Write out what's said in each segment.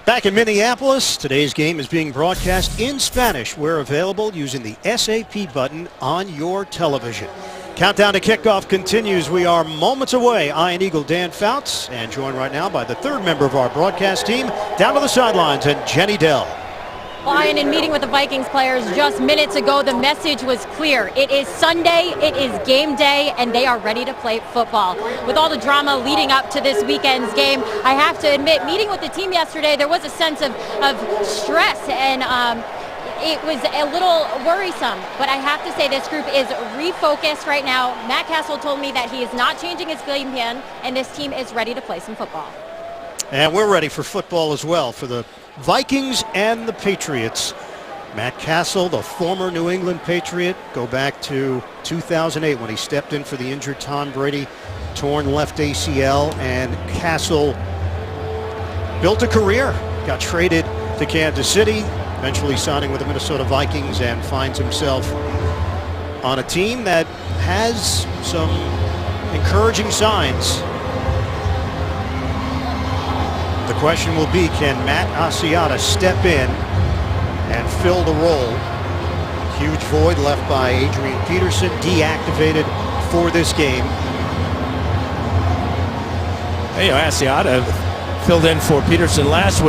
Back in Minneapolis, today's game is being broadcast in Spanish. We're available using the SAP button on your television. Countdown to kickoff continues. We are moments away. Iron Eagle Dan Fouts, and joined right now by the third member of our broadcast team, down to the sidelines, and Jenny Dell. Well, Ian, in meeting with the Vikings players just minutes ago, the message was clear. It is Sunday, it is game day, and they are ready to play football. With all the drama leading up to this weekend's game, I have to admit, meeting with the team yesterday, there was a sense of stress, and it was a little worrisome. But I have to say this group is refocused right now. Matt Castle told me that he is not changing his game plan, and this team is ready to play some football. And we're ready for football as well for the Vikings and the Patriots. Matt Castle, the former New England Patriot, go back to 2008 when he stepped in for the injured Tom Brady, torn left ACL, and Castle built a career, got traded to Kansas City, eventually signing with the Minnesota Vikings, and finds himself on a team that has some encouraging signs. The question will be, can Matt Asiata step in and fill the role? Huge void left by Adrian Peterson, deactivated for this game. Hey, Asiata filled in for Peterson last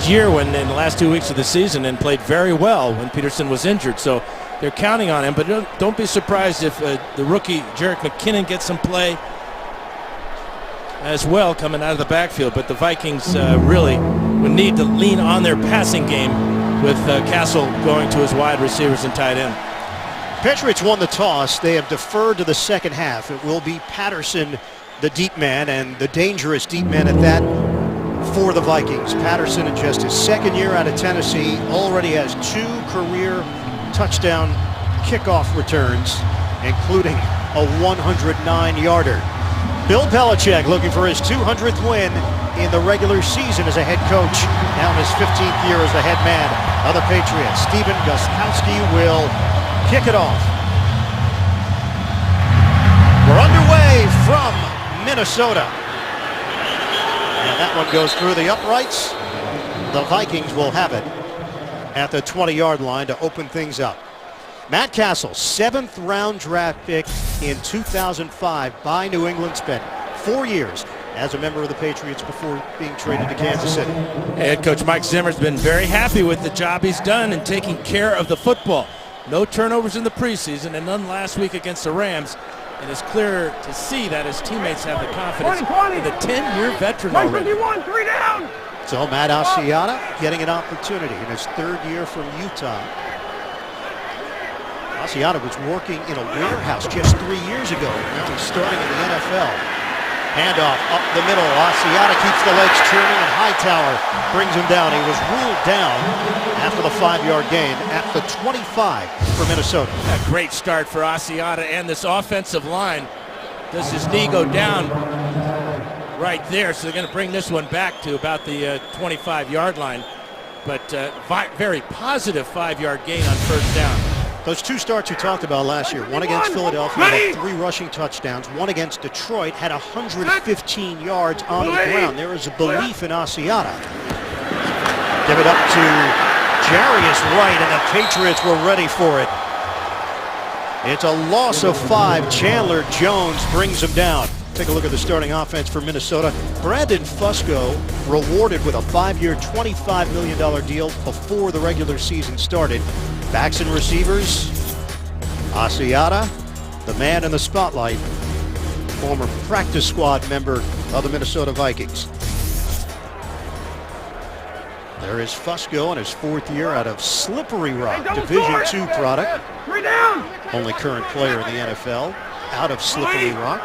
year when in the last 2 weeks of the season, and played very well when Peterson was injured. So they're counting on him, but don't be surprised if the rookie Jerick McKinnon gets some play as well coming out of the backfield. But the Vikings really would need to lean on their passing game with Castle going to his wide receivers and tight end. Patriots won the toss. They have deferred to the second half. It will be Patterson, the deep man, and the dangerous deep man at that for the Vikings. Patterson, in just his second year out of Tennessee, already has 2 career touchdown kickoff returns, including a 109-yarder. Bill Belichick looking for his 200th win in the regular season as a head coach. Now in his 15th year as the head man of the Patriots. Stephen Gostkowski will kick it off. We're underway from Minnesota. And that one goes through the uprights. The Vikings will have it at the 20-yard line to open things up. Matt Castle, 7th round draft pick in 2005 by New England, spent 4 years as a member of the Patriots before being traded to Kansas City. Head coach Mike Zimmer's been very happy with the job he's done in taking care of the football. No turnovers in the preseason and none last week against the Rams. And it's clear to see that his teammates have the confidence in the 10-year veteran already. 3 down. So Matt Asiata getting an opportunity in his 3rd year from Utah. Asiata was working in a warehouse just 3 years ago. Now he's starting in the NFL. Handoff up the middle. Asiata keeps the legs churning, and Hightower brings him down. He was ruled down after the 5-yard gain at the 25 for Minnesota. A great start for Asiata, and this offensive line. Does his knee go down right there? So they're going to bring this one back to about the 25-yard line. But very positive 5-yard gain on first down. Those 2 starts you talked about last year, one against Philadelphia, had 3 rushing touchdowns, one against Detroit, had 115 yards on the ground. There is a belief in Asiata. Give it up to Jarius Wright, and the Patriots were ready for it. It's a loss of 5. Chandler Jones brings him down. Take a look at the starting offense for Minnesota. Brandon Fusco rewarded with a 5-year, $25 million deal before the regular season started. Backs and receivers, Asiata, the man in the spotlight, former practice squad member of the Minnesota Vikings. There is Fusco in his 4th year out of Slippery Rock, Division II product. 3 down. Only current player in the NFL out of Slippery Rock.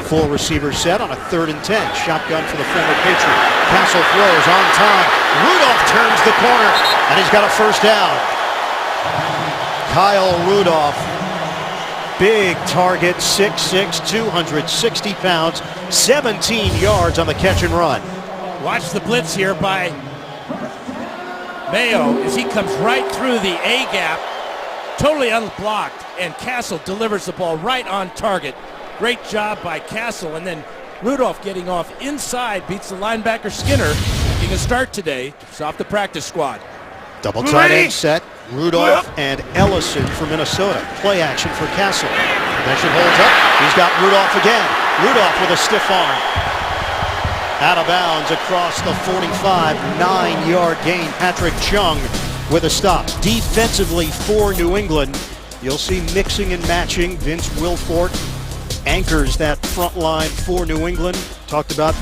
Full receiver set on a 3rd and 10. Shotgun for the former Patriot. Castle throws on time. Rudolph turns the corner, and he's got a first down. Kyle Rudolph, big target, 6'6", 260 pounds, 17 yards on the catch and run. Watch the blitz here by Mayo as he comes right through the A-gap, totally unblocked, and Castle delivers the ball right on target. Great job by Castle, and then Rudolph getting off inside, beats the linebacker Skinner, a start today. It's off the practice squad. Double tight end set. Rudolph and Ellison for Minnesota. Play action for Castle. Possession holds up. He's got Rudolph again. Rudolph with a stiff arm. Out of bounds across the 45. 9-yard gain. Patrick Chung with a stop. Defensively for New England, you'll see mixing and matching. Vince Wilfork anchors that front line for New England. Talked about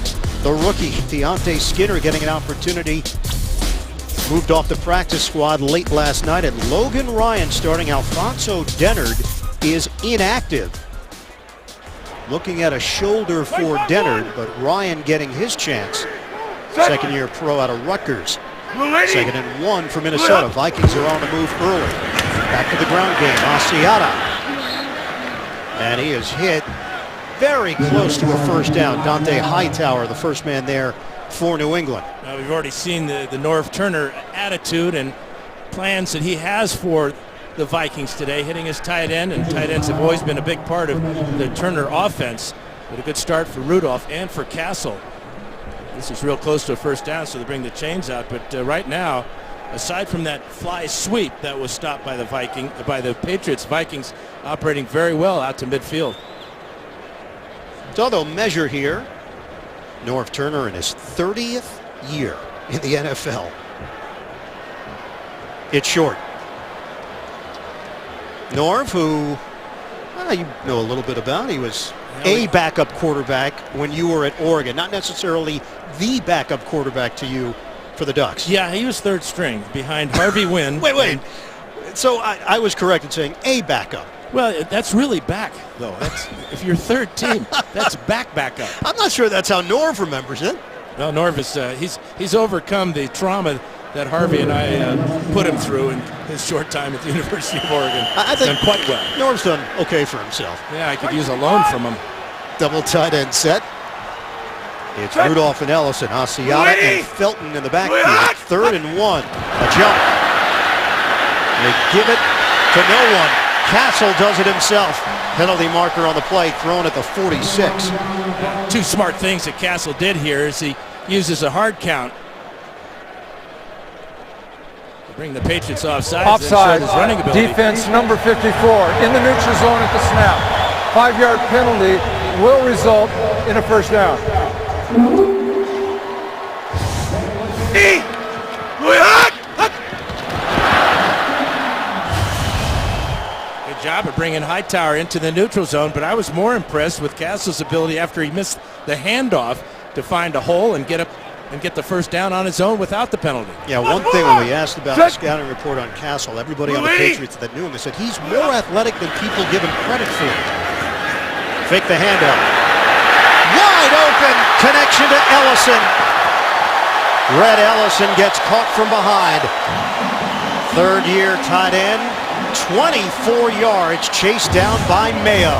the rookie, Deontay Skinner, getting an opportunity. Moved off the practice squad late last night. And Logan Ryan starting. Alfonso Dennard is inactive. Looking at a shoulder for Dennard, but Ryan getting his chance. Second-year pro out of Rutgers. 2nd and 1 for Minnesota. Vikings are on the move early. Back to the ground game. Asiata. And he is hit very close to a first down. Dante Hightower, the first man there for New England. Now we've already seen the Norv Turner attitude and plans that he has for the Vikings today, hitting his tight end, and tight ends have always been a big part of the Turner offense. But a good start for Rudolph and for Castle. This is real close to a first down, so they bring the chains out. But right now, aside from that fly sweep that was stopped by the Patriots, Vikings operating very well out to midfield. So they'll measure here. Norv Turner in his 30th year in the NFL. It's short. Norv, who you know a little bit about, he was a backup quarterback when you were at Oregon, not necessarily the backup quarterback to you for the Ducks. Yeah, he was third string behind Harvey Wynn. Wait. So I was correct in saying a backup. Well, that's really back, though. That's if you're third team, that's backup. I'm not sure that's how Norv remembers it. Well, Norv is he's overcome the trauma that Harvey and I put him through in his short time at the University of Oregon. I think done quite well. Norv's done okay for himself. Yeah, I could use a loan from him. Double tight end set. It's Rudolph and Ellison, Asiata and Felton in the backfield. 3rd and 1. A jump. They give it to no one. Castle does it himself. Penalty marker on the play, thrown at the 46. Two smart things that Castle did here is he uses a hard count to bring the Patriots offside. Offside, his running ability. Defense number 54 in the neutral zone at the snap. 5-yard penalty will result in a first down. Good job of bringing Hightower into the neutral zone, but I was more impressed with Castle's ability after he missed the handoff to find a hole and get the first down on his own without the penalty. Yeah, one thing when we asked about the scouting report on Castle, everybody on the Patriots that knew him, they said he's more athletic than people give him credit for. Fake the handoff. Wide open connection to Ellison. Red Ellison gets caught from behind. 3rd-year tight end, 24 yards, chased down by Mayo.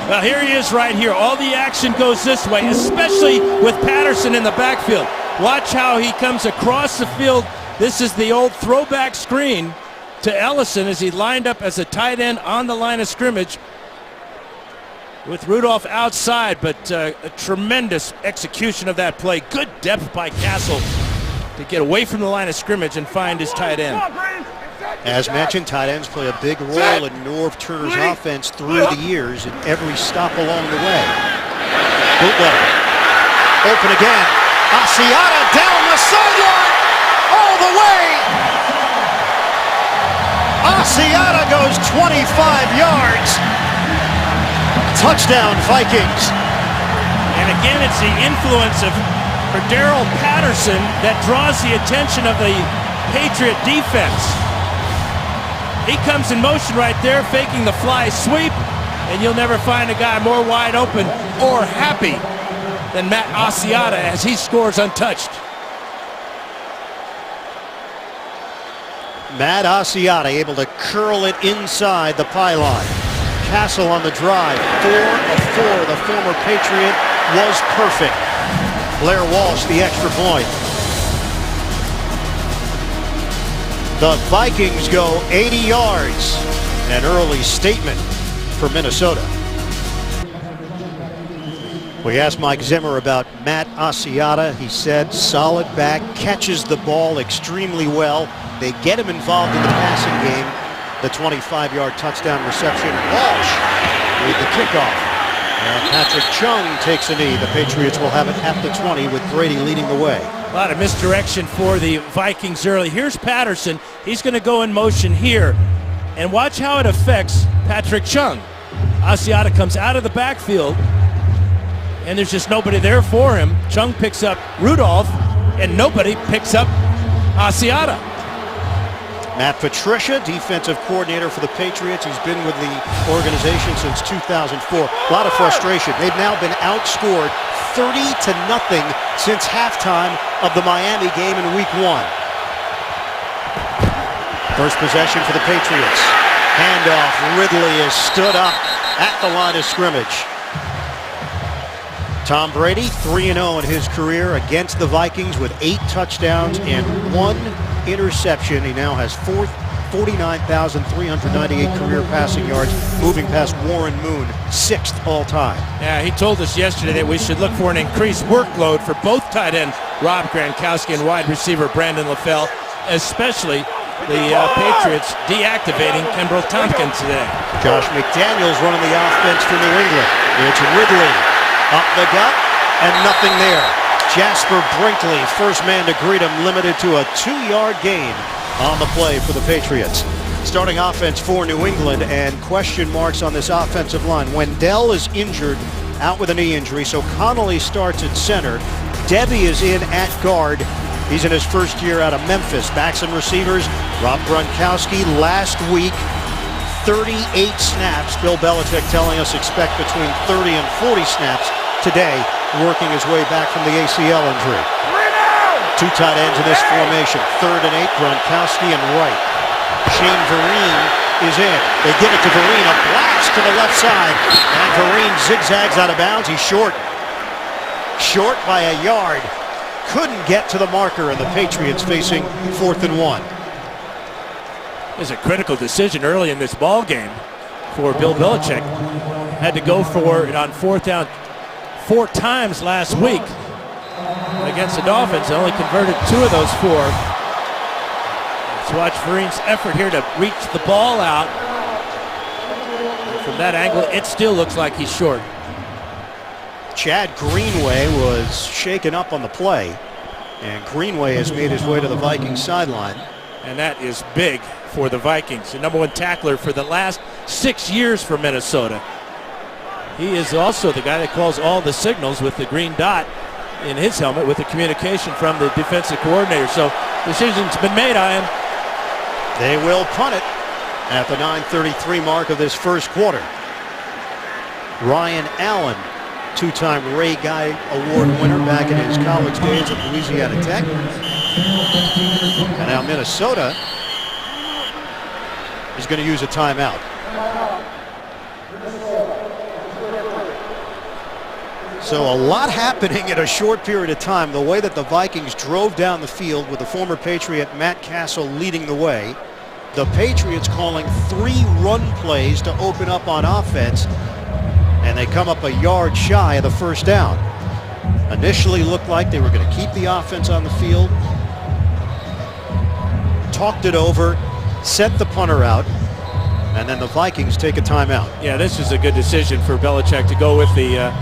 Well, here he is right here. All the action goes this way, especially with Patterson in the backfield. Watch how he comes across the field. This is the old throwback screen to Ellison as he lined up as a tight end on the line of scrimmage with Rudolph outside, but a tremendous execution of that play. Good depth by Castle to get away from the line of scrimmage and find his tight end. As mentioned, tight ends play a big role in Norv Turner's offense through the years in every stop along the way. Bootleg. Open again. Asiata down the sideline all the way. Asiata goes 25 yards. Touchdown, Vikings. And again, it's the influence of Darrell Patterson that draws the attention of the Patriot defense. He comes in motion right there, faking the fly sweep, and you'll never find a guy more wide open or happy than Matt Asiata as he scores untouched. Matt Asiata able to curl it inside the pylon. Castle on the drive, 4 of 4. The former Patriot was perfect. Blair Walsh, the extra point. The Vikings go 80 yards. An early statement for Minnesota. We asked Mike Zimmer about Matt Asiata. He said solid back, catches the ball extremely well. They get him involved in the passing game. The 25-yard touchdown reception. Walsh with the kickoff. Patrick Chung takes a knee. The Patriots will have it at the 20 with Brady leading the way. A lot of misdirection for the Vikings early. Here's Patterson. He's going to go in motion here. And watch how it affects Patrick Chung. Asiata comes out of the backfield, and there's just nobody there for him. Chung picks up Rudolph, and nobody picks up Asiata. Matt Patricia, defensive coordinator for the Patriots. He's been with the organization since 2004. A lot of frustration. They've now been outscored 30-0 since halftime of the Miami game in Week 1. First possession for the Patriots. Handoff. Ridley is stood up at the line of scrimmage. Tom Brady, 3-0 in his career against the Vikings with 8 touchdowns and 1 interception. He now has 49,398 career passing yards, moving past Warren Moon, 6th all-time. Yeah, he told us yesterday that we should look for an increased workload for both tight end Rob Gronkowski and wide receiver Brandon LaFell, especially the Patriots deactivating Kimbrel Tompkins today. Josh McDaniels running the offense for New England. It's Ridley up the gut and nothing there. Jasper Brinkley, first man to greet him, limited to a 2-yard gain on the play for the Patriots. Starting offense for New England, and question marks on this offensive line. Wendell is injured, out with a knee injury, so Connolly starts at center. Debbie is in at guard. He's in his first year out of Memphis. Backs and receivers, Rob Gronkowski last week, 38 snaps. Bill Belichick telling us expect between 30 and 40 snaps today, working his way back from the ACL injury. 2 tight ends in this formation, 3rd and 8, Gronkowski and Wright. Shane Vereen is in. They give it to Vereen, a blast to the left side, and Vereen zigzags out of bounds. He's short by a yard. Couldn't get to the marker, and the Patriots facing 4th and 1. It was a critical decision early in this ball game for Bill Belichick. Had to go for it on 4th down 4 times last week against the Dolphins. They only converted 2 of those 4. Let's watch Vereen's effort here to reach the ball out. And from that angle, it still looks like he's short. Chad Greenway was shaken up on the play, and Greenway has made his way to the Vikings sideline. And that is big for the Vikings. The #1 tackler for the last 6 years for Minnesota. He is also the guy that calls all the signals with the green dot in his helmet with the communication from the defensive coordinator. So decision's been made on him. They will punt it at the 9:33 mark of this first quarter. Ryan Allen, 2-time Ray Guy Award winner back in his college days at Louisiana Tech. And now Minnesota is going to use a timeout. So a lot happening in a short period of time. The way that the Vikings drove down the field with the former Patriot Matt Castle leading the way. The Patriots calling 3 run plays to open up on offense, and they come up a yard shy of the first down. Initially looked like they were going to keep the offense on the field. Talked it over, sent the punter out, and then the Vikings take a timeout. Yeah, this is a good decision for Belichick to go with the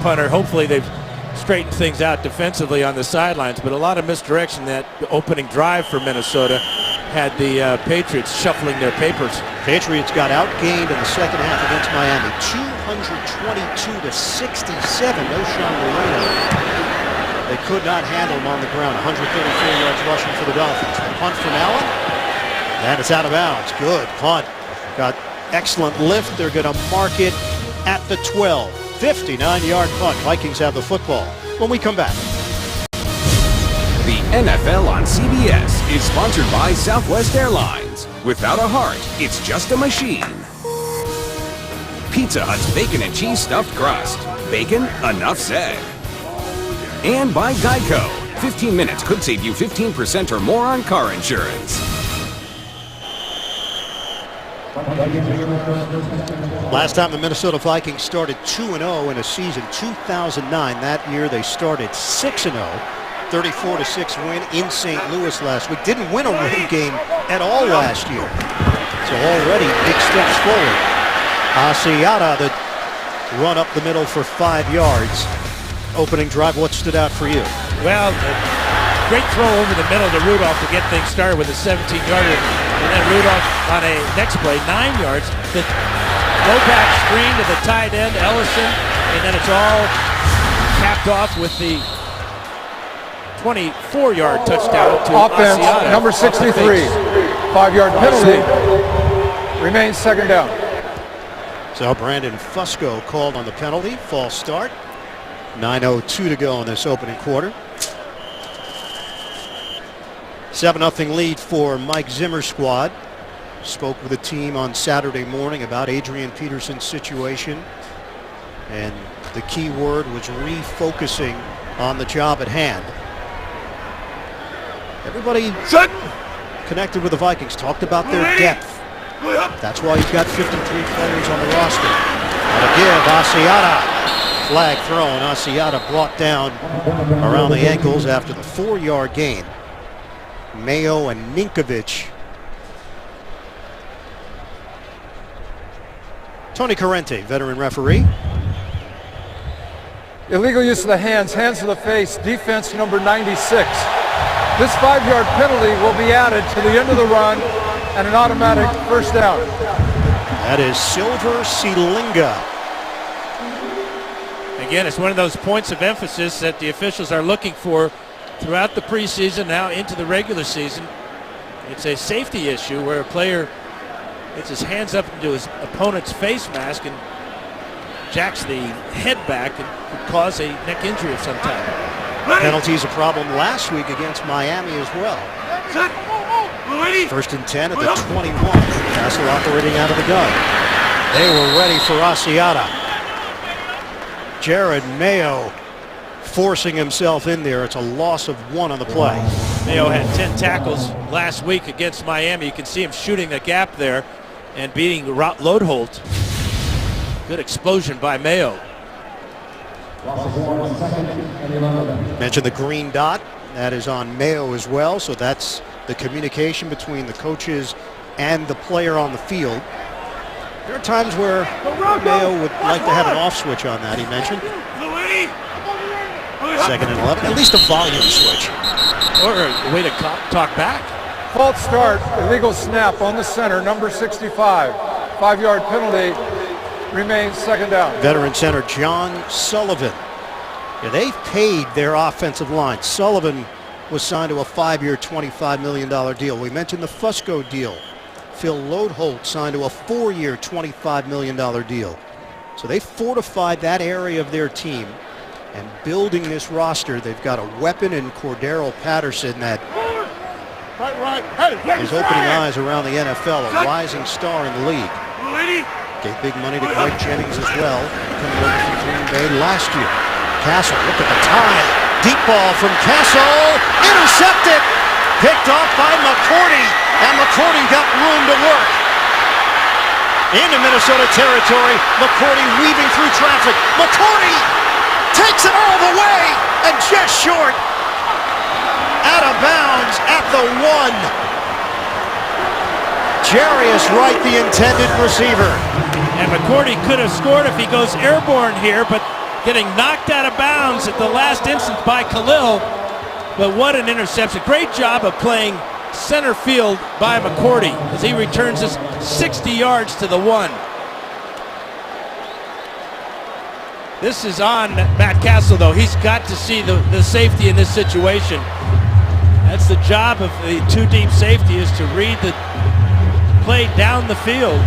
punter. Hopefully they've straightened things out defensively on the sidelines, but a lot of misdirection. That opening drive for Minnesota had the Patriots shuffling their papers. Patriots got outgained in the second half against Miami, 222-67. No Sean Moreno. They could not handle him on the ground. 134 yards rushing for the Dolphins. The punt from Allen, and it's out of bounds. Good punt. Got excellent lift. They're going to mark it at the 12. 59-yard punt. Vikings have the football when we come back. The NFL on CBS is sponsored by Southwest Airlines. Without a heart, it's just a machine. Pizza Hut's bacon and cheese stuffed crust. Bacon? Enough said. And by Geico. 15 minutes could save you 15% or more on car insurance. Last time the Minnesota Vikings started 2-0 in a season, 2009. That year they started 6-0. 34-6 win in St. Louis last week. Didn't win a road game at all last year. So already big steps forward. Asiata, the run up the middle for 5 yards. Opening drive, what stood out for you? Well, great throw over the middle to Rudolph to get things started with a 17-yarder. And then Rudolph on a next play, 9 yards. The low back screen to the tight end, Ellison. And then it's all capped off with the 24-yard touchdown to Offense, Asiata. number 63. 5-yard penalty. Remains second down. So Brandon Fusco called on the penalty. False start. 9:02 to go in this opening quarter. 7-0 lead for Mike Zimmer's squad. Spoke with the team on Saturday morning about Adrian Peterson's situation. And the key word was refocusing on the job at hand. Everybody connected with the Vikings talked about their depth. That's why he's got 53 players on the roster. And a give, Asiata. Flag thrown. Asiata brought down around the ankles after the 4-yard gain. Mayo and Ninkovich. Tony Corrente, veteran referee. Illegal use of the hands to the face, defense number 96. This 5-yard penalty will be added to the end of the run and an automatic first down. That is Silver Selinga. Again, it's one of those points of emphasis that the officials are looking for throughout the preseason, now into the regular season. It's a safety issue where a player gets his hands up into his opponent's face mask and jacks the head back and could cause a neck injury of some type. Penalties a problem last week against Miami as well. First and 10 at the 21. Castle operating out of the gun. They were ready for Asiata. Jared Mayo forcing himself in there. It's a loss of 1 on the play. Mayo had 10 tackles last week against Miami. You can see him shooting the gap there and beating Lodeholt. Good explosion by Mayo. Mentioned the green dot. That is on Mayo as well. So that's the communication between the coaches and the player on the field. There are times where Mayo would like to have an off switch on that, he mentioned. 2nd and 11, at least a volume switch. Or a way to talk back. False start, illegal snap on the center, number 65. 5-yard penalty, remains second down. Veteran center John Sullivan. Yeah, they've paid their offensive line. Sullivan was signed to a 5-year, $25 million deal. We mentioned the Fusco deal. Phil Lodeholt signed to a 4-year, $25 million deal. So they fortified that area of their team. And building this roster, they've got a weapon in Cordero Patterson that is opening eyes around the NFL, a rising star in the league. Gave big money to Greg Jennings as well, coming over from Green Bay last year. Castle, look at the time. Deep ball from Castle, intercepted, picked off by McCourty, and McCourty got room to work. Into Minnesota territory, McCourty weaving through traffic. McCourty takes it all the way, and just short. Out of bounds at the 1. Jarius Wright, the intended receiver. And McCourty could have scored if he goes airborne here, but getting knocked out of bounds at the last instance by Khalil. But what an interception. Great job of playing center field by McCourty as he returns us 60 yards to the 1. This is on Matt Castle, though. He's got to see the safety in this situation. That's the job of the 2 deep safety, is to read the play down the field.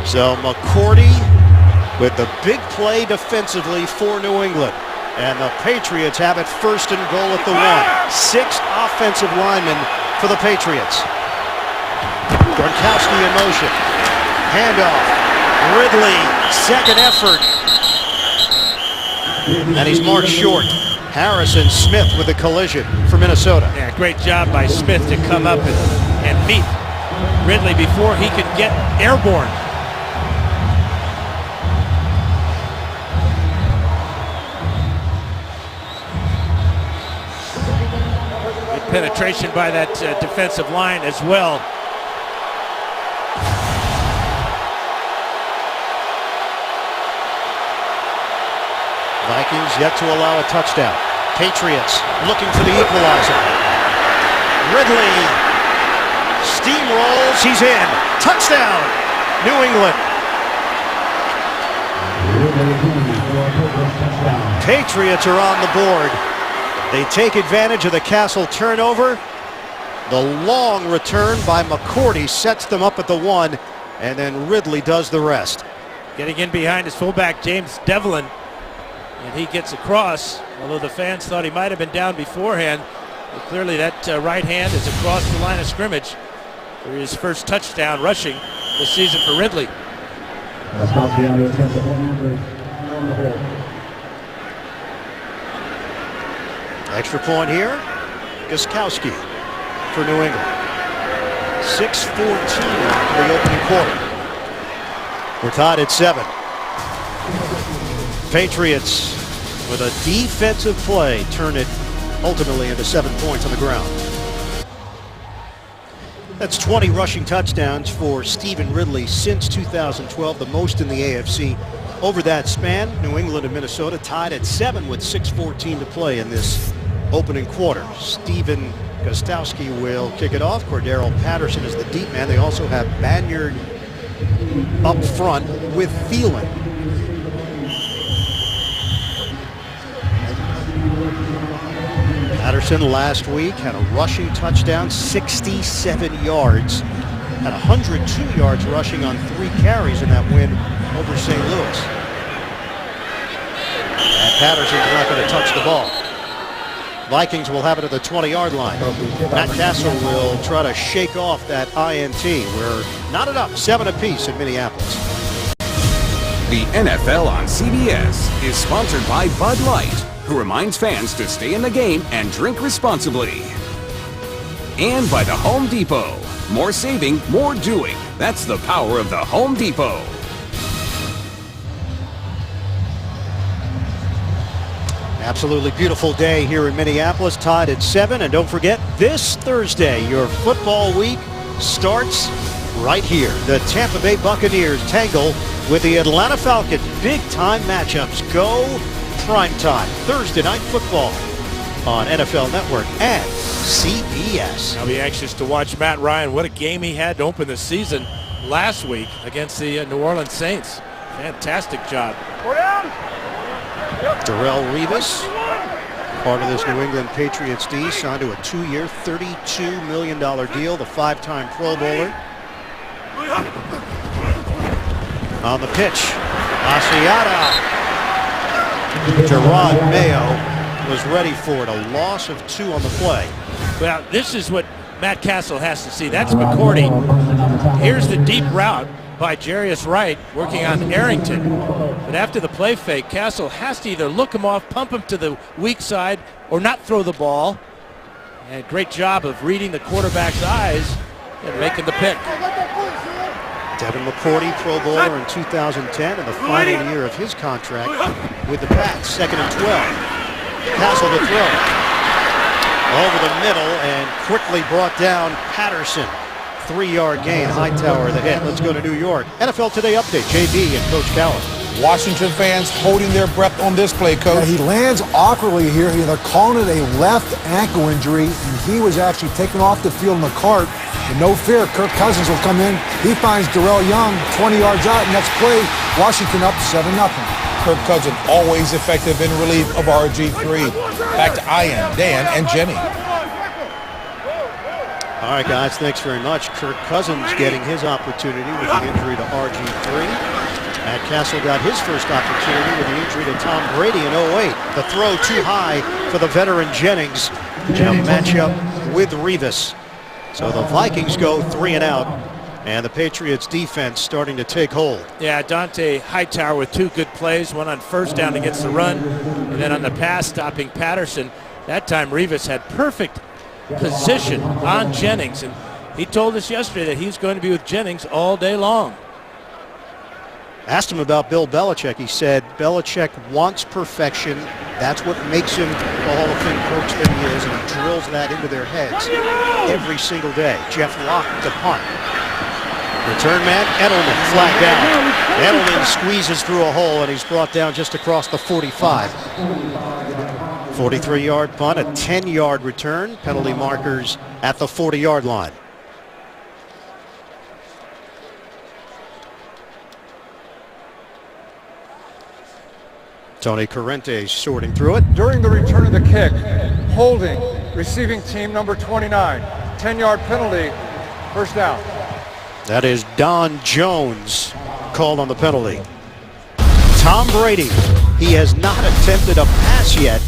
So McCourty with the big play defensively for New England. And the Patriots have it 1st and goal at the 1. 6 offensive linemen for the Patriots. Gronkowski in motion. Handoff. Ridley, second effort. And he's marked short. Harrison Smith with a collision for Minnesota. Yeah, great job by Smith to come up and meet Ridley before he could get airborne. Good penetration by that defensive line as well. Vikings yet to allow a touchdown. Patriots looking for the equalizer. Ridley steamrolls, he's in. Touchdown, New England. Patriots are on the board. They take advantage of the Castle turnover. The long return by McCourty sets them up at the 1, and then Ridley does the rest. Getting in behind his fullback, James Devlin, and he gets across, although the fans thought he might have been down beforehand. But clearly that right hand is across the line of scrimmage for his first touchdown rushing this season for Ridley. Extra point here, Gostkowski for New England. 6:14 for the opening quarter. We're tied at 7. Patriots with a defensive play turn it ultimately into 7 points on the ground. That's 20 rushing touchdowns for Stephen Ridley since 2012, the most in the AFC. Over that span, New England and Minnesota tied at 7 with 6:14 to play in this opening quarter. Stephen Gostkowski will kick it off. Cordero Patterson is the deep man. They also have Banyard up front with Thielen. Patterson last week had a rushing touchdown, 67 yards, had 102 yards rushing on 3 carries in that win over St. Louis. And Patterson's not going to touch the ball. Vikings will have it at the 20-yard line. Matt Castle will try to shake off that INT. We're knotted up 7 apiece in Minneapolis. The NFL on CBS is sponsored by Bud Light, who reminds fans to stay in the game and drink responsibly. And by the Home Depot. More saving, more doing. That's the power of the Home Depot. Absolutely beautiful day here in Minneapolis, tied at 7. And don't forget, this Thursday, your football week starts right here. The Tampa Bay Buccaneers tangle with the Atlanta Falcons. Big-time matchups. Go primetime. Thursday night football on NFL Network and CBS. I'll be anxious to watch Matt Ryan. What a game he had to open the season last week against the New Orleans Saints. Fantastic job. Darrelle Revis, part of this New England Patriots D, signed to a 2-year, $32 million deal, the 5-time Pro Bowler. On the pitch, Asiata. Gerard Mayo was ready for it, a loss of 2 on the play. Well, this is what Matt Castle has to see. That's McCourty. Here's the deep route by Jarius Wright working on Arrington. But after the play fake, Castle has to either look him off, pump him to the weak side, or not throw the ball. And great job of reading the quarterback's eyes and making the pick. Devin McCourty, Pro Bowler in 2010, and the final year of his contract with the Pats. 2nd and 12. Castle to throw. Over the middle and quickly brought down Patterson. 3-yard gain, Hightower the hit. Let's go to New York. NFL Today update, JB and Coach Callan. Washington fans holding their breath on this play, Coach. He lands awkwardly here. They're calling it a left ankle injury, and he was actually taken off the field in the cart. And no fear, Kirk Cousins will come in. He finds Darrell Young 20 yards out. Next play, Washington up 7-0. Kirk Cousins always effective in relief of RG3. Back to Ian, Dan, and Jenny. All right, guys, thanks very much. Kirk Cousins getting his opportunity with the injury to RG3. Matt Castle got his first opportunity with the injury to Tom Brady in 08. The throw too high for the veteran Jennings. Now match up with Revis. So the Vikings go 3 and out, and the Patriots defense starting to take hold. Yeah, Dante Hightower with 2 good plays, one on first down against the run, and then on the pass stopping Patterson. That time Revis had perfect position on Jennings, and He told us yesterday that he's going to be with Jennings all day long. Asked him about Bill Belichick. He said Belichick wants perfection. That's what makes him the Hall of Fame coach that he is, and he drills that into their heads every single day. Jeff Locke, the punt. Return man, Edelman, flag down. Edelman squeezes through a hole, and he's brought down just across the 45. 43-yard punt, a 10-yard return. Penalty markers at the 40-yard line. Tony Corrente sorting through it. During the return of the kick, holding, receiving team number 29. 10-yard penalty, first down. That is Don Jones called on the penalty. Tom Brady, he has not attempted a pass yet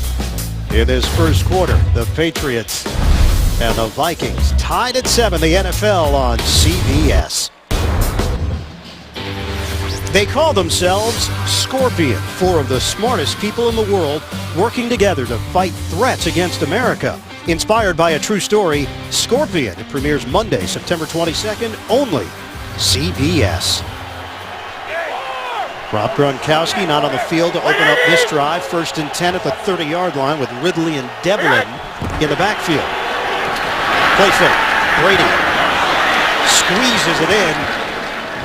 in this first quarter. The Patriots and the Vikings tied at 7, the NFL on CBS. They call themselves Scorpion, 4 of the smartest people in the world working together to fight threats against America. Inspired by a true story, Scorpion. It premieres Monday, September 22nd, only CBS. Rob Gronkowski not on the field to open up this drive. 1st and 10 at the 30-yard line with Ridley and Devlin in the backfield. Play fake. Brady squeezes it in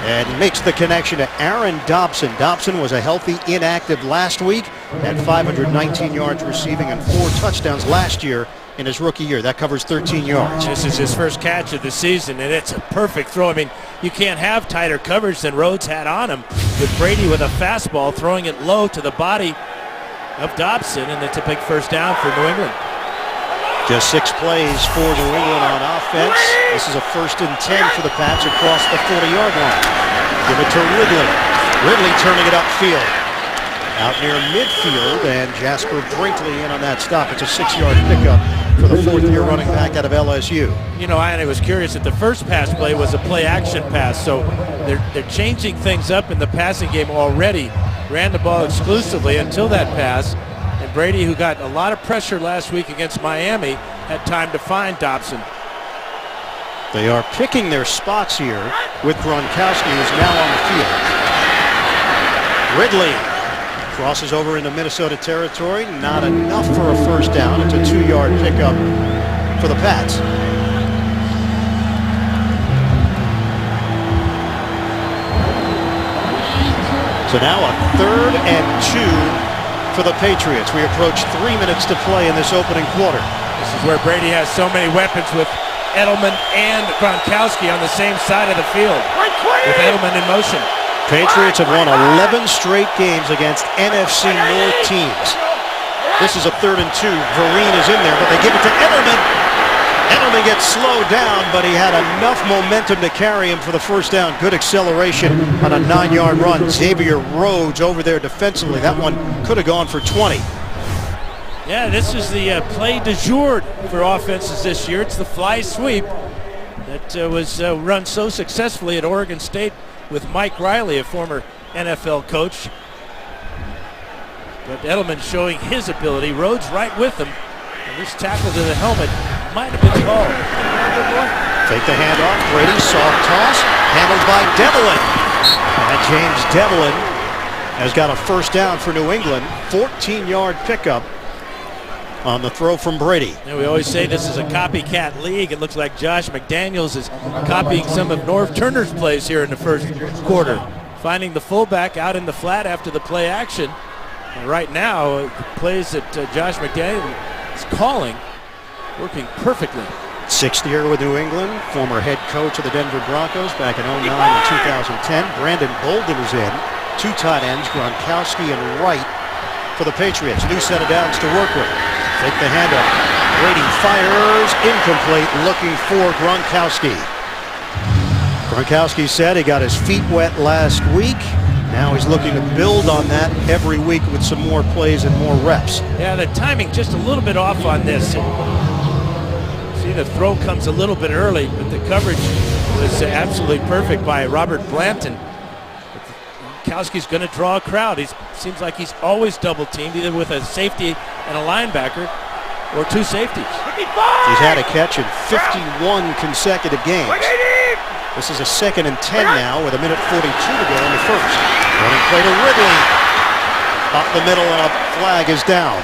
and makes the connection to Aaron Dobson. Dobson was a healthy inactive last week, had 519 yards receiving and 4 touchdowns last year in his rookie year. That covers 13 yards. This is his first catch of the season, and it's a perfect throw. I mean, you can't have tighter coverage than Rhodes had on him, with Brady with a fastball throwing it low to the body of Dobson, and it's a big first down for New England. Just 6 plays for New England on offense. This is a 1st and 10 for the Pats across the 40-yard line. Give it to Ridley. Ridley turning it upfield. Out near midfield, and Jasper Brinkley in on that stop. It's a 6-yard pickup for the 4th-year running back out of LSU. You know, I was curious that the first pass play was a play-action pass, so they're changing things up in the passing game already. Ran the ball exclusively until that pass. And Brady, who got a lot of pressure last week against Miami, had time to find Dobson. They are picking their spots here with Gronkowski, who's now on the field. Ridley crosses over into Minnesota territory. Not enough for a first down. It's a 2-yard pickup for the Pats. So now a 3rd and 2 for the Patriots. We approach 3 minutes to play in this opening quarter. This is where Brady has so many weapons with Edelman and Gronkowski on the same side of the field, with Edelman in motion. Patriots have won 11 straight games against NFC North teams. This is a 3rd and 2. Vereen is in there, but they give it to Edelman. Edelman gets slowed down, but he had enough momentum to carry him for the first down. Good acceleration on a 9-yard run. Xavier Rhodes over there defensively. That one could have gone for 20. Yeah, this is the play du jour for offenses this year. It's the fly sweep that was run so successfully at Oregon State with Mike Riley, a former NFL coach. But Edelman showing his ability. Rhodes right with him. And this tackle to the helmet might have been called. Take the handoff. Brady, soft toss, handled by Devlin. And James Devlin has got a first down for New England. 14-yard pickup on the throw from Brady. And we always say this is a copycat league. It looks like Josh McDaniels is copying some of Norv Turner's plays here in the first quarter. Finding the fullback out in the flat after the play action. And right now, the plays that Josh McDaniels is calling, working perfectly. 6th year with New England, former head coach of the Denver Broncos back in 09 and 2010. Brandon Bolden is in. 2 tight ends, Gronkowski and Wright for the Patriots. New set of downs to work with. Take the handoff. Brady fires, incomplete, looking for Gronkowski. Gronkowski said he got his feet wet last week. Now he's looking to build on that every week with some more plays and more reps. Yeah, the timing just a little bit off on this. See, the throw comes a little bit early, but the coverage was absolutely perfect by Robert Blanton. Gronkowski's going to draw a crowd. He seems like he's always double teamed, either with a safety and a linebacker. or 2 safeties. He's had a catch in 51 consecutive games. This is a 2nd and 10 now with 1:42 to go in the first. Running play to Ridley. Up the middle and a flag is down.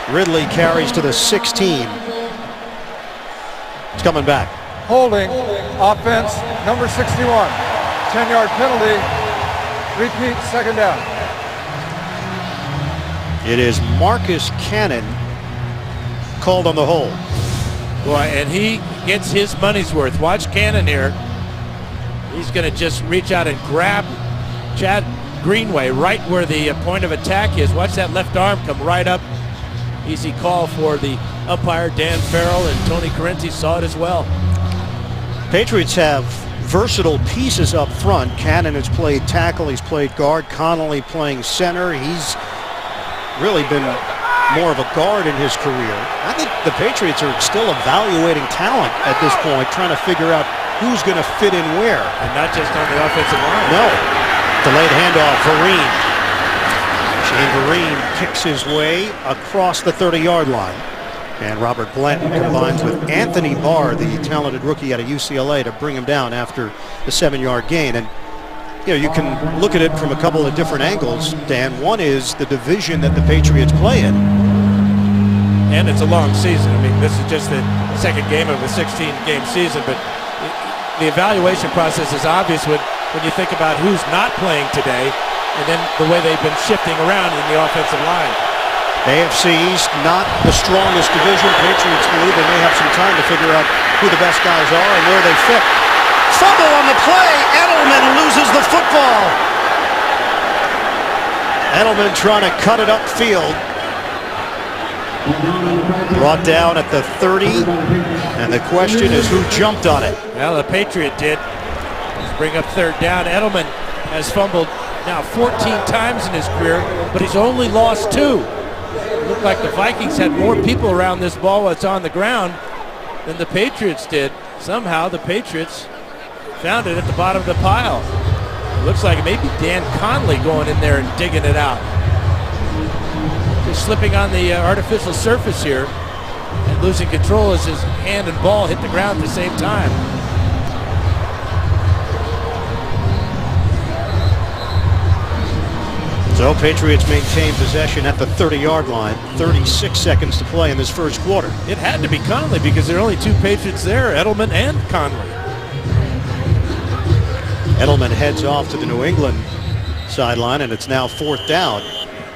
Ridley carries to the 16. It's coming back. Holding, offense, number 61. 10-yard penalty. Repeat, 2nd down. It is Marcus Cannon called on the hold. Boy, and he gets his money's worth. Watch Cannon here. He's going to just reach out and grab Chad Greenway right where the point of attack is. Watch that left arm come right up. Easy call for the umpire, Dan Farrell, and Tony Correnti saw it as well. Patriots have versatile pieces up front. Cannon has played tackle, he's played guard. Connolly playing center. He's really been more of a guard in his career. I think the Patriots are still evaluating talent at this point, trying to figure out who's going to fit in where. And not just on the offensive line. No. Delayed handoff, Vereen. Shane Vereen kicks his way across the 30-yard line. And Robert Blanton combines with Anthony Barr, the talented rookie out of UCLA, to bring him down after the 7-yard gain. And you can look at it from a couple of different angles, Dan. One is the division that the Patriots play in. And it's a long season. I mean, this is just the 2nd game of a 16-game season, but the evaluation process is obvious when you think about who's not playing today and then the way they've been shifting around in the offensive line. AFC East, not the strongest division. Patriots believe they may have some time to figure out who the best guys are and where they fit. Fumble on the play. Edelman loses the football. Edelman trying to cut it upfield. Brought down at the 30. And the question is who jumped on it. Well, the Patriot did. Let's bring up 3rd down. Edelman has fumbled now 14 times in his career, but he's only lost 2. It looked like the Vikings had more people around this ball while it's on the ground than the Patriots did. Somehow the Patriots found it at the bottom of the pile. It looks like it may be Dan Conley going in there and digging it out. Just slipping on the artificial surface here and losing control as his hand and ball hit the ground at the same time. So Patriots maintain possession at the 30-yard line. 36 seconds to play in this first quarter. It had to be Conley because there are only 2 Patriots there, Edelman and Conley. Edelman heads off to the New England sideline, and it's now 4th down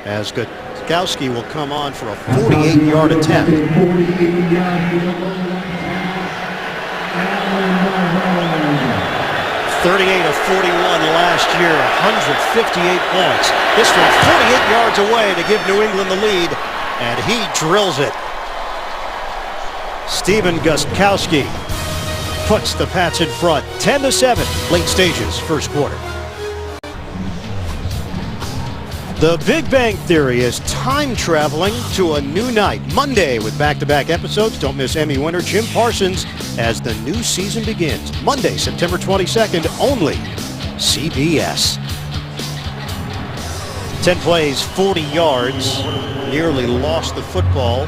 as Gutowski will come on for a 48-yard attempt. 38 of 41 last year, 158 points. This from 48 yards away to give New England the lead, and he drills it. Stephen Gutowski puts the Pats in front, 10-7, late stages, first quarter. The Big Bang Theory is time traveling to a new night, Monday, with back-to-back episodes. Don't miss Emmy winner Jim Parsons as the new season begins. Monday, September 22nd, only CBS. 10 plays, 40 yards, nearly lost the football.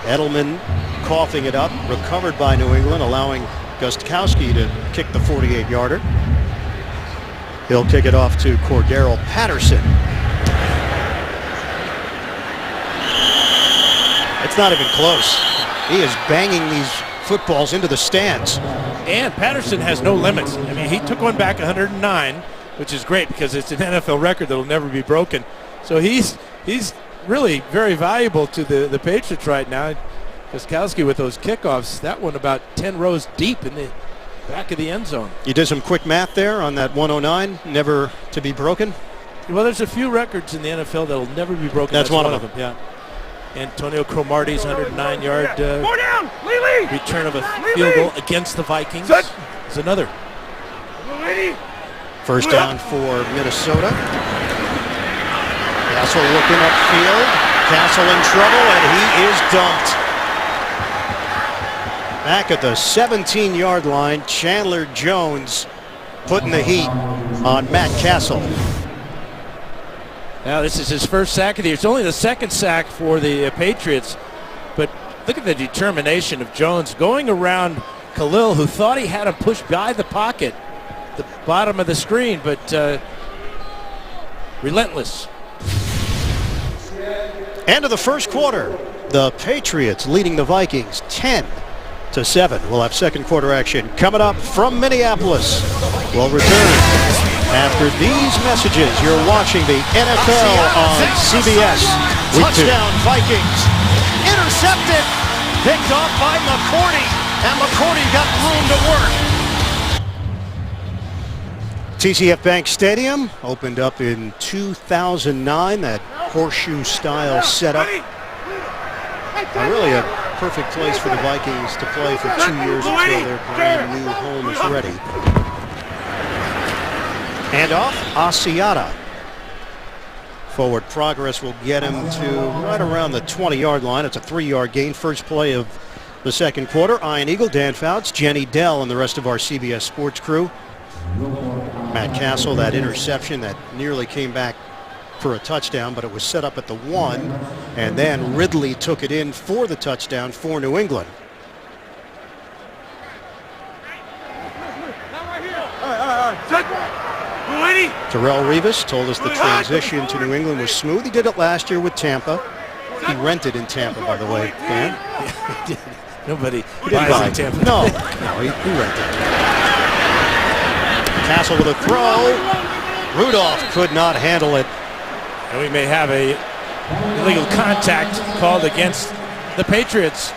Edelman coughing it up, recovered by New England, allowing Gutowski to kick the 48-yarder. He'll kick it off to Cordero Patterson. It's not even close. He is banging these footballs into the stands. And Patterson has no limits. I mean, he took one back 109, which is great because it's an NFL record that will never be broken. So he's really very valuable to the Patriots right now. Gutowski with those kickoffs, that one about 10 rows deep in the back of the end zone. You did some quick math there on that 109, never to be broken? Well, there's a few records in the NFL that will never be broken. That's one of them. Yeah. Antonio Cromartie's 109-yard return of a field goal against the Vikings is another. First down for Minnesota. Castle looking upfield. Castle in trouble, and he is dumped. Back at the 17-yard line, Chandler Jones putting the heat on Matt Castle. Now this is his first sack of the year. It's only the second sack for the Patriots, but Look at the determination of Jones going around Khalil, who thought he had him pushed by the pocket, the bottom of the screen, but relentless. End of the first quarter. The Patriots leading the Vikings 10-7. We'll have second quarter action coming up from Minneapolis. We'll return after these messages. You're watching the NFL on CBS. Touchdown Vikings. Intercepted. Picked off by McCourty. And McCourty got room to work. TCF Bank Stadium opened up in 2009. That horseshoe-style setup. Really a perfect place for the Vikings to play for 2 years until their brand new home is ready. Handoff, Asiata. Forward progress will get him to right around the 20-yard line. It's a 3-yard gain. First play of the second quarter. Ian Eagle, Dan Fouts, Jenny Dell, and the rest of our CBS Sports crew. Matt Castle, that interception that nearly came back for a touchdown, but it was set up at the 1, and then Ridley took it in for the touchdown for New England. Terrell Revis told us the transition to New England was smooth. He did it last year with Tampa. He rented in Tampa, by the way, Dan. Nobody buys in Tampa. No, he rented. Castle with a throw. Rudolph could not handle it. And we may have a illegal contact called against the Patriots.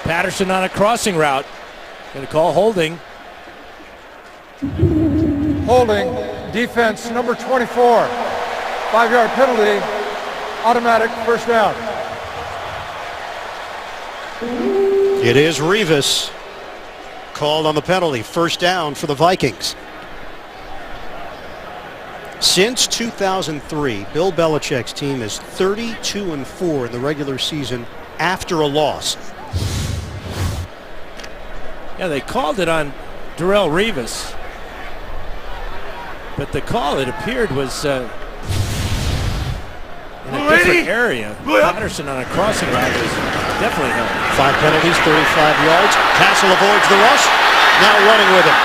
Patterson on a crossing route. Going to call holding. Holding, defense number 24. 5-yard penalty, automatic first down. It is Revis called on the penalty. First down for the Vikings. Since 2003, Bill Belichick's team is 32-4 in the regular season after a loss. Yeah, they called it on Darrelle Revis. But the call, it appeared, was in a different area. Patterson on a crossing route was definitely held. 5 penalties, 35 yards. Castle avoids the rush. Now running with it.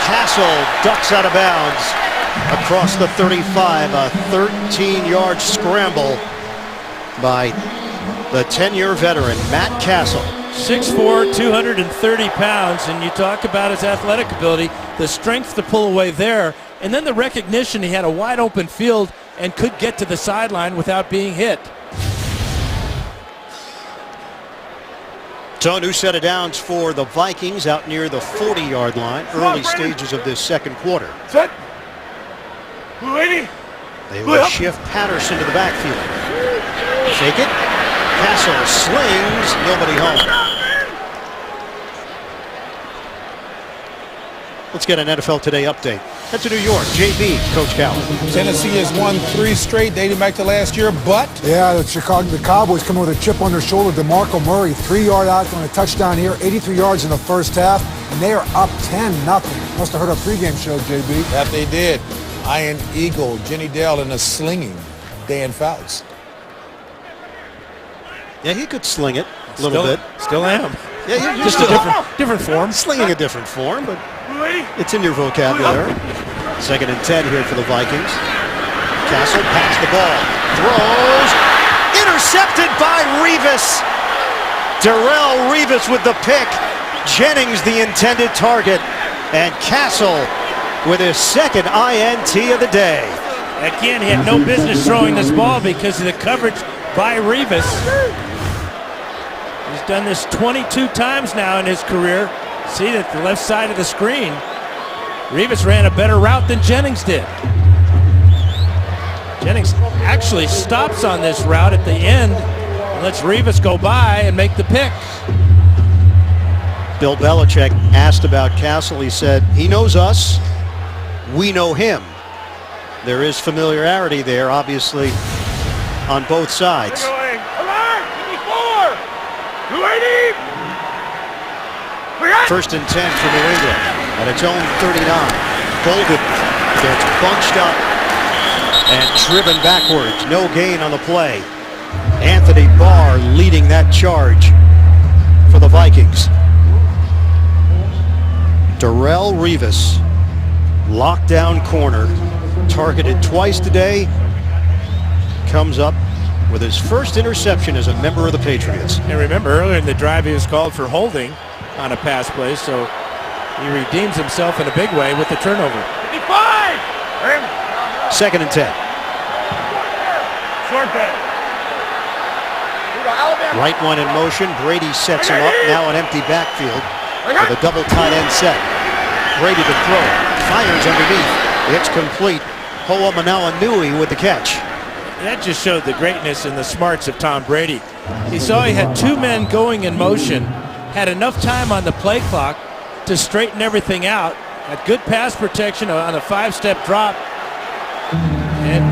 Castle ducks out of bounds across the 35. A 13-yard scramble by the 10-year veteran, Matt Castle. 6'4", 230 pounds, and you talk about his athletic ability, the strength to pull away there, and then the recognition he had a wide open field and could get to the sideline without being hit. So new set of downs for the Vikings out near the 40-yard line, early stages of this second quarter. Set. They will shift Patterson to the backfield. Shake it. Castle slings, nobody home. Let's get an NFL Today update. Head to New York. JB, Coach Cowell. Tennessee has won 3 straight dating back to last year, but Yeah, the Cowboys coming with a chip on their shoulder. DeMarco Murray, 3-yard out on a touchdown here, 83 yards in the first half, and they are up 10-0. Must have heard our pregame show, JB. that they did. Ian Eagle, Jenny Dell, and a slinging Dan Fouts. Yeah, he could sling it a little bit. Still am. Yeah, Just a different form. slinging a different form, but it's in your vocabulary. 2nd and 10 here for the Vikings. Castle pats the ball, throws, intercepted by Revis. Darrelle Revis with the pick. Jennings the intended target, and Castle with his second INT of the day. Again, he had no business throwing this ball because of the coverage by Revis. He's done this 22 times now in his career. See that the left side of the screen. Revis ran a better route than Jennings did. Jennings actually stops on this route at the end and lets Revis go by and make the pick. Bill Belichick asked about Castle. He said, he knows us, we know him. There is familiarity there, obviously, on both sides. First and 10 for New England at its own 39. Golden gets bunched up and driven backwards. No gain on the play. Anthony Barr leading that charge for the Vikings. Darrelle Revis, lockdown corner, targeted twice today, comes up with his first interception as a member of the Patriots. And remember, earlier in the drive, he was called for holding on a pass play, so he redeems himself in a big way with the turnover. 55! 2nd and 10. Short bet. Right one in motion. Brady sets him up. Now an empty backfield with a double tight end set. Brady to throw. Fires underneath. It's complete. Hoa Manawanui with the catch. That just showed the greatness and the smarts of Tom Brady. He saw he had 2 men going in motion, had enough time on the play clock to straighten everything out, had good pass protection on a 5-step drop, and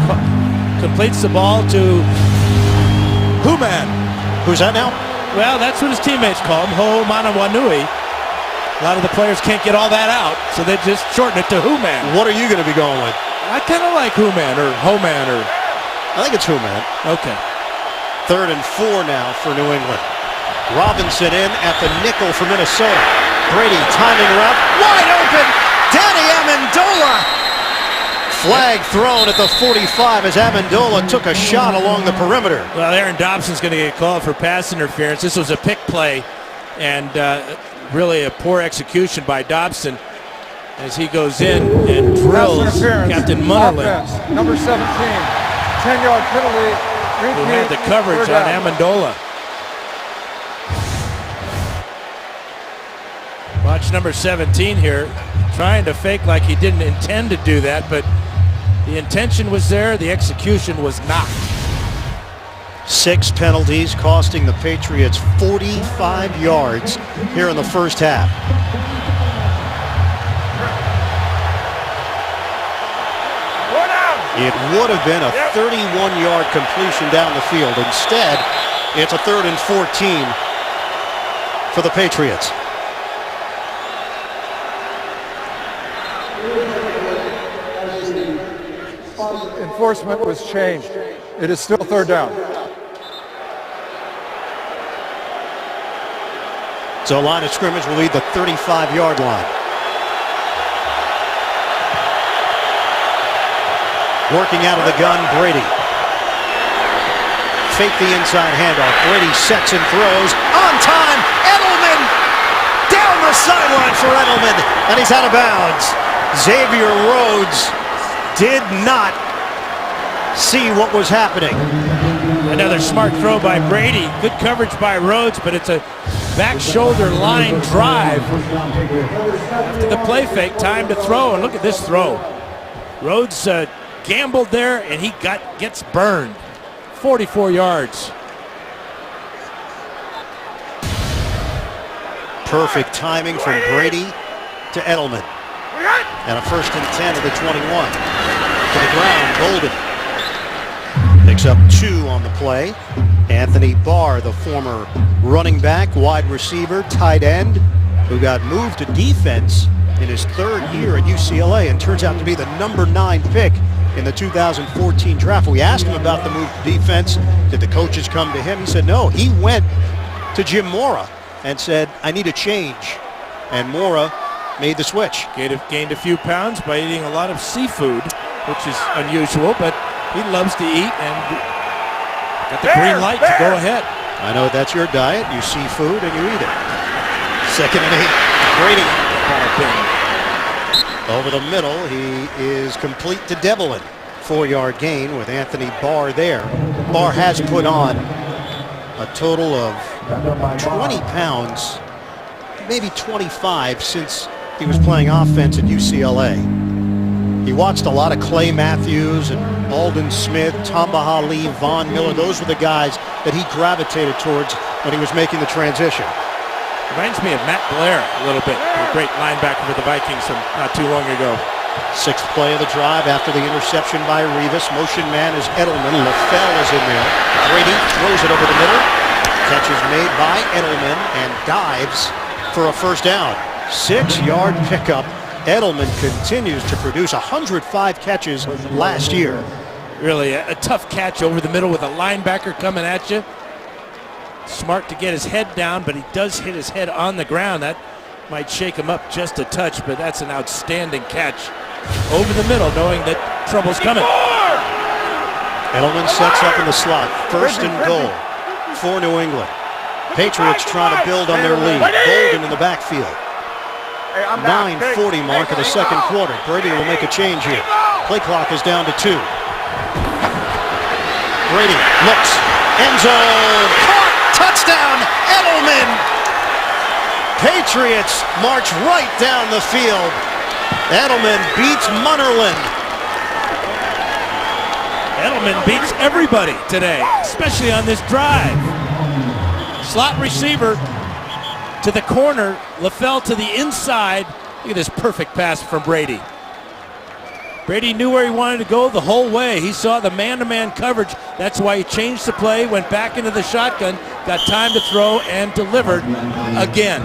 completes the ball to Human. Who's that now? Well, that's what his teammates call him, Hoa Manawanui. A lot of the players can't get all that out, so they just shorten it to Human. What are you going to be going with? I kind of like Human or Homan or... I think it's Human. Okay. 3rd and 4 now for New England. Robinson in at the nickel for Minnesota. Brady timing route. Wide open. Danny Amendola. Flag thrown at the 45 as Amendola took a shot along the perimeter. Well, Aaron Dobson's going to get called for pass interference. This was a pick play, and really a poor execution by Dobson as he goes in and drills Captain Munnerlyn, Offense, number 17, 10-yard penalty. who had the coverage on Amendola. Watch number 17 here, trying to fake like he didn't intend to do that, but the intention was there, the execution was not. 6 penalties costing the Patriots 45 yards here in the first half. It would have been a 31-yard completion down the field. Instead, it's a 3rd and 14 for the Patriots. Enforcement was changed. It is still 3rd down. So line of scrimmage will lead the 35-yard line. Working out of the gun, Brady. Fake the inside handoff. Brady sets and throws. On time, Edelman! Down the sideline for Edelman, and he's out of bounds. Xavier Rhodes did not see what was happening. Another smart throw by Brady. Good coverage by Rhodes, but it's a back shoulder line drive. After the play fake, time to throw, and look at this throw. Rhodes gambled there, and he gets burned. 44 yards. Perfect timing from Brady to Edelman. And a 1st and 10 to the 21. To the ground, Golden. Picks up 2 on the play. Anthony Barr, the former running back, wide receiver, tight end, who got moved to defense in his 3rd year at UCLA and turns out to be the number 9 pick in the 2014 draft. We asked him about the move to defense. Did the coaches come to him? He said no. He went to Jim Mora and said, I need a change. And Mora made the switch. Gained a few pounds by eating a lot of seafood, which is unusual, but he loves to eat and got the green light to go ahead. I know that's your diet. You see food and you eat it. 2nd and 8. Brady. Over the middle, he is complete to Devlin. 4-yard gain with Anthony Barr there. Barr has put on a total of 20 pounds, maybe 25 since he was playing offense at UCLA. He watched a lot of Clay Matthews and Aldon Smith, Tamba Hali, Von Miller. Those were the guys that he gravitated towards when he was making the transition. Reminds me of Matt Blair a little bit, a great linebacker for the Vikings from not too long ago. 6th play of the drive after the interception by Revis. Motion man is Edelman. LaFell is in there. Brady throws it over the middle. Catch is made by Edelman and dives for a 1st down. 6-yard pickup. Edelman continues to produce 105 catches last year. Really a tough catch over the middle with a linebacker coming at you. Smart to get his head down, but he does hit his head on the ground. That might shake him up just a touch, but that's an outstanding catch over the middle, knowing that trouble's coming. Edelman sets up in the slot. First and goal for New England. Patriots trying to build on their lead. Bolden in the backfield. 9:40 mark of the second quarter. Brady will make a change here. Play clock is down to 2. Brady looks. End zone. Caught. Touchdown. Edelman. Patriots march right down the field. Edelman beats Munnerlyn. Edelman beats everybody today, especially on this drive. Slot receiver to the corner, LaFell to the inside. Look at this perfect pass from Brady. Brady knew where he wanted to go the whole way. He saw the man-to-man coverage. That's why he changed the play, went back into the shotgun, got time to throw, and delivered again.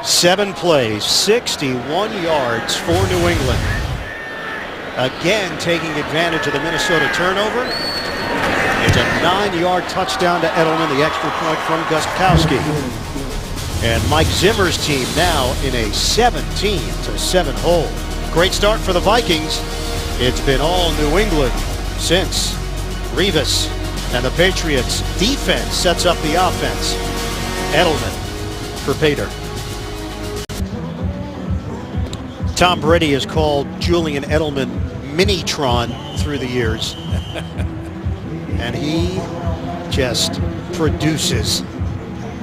7 plays, 61 yards for New England. Again, taking advantage of the Minnesota turnover. It's a 9-yard touchdown to Edelman, the extra point from Gostkowski. And Mike Zimmer's team now in a 17-7 hole. Great start for the Vikings. It's been all New England since Revis and the Patriots defense sets up the offense. Edelman for Pater. Tom Brady has called Julian Edelman Minitron through the years. And he just produces.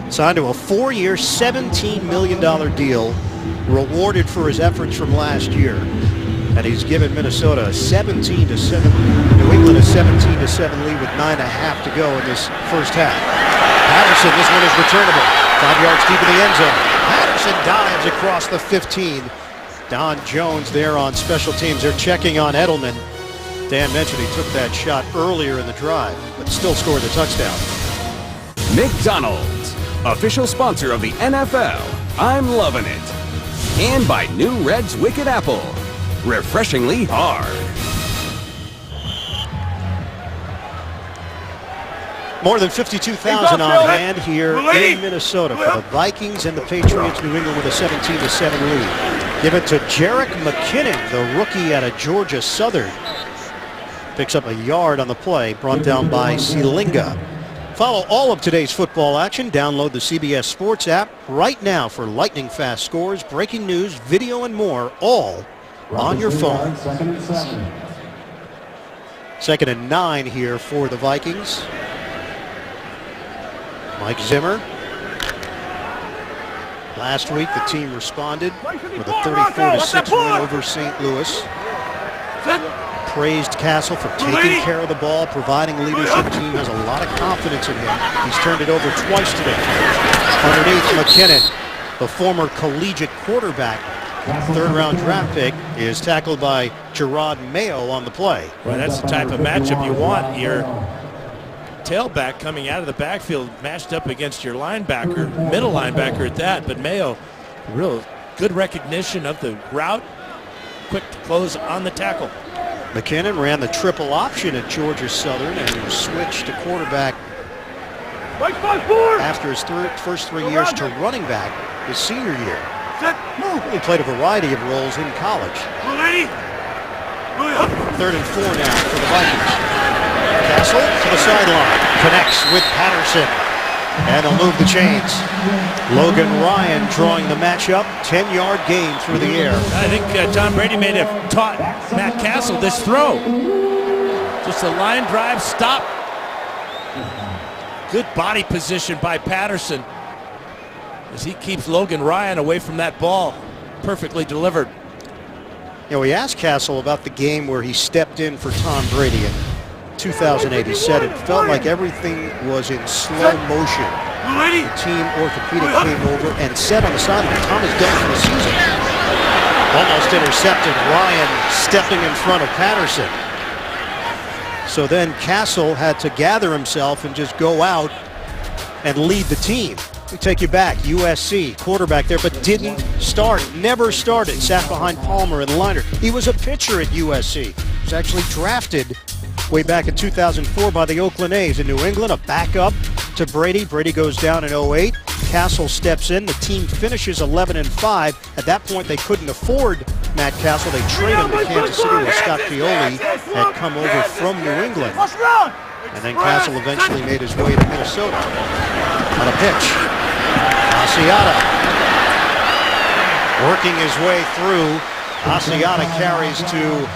Signed to a 4-year, $17 million deal, rewarded for his efforts from last year. And he's given Minnesota a 17-7, New England a 17-7 lead with 9.5 to go in this first half. Patterson, this one is returnable. 5 yards deep in the end zone. Patterson dives across the 15. Don Jones there on special teams. They're checking on Edelman. Dan mentioned he took that shot earlier in the drive, but still scored the touchdown. McDonald's, official sponsor of the NFL. I'm loving it. And by New Red's Wicked Apple, refreshingly hard. More than 52,000 on hand here in Minnesota for the Vikings and the Patriots. New England with a 17-7 lead. Give it to Jerick McKinnon, the rookie out of Georgia Southern. Picks up a yard on the play, brought down by Sealinga. Follow all of today's football action. Download the CBS Sports app right now for lightning fast scores, breaking news, video, and more, all on your phone. 2nd and 9 here for the Vikings. Mike Zimmer. Last week, the team responded with a 34-6 win over St. Louis. Praised Castle for taking care of the ball, providing leadership. Team has a lot of confidence in him. He's turned it over twice today. Underneath, McKinnon, the former collegiate quarterback, 3rd-round draft pick, is tackled by Gerard Mayo on the play. Well, that's the type of matchup you want. Your tailback coming out of the backfield matched up against your linebacker, middle linebacker at that, but Mayo, real good recognition of the route, quick to close on the tackle. McKinnon ran the triple option at Georgia Southern and switched to quarterback after his first 3 years to running back his senior year. He played a variety of roles in college. 3rd and 4 now for the Vikings. Castle to the sideline, connects with Patterson, and they'll move the chains. Logan Ryan drawing the matchup, 10-yard gain through the air. I think Tom Brady may have taught Matt Castle this throw. Just a line drive stop. Good body position by Patterson as he keeps Logan Ryan away from that ball. Perfectly delivered. You know, we asked Castle about the game where he stepped in for Tom Brady in 2008. He said it felt like everything was in slow motion. The team orthopedic came over and said on the sideline, Tom is done for the season. Almost intercepted. Ryan stepping in front of Patterson. So then Castle had to gather himself and just go out and lead the team. We take you back. USC quarterback there, but didn't start. Never started. Sat behind Palmer and Leonard. He was a pitcher at USC. was actually drafted way back in 2004 by the Oakland A's in New England, a backup to Brady. Brady goes down in 08. Castle steps in. The team finishes 11-5. At that point, they couldn't afford Matt Castle. They trade him to Kansas City where Scott Pioli had come over from New England. And then Castle eventually made his way to Minnesota. On a pitch, Asiata working his way through. Asiata carries to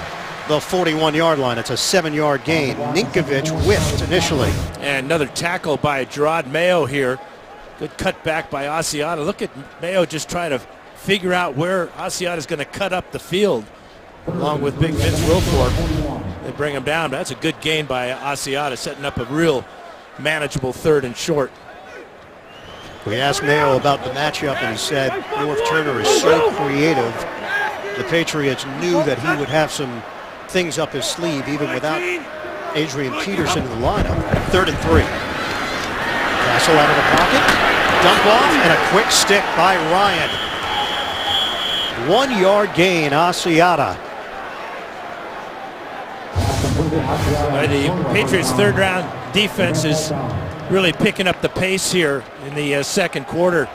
the 41-yard line. It's a 7-yard gain. Ninkovich whiffed initially. And another tackle by Gerard Mayo here. Good cut back by Asiata. Look at Mayo just trying to figure out where Asiata is going to cut up the field, along with big Vince Wilfork. They bring him down. That's a good gain by Asiata, setting up a real manageable 3rd and short. We asked Mayo about the matchup, and he said North Turner is so creative. The Patriots knew that he would have some things up his sleeve even without Adrian Peterson in the lineup. 3rd and 3. Castle out of the pocket, dump off, and a quick stick by Ryan. 1-yard gain, Asiata. The Patriots' 3rd round defense is really picking up the pace here in the second quarter.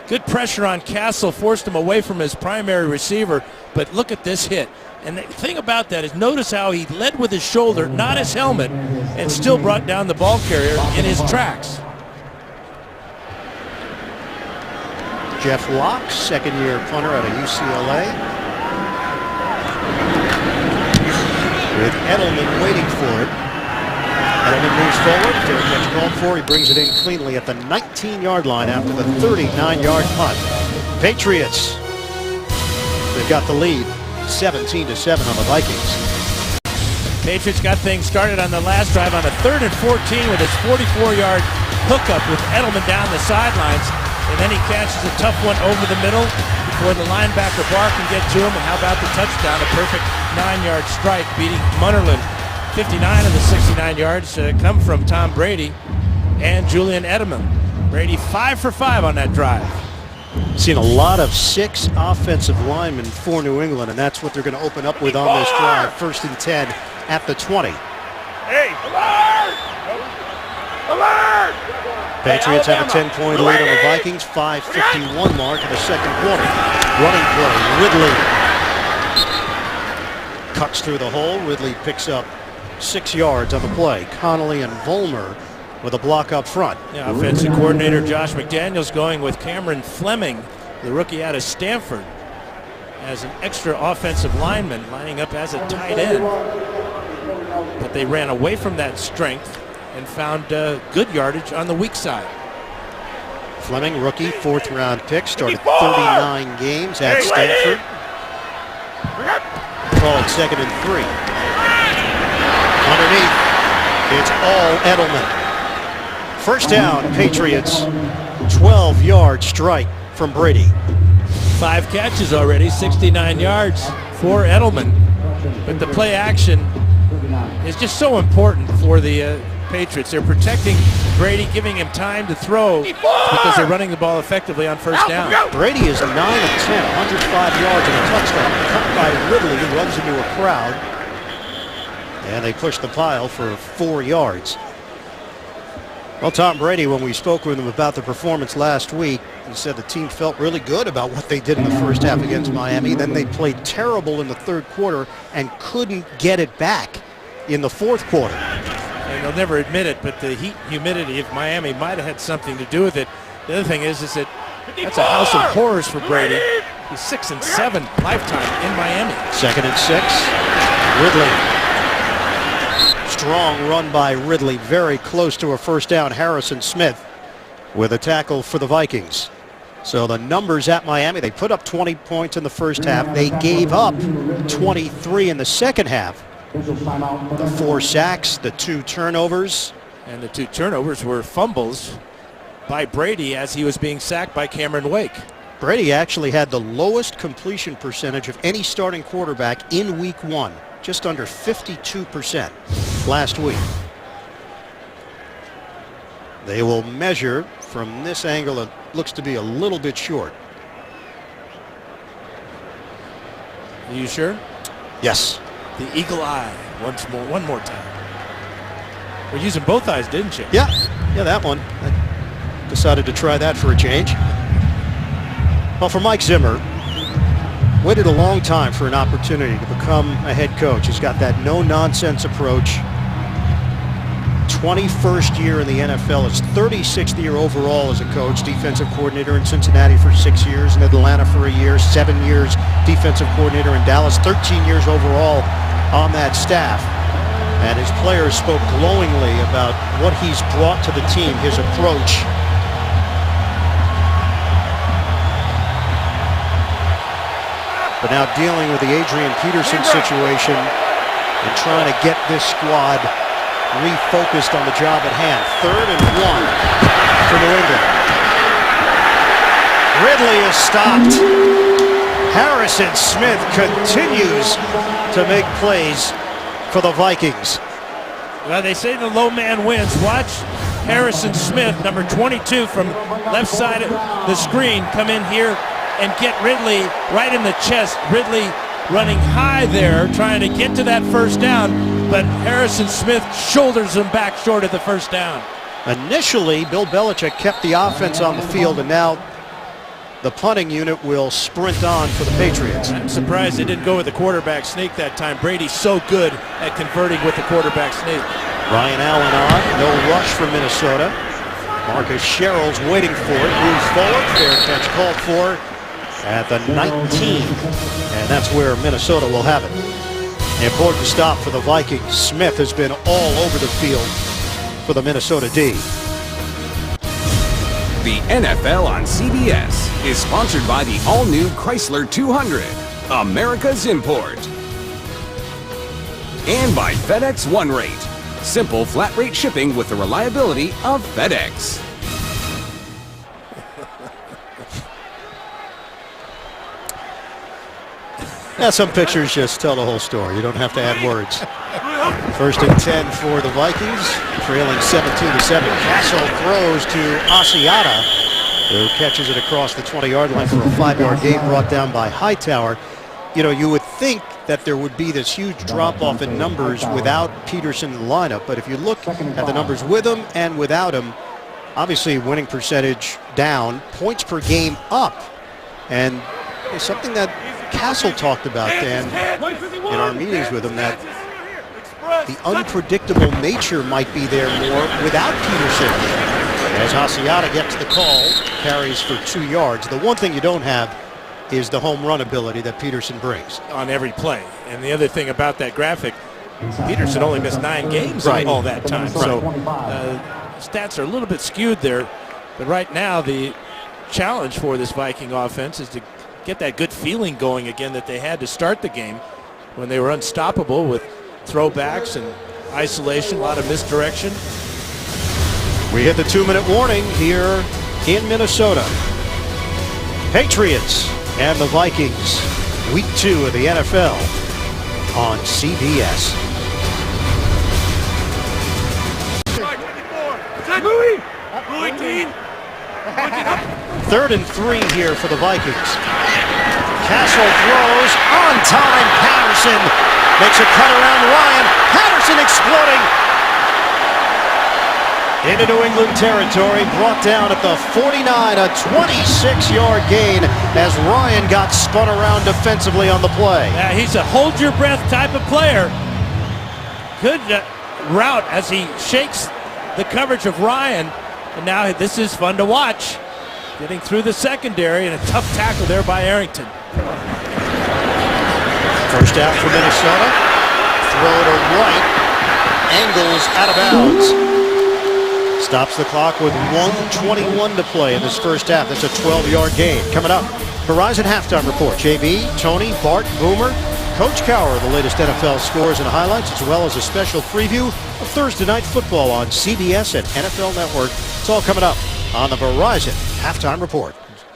Good pressure on Castle, forced him away from his primary receiver, but look at this hit. And the thing about that is notice how he led with his shoulder, not his helmet, and still brought down the ball carrier in his tracks. Jeff Locke, 2nd-year punter out of UCLA. With Edelman waiting for it. Edelman moves forward, fair catch called for. He brings it in cleanly at the 19-yard line after the 39-yard punt. Patriots, they've got the lead, 17-7 on the Vikings. Patriots got things started on the last drive on a 3rd and 14 with his 44-yard hookup with Edelman down the sidelines. And then he catches a tough one over the middle before the linebacker Barr can get to him. And how about the touchdown? A perfect 9-yard strike beating Munnerlyn. 59 of the 69 yards come from Tom Brady and Julian Edelman. Brady 5 for 5 on that drive. Seen a lot of 6 offensive linemen for New England, and that's what they're going to open up with on this drive. 1st and 10 at the 20. Hey, alert! Alert! Patriots have a 10-point lead on the Vikings. 5:51 mark in the second quarter. Running play, Ridley cuts through the hole. Ridley picks up 6 yards on the play. Connolly and Vollmer with a block up front. Yeah, offensive coordinator Josh McDaniels going with Cameron Fleming, the rookie out of Stanford, as an extra offensive lineman lining up as a tight end. But they ran away from that strength and found good yardage on the weak side. Fleming, rookie, 4th-round pick, started 39 games at Stanford. Called 2nd and 3. Underneath, it's all Edelman. 1st down, Patriots, 12-yard strike from Brady. 5 catches already, 69 yards for Edelman. But the play action is just so important for the Patriots. They're protecting Brady, giving him time to throw because they're running the ball effectively on 1st down. Brady is 9 of 10, 105 yards and a touchdown. Cut by Ridley, who runs into a crowd. And they push the pile for 4 yards. Well, Tom Brady, when we spoke with him about the performance last week, he said the team felt really good about what they did in the first half against Miami. Then they played terrible in the 3rd quarter and couldn't get it back in the 4th quarter. And they'll never admit it, but the heat and humidity of Miami might have had something to do with it. The other thing is that that's a house of horrors for Brady. He's 6 and 7 lifetime in Miami. 2nd and 6. Ridley. Strong run by Ridley, very close to a 1st down. Harrison Smith with a tackle for the Vikings. So the numbers at Miami, they put up 20 points in the first half. They gave up 23 in the second half. The 4 sacks, the 2 turnovers. And the 2 turnovers were fumbles by Brady as he was being sacked by Cameron Wake. Brady actually had the lowest completion percentage of any starting quarterback in week 1. Just under 52% last week. They will measure from this angle. It looks to be a little bit short. Are you sure? Yes. The eagle eye. One more time. We're using both eyes, didn't you? Yeah, that one. I decided to try that for a change. Well, for Mike Zimmer, waited a long time for an opportunity to become a head coach. He's got that no-nonsense approach. 21st year in the NFL, his 36th year overall as a coach, defensive coordinator in Cincinnati for 6 years, in Atlanta for a year, 7 years defensive coordinator in Dallas, 13 years overall on that staff. And his players spoke glowingly about what he's brought to the team, his approach. But now dealing with the Adrian Peterson situation and trying to get this squad refocused on the job at hand. 3rd and 1 for New England. Ridley is stopped. Harrison Smith continues to make plays for the Vikings. Well, they say the low man wins. Watch Harrison Smith, number 22 from left side of the screen, come in here and get Ridley right in the chest. Ridley running high there, trying to get to that first down, but Harrison Smith shoulders him back short of the first down. Initially, Bill Belichick kept the offense on the field, and now the punting unit will sprint on for the Patriots. I'm surprised they didn't go with the quarterback sneak that time. Brady's so good at converting with the quarterback sneak. Ryan Allen on, no rush for Minnesota. Marcus Sherrill's waiting for it, moves forward, fair catch called for at the 19, and that's where Minnesota will have it. Important stop for the Vikings. Smith has been all over the field for the Minnesota D. The NFL on CBS is sponsored by the all-new Chrysler 200, America's import. And by FedEx One Rate. Simple flat rate shipping with the reliability of FedEx. Yeah, some pictures just tell the whole story. You don't have to add words. 1st and 10 for the Vikings, trailing 17-7. Castle throws to Asiata, who catches it across the 20-yard line for a 5-yard gain brought down by Hightower. You know, you would think that there would be this huge drop-off in numbers without Peterson in the lineup, but if you look at the numbers with him and without him, obviously winning percentage down, points per game up, and it's something that Castle talked about, Dan, in our meetings with him, that the unpredictable nature might be there more without Peterson. As Asiata gets the call, carries for 2 yards. The one thing you don't have is the home run ability that Peterson brings. On every play. And the other thing about that graphic, Peterson only missed 9 games all that time. So stats are a little bit skewed there. But right now, the challenge for this Viking offense is to get that good feeling going again that they had to start the game when they were unstoppable with throwbacks and isolation, a lot of misdirection. We hit the 2-minute warning here in Minnesota. Patriots and the Vikings, week 2 of the NFL on CBS. Louis, team. 3rd and 3 here for the Vikings. Castle throws on time. Patterson makes a cut around Ryan. Patterson exploding into New England territory, brought down at the 49, a 26-yard gain as Ryan got spun around defensively on the play. Yeah, he's a hold your breath type of player. Good route as he shakes the coverage of Ryan, and now this is fun to watch. Getting through the secondary, and a tough tackle there by Arrington. First down for Minnesota. Throw to right. Angles out of bounds. Stops the clock with 1:21 to play in this first half. That's a 12-yard gain. Coming up, Verizon Halftime Report. JB, Tony, Bart, Boomer, Coach Cowher, the latest NFL scores and highlights, as well as a special preview of Thursday Night Football on CBS and NFL Network. It's all coming up on the Verizon Halftime Report.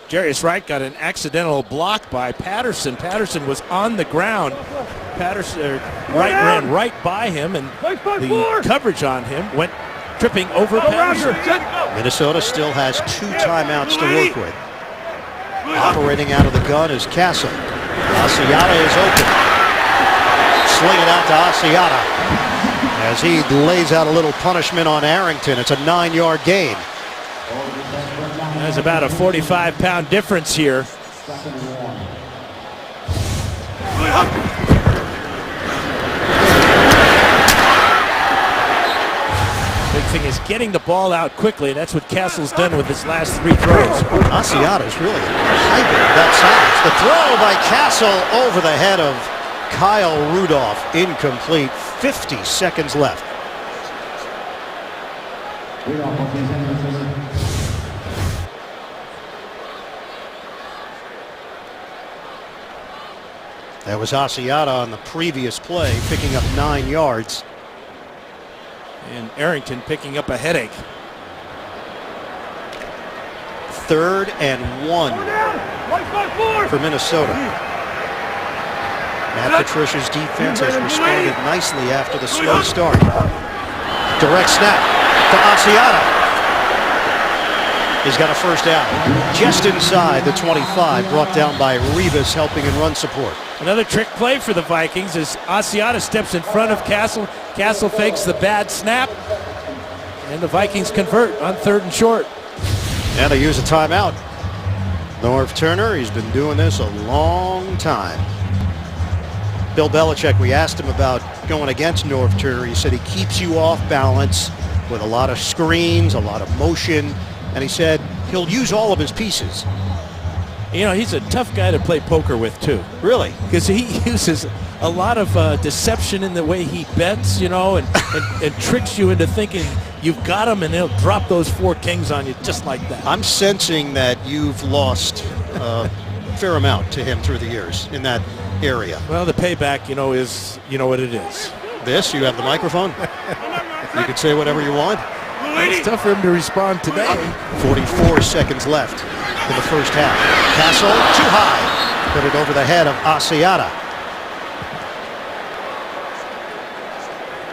Jarius Wright got an accidental block by Patterson. Patterson was on the ground. Wright ran right by him, and the coverage on him went tripping over Patterson. Minnesota still has 2 timeouts to work with. Operating out of the gun is Castle. Asiata is open. sling it out to Asiata as he lays out a little punishment on Arrington. It's a 9-yard gain. There's about a 45-pound difference here. Big thing is getting the ball out quickly. That's what Castle's done with his last 3 throws. Asiata's really a hybrid of that size. The throw by Castle over the head of Kyle Rudolph, incomplete. 50 seconds left. That was Asiata on the previous play, picking up 9 yards. And Arrington picking up a headache. 3rd and 1 for Minnesota. Matt Patricia's defense has responded nicely after the slow start. Direct snap to Asiata. He's got a first down. Just inside the 25, brought down by Rivas, helping in run support. Another trick play for the Vikings as Asiata steps in front of Castle. Castle fakes the bad snap, and the Vikings convert on 3rd and short. And they use a timeout. Norv Turner, he's been doing this a long time. Bill Belichick, we asked him about going against Norv Turner. He said he keeps you off balance with a lot of screens, a lot of motion, and he said he'll use all of his pieces. You know, he's a tough guy to play poker with, too. Really? Because he uses a lot of deception in the way he bets, you know, and tricks you into thinking you've got him, and he'll drop those 4 kings on you just like that. I'm sensing that you've lost a fair amount to him through the years in that area. Well, the payback, you know, is, you know what it is. This, you have the microphone. You can say whatever you want. It's tough for him to respond today. 44 seconds left in the first half. Castle too high. Put it over the head of Asiata.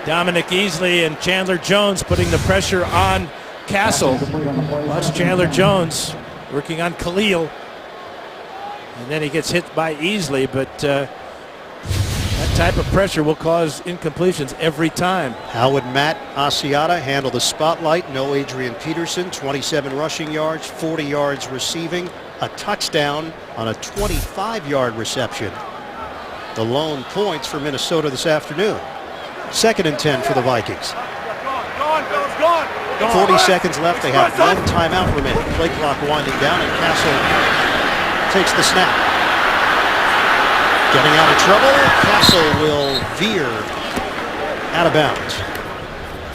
Dominic Easley and Chandler Jones putting the pressure on Castle. Watch Chandler Jones working on Khalil. And then he gets hit by Easley, but that type of pressure will cause incompletions every time. How would Matt Asiata handle the spotlight? No Adrian Peterson, 27 rushing yards, 40 yards receiving, a touchdown on a 25-yard reception. The lone points for Minnesota this afternoon. 2nd and 10 for the Vikings. 40 seconds left. They have 1 timeout remaining. Play clock winding down, and Castle takes the snap. Getting out of trouble. Castle will veer out of bounds.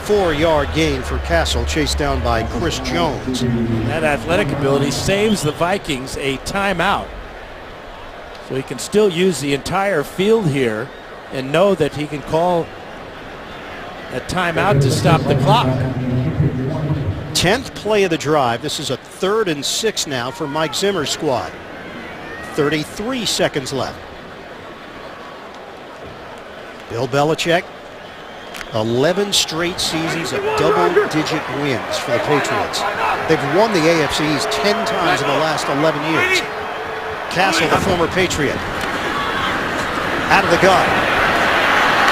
4-yard gain for Castle, chased down by Chris Jones. That athletic ability saves the Vikings a timeout. So he can still use the entire field here and know that he can call a timeout to stop the clock. 10th play of the drive. This is a 3rd and 6 now for Mike Zimmer's squad. 33 seconds left. Bill Belichick, 11 straight seasons of double-digit wins for the Patriots. They've won the AFC East 10 times in the last 11 years. Castle, the former Patriot, out of the gun.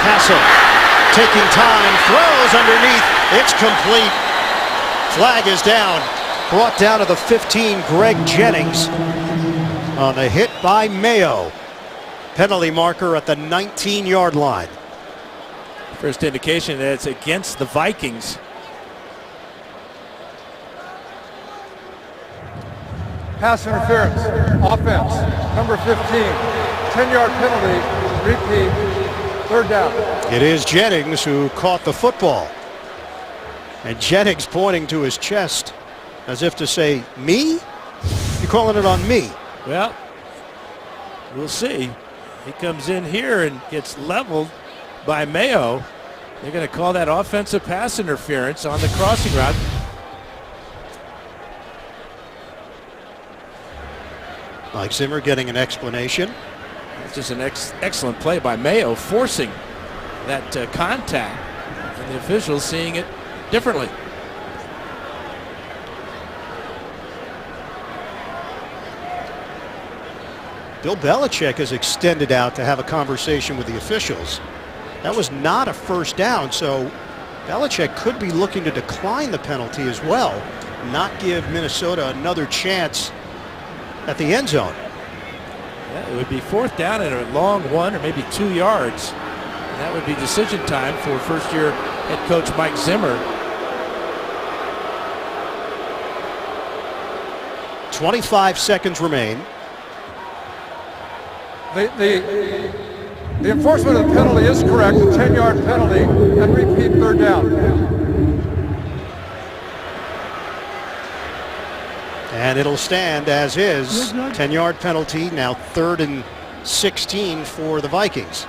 Castle taking time, throws underneath. It's complete. Flag is down. Brought down to the 15, Greg Jennings on the hit by Mayo. Penalty marker at the 19-yard line. First indication that it's against the Vikings. Pass interference, offense, number 15, 10-yard penalty, repeat, 3rd down. It is Jennings who caught the football. And Jennings pointing to his chest as if to say, me? You're calling it on me. Well, we'll see. He comes in here and gets leveled by Mayo. They're going to call that offensive pass interference on the crossing route. Mike Zimmer getting an explanation. It's just an excellent play by Mayo, forcing that contact, and the officials seeing it differently. Bill Belichick has extended out to have a conversation with the officials. That was not a first down, so Belichick could be looking to decline the penalty as well, not give Minnesota another chance at the end zone. Yeah, it would be fourth down and a long 1 or maybe 2 yards. And that would be decision time for first-year head coach Mike Zimmer. 25 seconds remain. The enforcement of the penalty is correct, a 10-yard penalty, and repeat third down. And it'll stand as is. 10-yard penalty, now 3rd and 16 for the Vikings.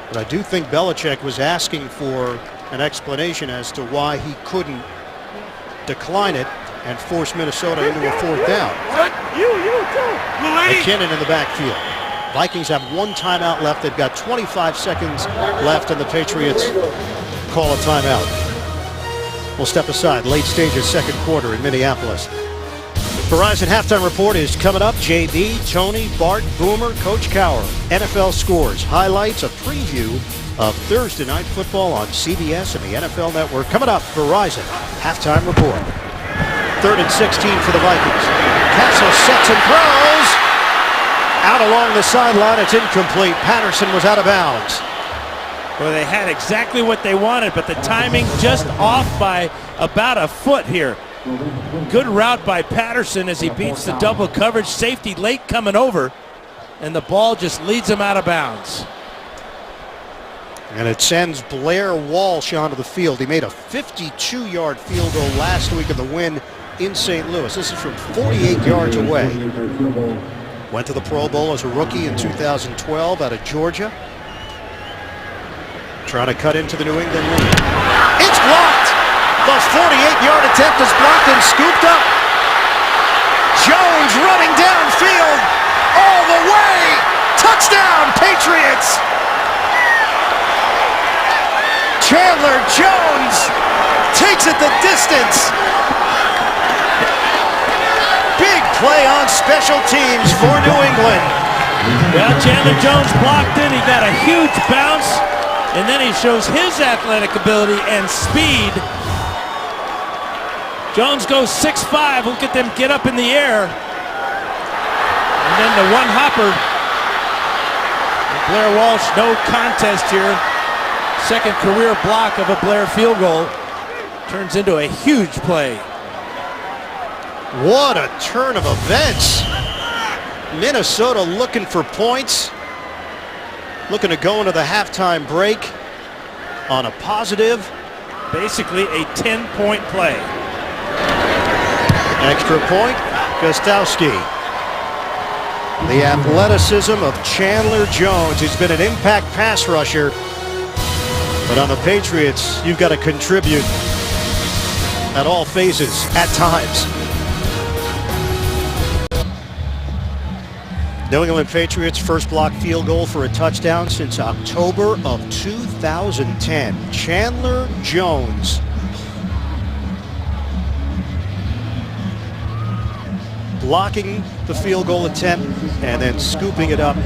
But I do think Belichick was asking for an explanation as to why he couldn't decline it and force Minnesota into a fourth down. McKinnon in the backfield. Vikings have 1 timeout left. They've got 25 seconds left, and the Patriots call a timeout. We'll step aside. Late stages, second quarter in Minneapolis. Verizon Halftime Report is coming up. JB, Tony, Bart, Boomer, Coach Cowher. NFL scores, highlights, a preview of Thursday Night Football on CBS and the NFL Network. Coming up, Verizon Halftime Report. 3rd and 16 for the Vikings. Castle sets and throws. Out along the sideline, it's incomplete. Patterson was out of bounds. Well, they had exactly what they wanted, but the timing just off by about a foot here. Good route by Patterson as he beats the double coverage. Safety late coming over, and the ball just leads him out of bounds. And it sends Blair Walsh onto the field. He made a 52-yard field goal last week in the win in St. Louis. This is from 48 yards away. Went to the Pro Bowl as a rookie in 2012 out of Georgia. Trying to cut into the New England lead. It's blocked! The 48-yard attempt is blocked and scooped up. Jones running downfield all the way. Touchdown, Patriots! Chandler Jones takes it the distance. Big play on special teams for New England. Well, Chandler Jones blocked it. He got a huge bounce, and then he shows his athletic ability and speed. Jones goes 6'5". Look at them get up in the air. And then the one hopper. Blair Walsh, no contest here. Second career block of a Blair field goal. Turns into a huge play. What a turn of events. Minnesota looking for points. Looking to go into the halftime break on a positive. Basically a 10-point play. Extra point, Gostowski. The athleticism of Chandler Jones. He's been an impact pass rusher. But on the Patriots, you've got to contribute at all phases, at times. New England Patriots first block field goal for a touchdown since October of 2010. Chandler Jones. Blocking the field goal attempt and then scooping it up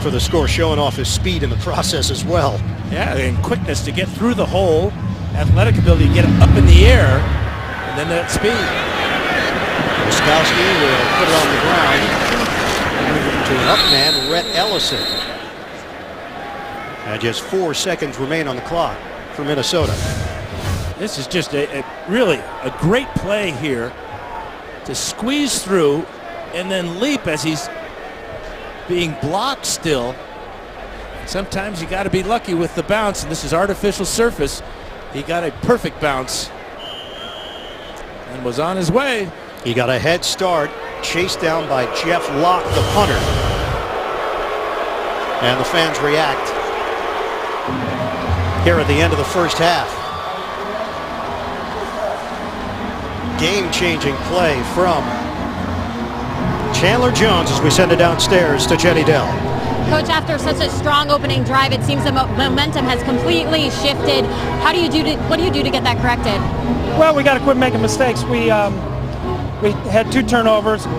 for the score, showing off his speed in the process as well. Yeah, and quickness to get through the hole, athletic ability to get it up in the air, and then that speed. Gostowski will put it on the ground. Move it to an up man, Rhett Ellison. And just 4 seconds remain on the clock for Minnesota. This is just really a great play here to squeeze through and then leap as he's being blocked still. Sometimes you got to be lucky with the bounce, and this is artificial surface. He got a perfect bounce and was on his way. He got a head start, chased down by Jeff Locke, the punter. And the fans react here at the end of the first half. Game-changing play from Chandler Jones as we send it downstairs to Jenny Dell. Coach, after such a strong opening drive, it seems the momentum has completely shifted. What do you do to get that corrected? Well, we got to quit making mistakes. we had 2 turnovers, the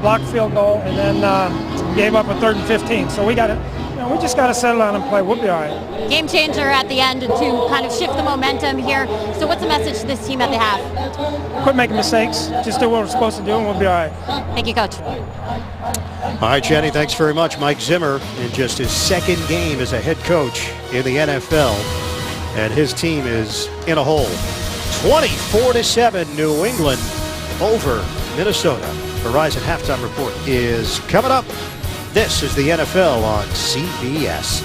blocked field goal, and then gave up a 3rd and 15. So we just got to settle down and play. We'll be all right. Game changer at the end to kind of shift the momentum here. So what's the message to this team at the half? Quit making mistakes. Just do what we're supposed to do, and we'll be all right. Thank you, Coach. All right, Jenny, thanks very much. Mike Zimmer in just his 2nd game as a head coach in the NFL, and his team is in a hole. 24-7 New England over Minnesota. Verizon Halftime Report is coming up. This is the NFL on CBS.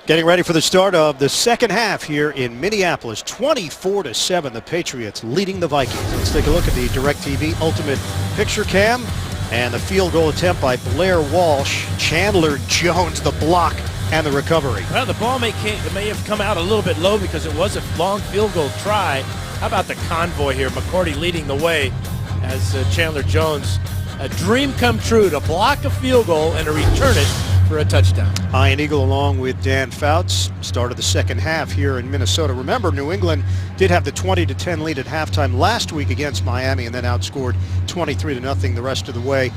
Getting ready for the start of the second half here in Minneapolis. 24-7, the Patriots leading the Vikings. Let's take a look at the DirecTV Ultimate Picture Cam and the field goal attempt by Blair Walsh. Chandler Jones, the block and the recovery. Well, the ball may have come out a little bit low because it was a long field goal try. How about the convoy here? McCourty leading the way as Chandler Jones, a dream come true to block a field goal and to return it for a touchdown. Ian Eagle along with Dan Fouts started the second half here in Minnesota. Remember, New England did have the 20-10 lead at halftime last week against Miami and then outscored 23-0 the rest of the way.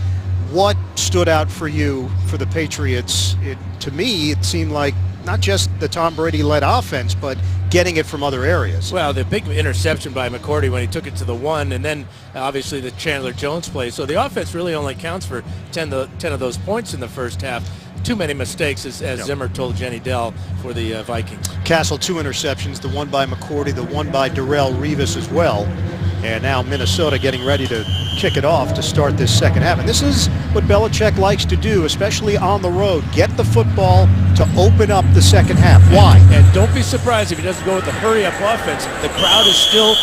What stood out for you for the Patriots? To me, it seemed like not just the Tom Brady-led offense, but getting it from other areas. Well, the big interception by McCourty when he took it to the 1, and then obviously the Chandler Jones play. So the offense really only counts for 10 of those points in the first half. Too many mistakes, as Zimmer told Jenny Dell, for the Vikings. Castle 2 interceptions, the one by McCourty, the one by Darrelle Revis as well. And now Minnesota getting ready to kick it off to start this second half. And this is what Belichick likes to do, especially on the road. Get the football to open up the second half. Why? And don't be surprised if he doesn't go with the hurry-up offense. The crowd is still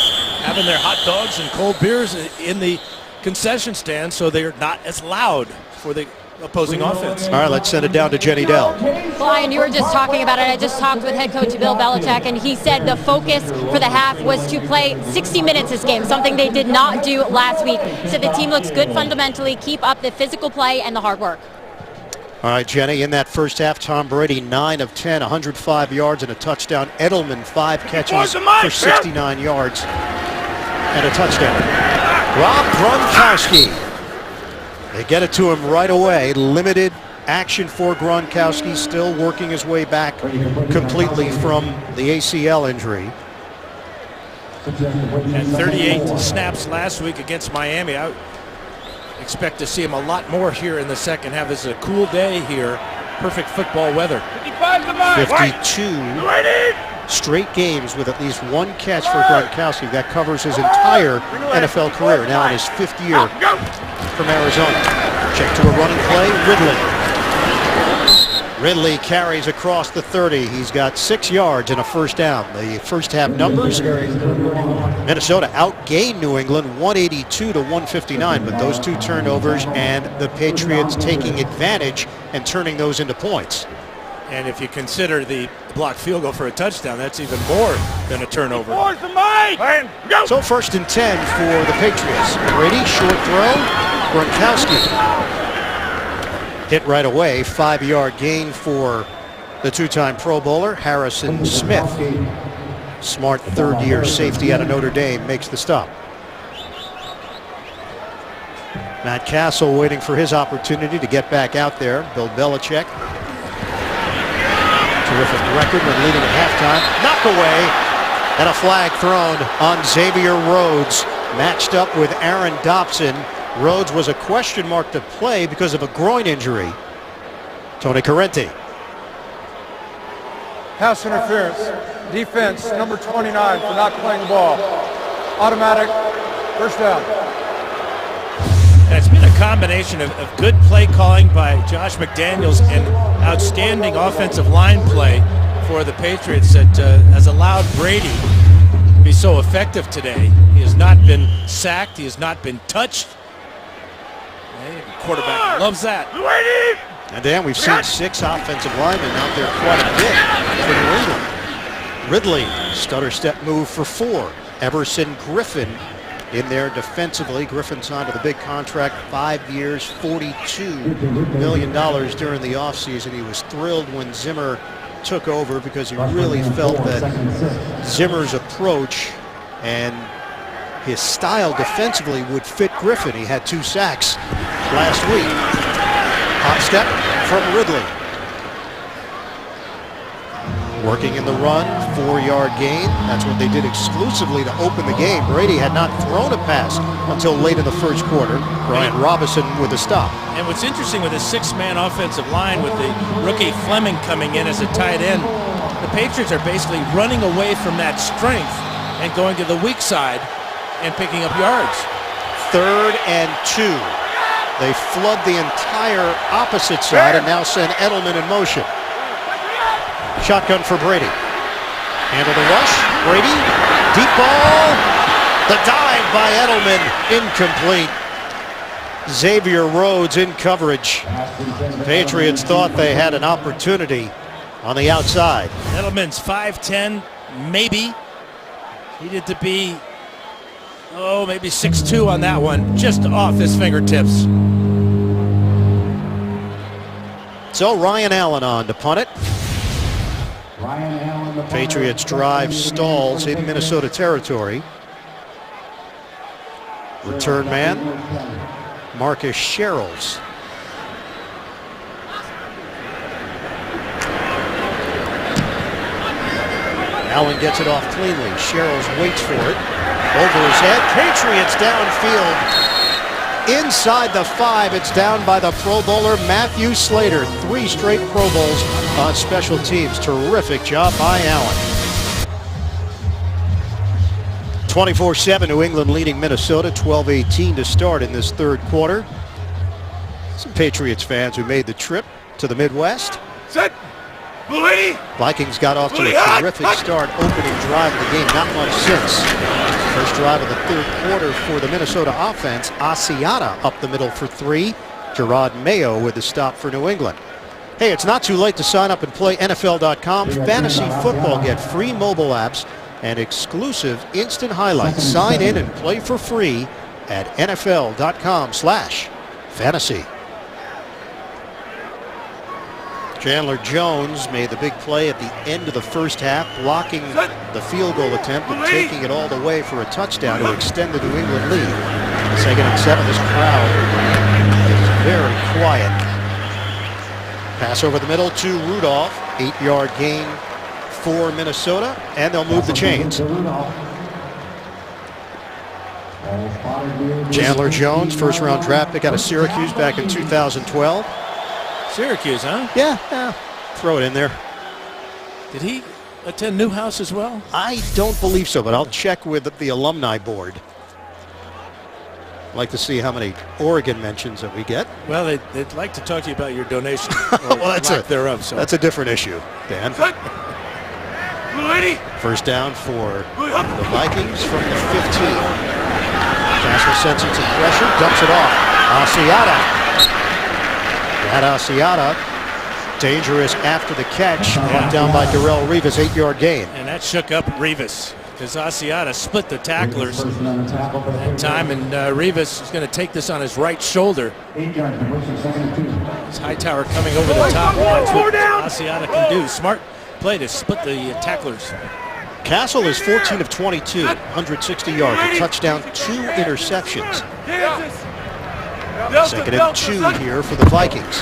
having their hot dogs and cold beers in the concession stand, so they're not as loud for the opposing offense. All right, let's send it down to Jenny Dell. Brian, you were just talking about it. I just talked with head coach Bill Belichick, and he said the focus for the half was to play 60 minutes this game, something they did not do last week. He said the team looks good fundamentally, keep up the physical play and the hard work. All right, Jenny, in that first half, Tom Brady 9 of 10, 105 yards and a touchdown. Edelman 5 catches for 69 yards and a touchdown. Rob Gronkowski. They get it to him right away. Limited action for Gronkowski, still working his way back completely from the ACL injury. And 38 snaps last week against Miami. I expect to see him a lot more here in the second half. This is a cool day here. Perfect football weather. 52 straight games with at least one catch for Gronkowski. That covers his entire NFL career, now in his 5th year from Arizona. Check to a running play, Ridley carries across the 30. He's got 6 yards and a first down. The first half numbers, Minnesota outgained New England 182-159, but those 2 turnovers and the Patriots taking advantage and turning those into points. And if you consider the blocked field goal for a touchdown, that's even more than a turnover. So 1st and 10 for the Patriots. Brady, short throw. Gronkowski hit right away. 5-yard gain for the 2-time Pro Bowler, Harrison Smith. Smart 3rd-year safety out of Notre Dame makes the stop. Matt Castle waiting for his opportunity to get back out there. Bill Belichick. Terrific record when leading at halftime. Knock away and a flag thrown on Xavier Rhodes. Matched up with Aaron Dobson. Rhodes was a question mark to play because of a groin injury. Tony Correnti. Pass interference. Defense, number 29 for not playing the ball. Automatic first down. And it's been a combination of good play calling by Josh McDaniels and outstanding offensive line play for the Patriots that has allowed Brady to be so effective today. He has not been sacked. He has not been touched. The quarterback loves that. And then we've seen 6 offensive linemen out there quite a bit for New England. Ridley, stutter step move for 4. Everson Griffin in there defensively. Griffin signed with a big contract, 5 years, $42 million during the offseason. He was thrilled when Zimmer took over because he really felt that Zimmer's approach and his style defensively would fit Griffin. He had 2 sacks last week. Hot step from Ridley. Working in the run, 4-yard gain. That's what they did exclusively to open the game. Brady had not thrown a pass until late in the first quarter. Brian Robinson with a stop. And what's interesting with the 6-man offensive line with the rookie Fleming coming in as a tight end, the Patriots are basically running away from that strength and going to the weak side and picking up yards. 3rd and 2. They flood the entire opposite side and now send Edelman in motion. Shotgun for Brady. Handle the rush. Brady. Deep ball. The dive by Edelman. Incomplete. Xavier Rhodes in coverage. Patriots thought they had an opportunity on the outside. Edelman's 5'10", maybe. Needed to be, maybe 6'2" on that one. Just off his fingertips. So Ryan Allen on to punt it. Patriots drive stalls in Minnesota territory. Return man, Marcus Sherrills. Allen gets it off cleanly. Sherrills waits for it. Over his head. Patriots downfield. Inside the 5, it's down by the Pro Bowler Matthew Slater. 3 straight Pro Bowls on special teams. Terrific job by Allen. 24-7, New England leading Minnesota. 12-18 to start in this 3rd quarter. Some Patriots fans who made the trip to the Midwest. Set. Bully. Vikings got off to a terrific start opening drive of the game. Not much since. First drive of the 3rd quarter for the Minnesota offense. Asiata up the middle for 3. Gerard Mayo with a stop for New England. Hey, it's not too late to sign up and play NFL.com Fantasy Football. Get free mobile apps and exclusive instant highlights. Sign in and play for free at NFL.com/fantasy. Chandler Jones made the big play at the end of the first half, blocking the field goal attempt and taking it all the way for a touchdown to extend the New England lead. 2nd and 7, this crowd is very quiet. Pass over the middle to Rudolph. 8-yard gain for Minnesota, and they'll move the chains. Chandler Jones, first-round draft pick out of Syracuse back in 2012. Syracuse, huh? Yeah, throw it in there. Did he attend Newhouse as well? I don't believe so, but I'll check with the alumni board. I'd like to see how many Oregon mentions that we get. Well, they'd like to talk to you about your donation. Well, that's that's a different issue, Dan. Lady. First down for the Vikings from the 15. Castle sensing some pressure, dumps it off. Asiata. Asiata, dangerous after the catch, brought down by Darrelle Revis, 8-yard gain. And that shook up Revis because Asiata split the tacklers that time, and Revis is going to take this on his right shoulder. It's Hightower coming over the top. That's what Asiata can do. Smart play to split the tacklers. Castle is 14 of 22, 160 yards, a touchdown, 2 interceptions. 2nd and 2 here for the Vikings.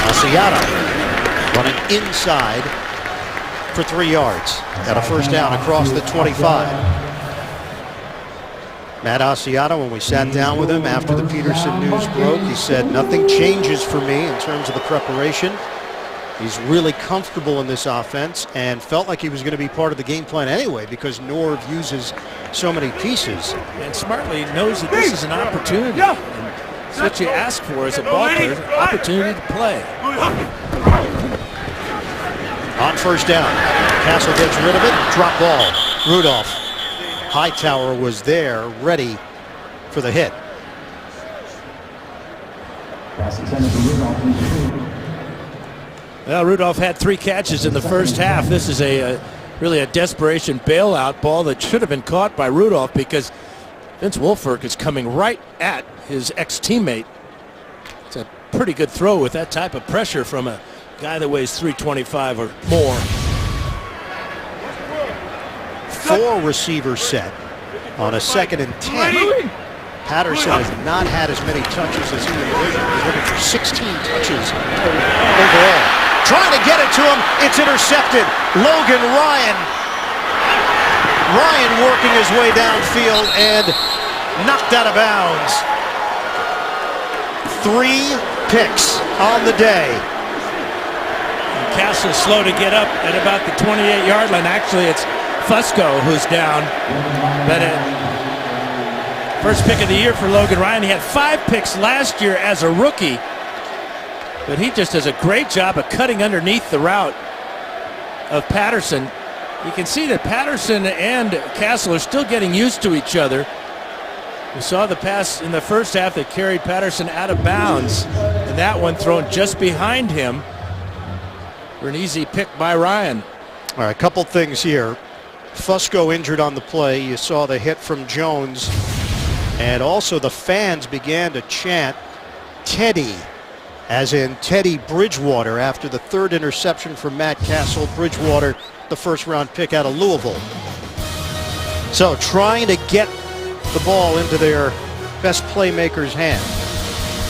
Asiata running inside for 3 yards. Got a first down across the 25. Matt Asiata, when we sat down with him after the Peterson news broke, he said, nothing changes for me in terms of the preparation. He's really comfortable in this offense and felt like he was going to be part of the game plan anyway because Norv uses so many pieces. And smartly knows that this is an opportunity. It's what you ask for as a ball player, an opportunity to play. On first down, Castle gets rid of it, drop ball. Rudolph. Hightower was there, ready for the hit. Well, Rudolph had 3 catches in the first half. This is really a desperation bailout ball that should have been caught by Rudolph because Vince Wilfork is coming right at his ex-teammate. It's a pretty good throw with that type of pressure from a guy that weighs 325 or more. 4 receiver set. On a 2nd and 10. Patterson has not had as many touches as he envisioned. He's looking for 16 touches overall. Trying to get it to him. It's intercepted. Logan Ryan. Ryan working his way downfield and knocked out of bounds. 3 picks on the day. Castle's slow to get up at about the 28-yard line. Actually, it's Fusco who's down. But first pick of the year for Logan Ryan. He had 5 picks last year as a rookie. But he just does a great job of cutting underneath the route of Patterson. You can see that Patterson and Castle are still getting used to each other. We saw the pass in the first half that carried Patterson out of bounds, and that one thrown just behind him for an easy pick by Ryan. All right, a couple things here. Fusco injured on the play. You saw the hit from Jones, and also the fans began to chant Teddy, as in Teddy Bridgewater, after the 3rd interception from Matt Castle. Bridgewater, the first-round pick out of Louisville. So trying to get the ball into their best playmaker's hand.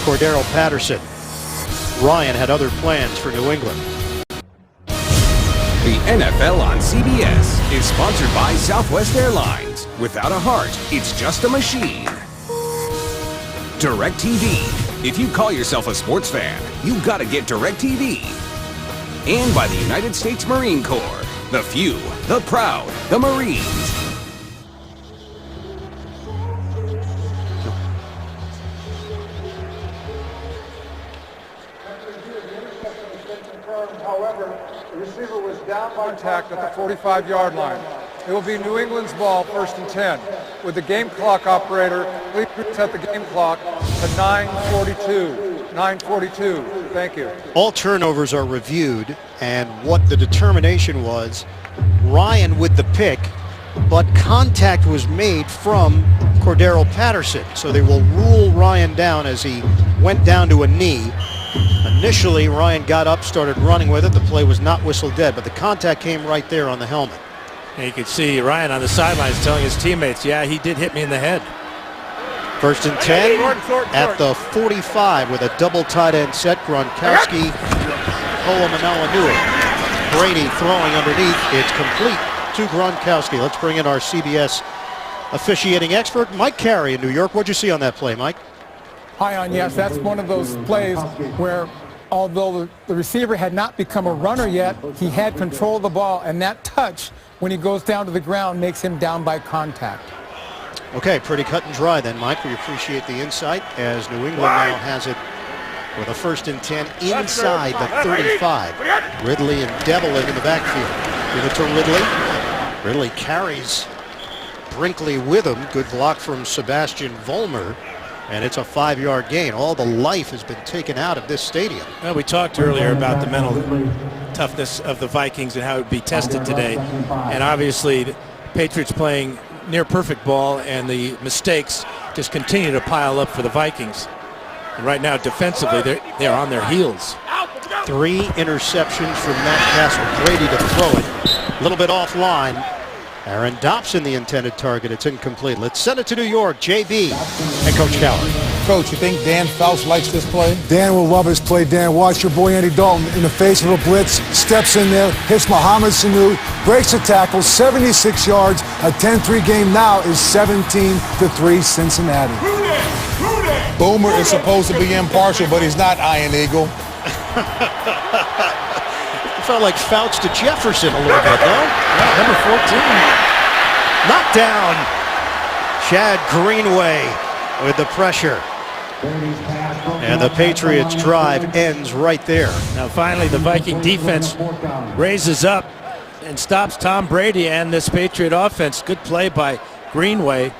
Cordero Patterson. Ryan had other plans for New England. The NFL on CBS is sponsored by Southwest Airlines. Without a heart, it's just a machine. DirecTV. If you call yourself a sports fan, you gotta get DirecTV. And by the United States Marine Corps. The few, the proud, the Marines. However, the receiver was down by contact at the 45-yard line. It will be New England's ball, 1st and 10, with the game clock operator. Please set the game clock to 9:42. 9:42. Thank you. All turnovers are reviewed, and what the determination was, Ryan with the pick, but contact was made from Cordero Patterson. So they will rule Ryan down as he went down to a knee. Initially, Ryan got up, started running with it. The play was not whistled dead, but the contact came right there on the helmet. And you could see Ryan on the sidelines telling his teammates, yeah, he did hit me in the head. 1st and 10 at the 45 with a double tight end set. Gronkowski, Polamalu. Brady throwing underneath. It's complete to Gronkowski. Let's bring in our CBS officiating expert, Mike Carey in New York. What'd you see on that play, Mike? Hi, on. Yes, that's one of those plays where, although the receiver had not become a runner yet, he had control of the ball, and that touch, when he goes down to the ground, makes him down by contact. Okay, pretty cut and dry then, Mike. We appreciate the insight as New England now has it with a 1st and 10 inside the 35. Ridley and Deviling in the backfield. Give it to Ridley. Ridley carries Brinkley with him. Good block from Sebastian Vollmer. And it's a 5-yard gain. All the life has been taken out of this stadium. Well, we talked earlier about the mental toughness of the Vikings and how it would be tested today. And obviously, the Patriots playing near perfect ball, and the mistakes just continue to pile up for the Vikings. And right now, defensively, they're on their heels. 3 interceptions from Matt Castle. Brady to throw it. A little bit offline. Aaron Dobson, the intended target. It's incomplete. Let's send it to New York. JB and Coach Cowher. Coach, you think Dan Fouts likes this play? Dan will love his play. Dan, watch your boy Andy Dalton in the face of a blitz, steps in there, hits Mohamed Sanu, breaks a tackle, 76 yards. A 10-3 game now is 17-3 Cincinnati. Boomer is supposed to be impartial, but he's not, Iron Eagle. Felt like Fouts to Jefferson a little bit, though. Yeah, number 14. Knocked down. Chad Greenway with the pressure. And the Patriots drive ends right there. Now finally the Viking defense raises up and stops Tom Brady and this Patriot offense. Good play by Greenway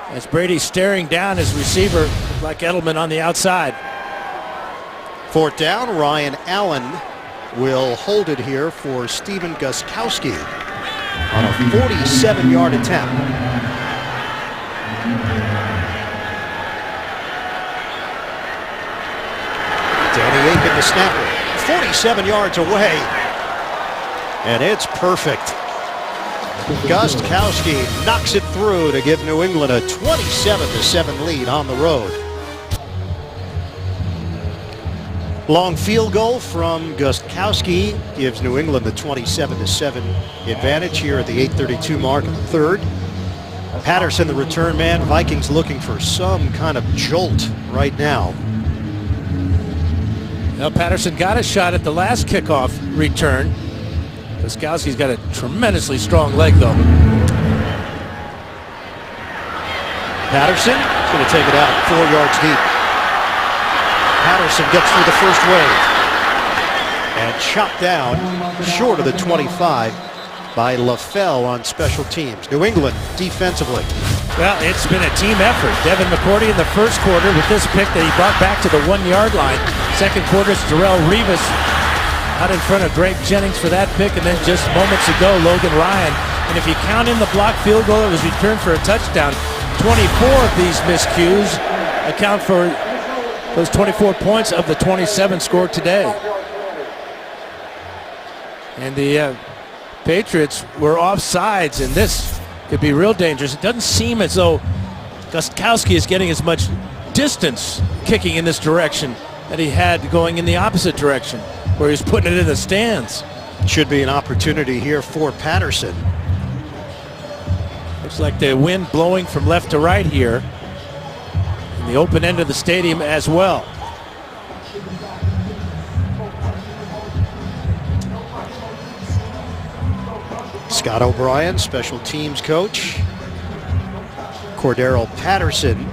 as Brady staring down his receiver like Edelman on the outside. 4th down, Ryan Allen will hold it here for Stephen Gostkowski on a 47-yard attempt. Danny Aiken, the snapper, 47 yards away, and it's perfect. Gostkowski knocks it through to give New England a 27-7 lead on the road. Long field goal from Gostkowski gives New England the 27-7 advantage here at the 8:32 mark of the third. Patterson, the return man. Vikings looking for some kind of jolt right now. Now Patterson got a shot at the last kickoff return. Gostkowski's got a tremendously strong leg, though. Patterson is going to take it out 4 yards deep. Patterson gets through the first wave and chopped down short of the 25 by LaFell on special teams. New England defensively. Well, it's been a team effort. Devin McCourty in the first quarter with this pick that he brought back to the 1-yard line. Second quarter, it's Darrelle Revis out in front of Greg Jennings for that pick, and then just moments ago, Logan Ryan. And if you count in the blocked field goal, it was returned for a touchdown. 24 of these miscues account for those 24 points of the 27 scored today. And the Patriots were offsides, and this could be real dangerous. It doesn't seem as though Gostkowski is getting as much distance kicking in this direction that he had going in the opposite direction, where he's putting it in the stands. Should be an opportunity here for Patterson. Looks like the wind blowing from left to right here in the open end of the stadium as well. Scott O'Brien, special teams coach. Cordero Patterson,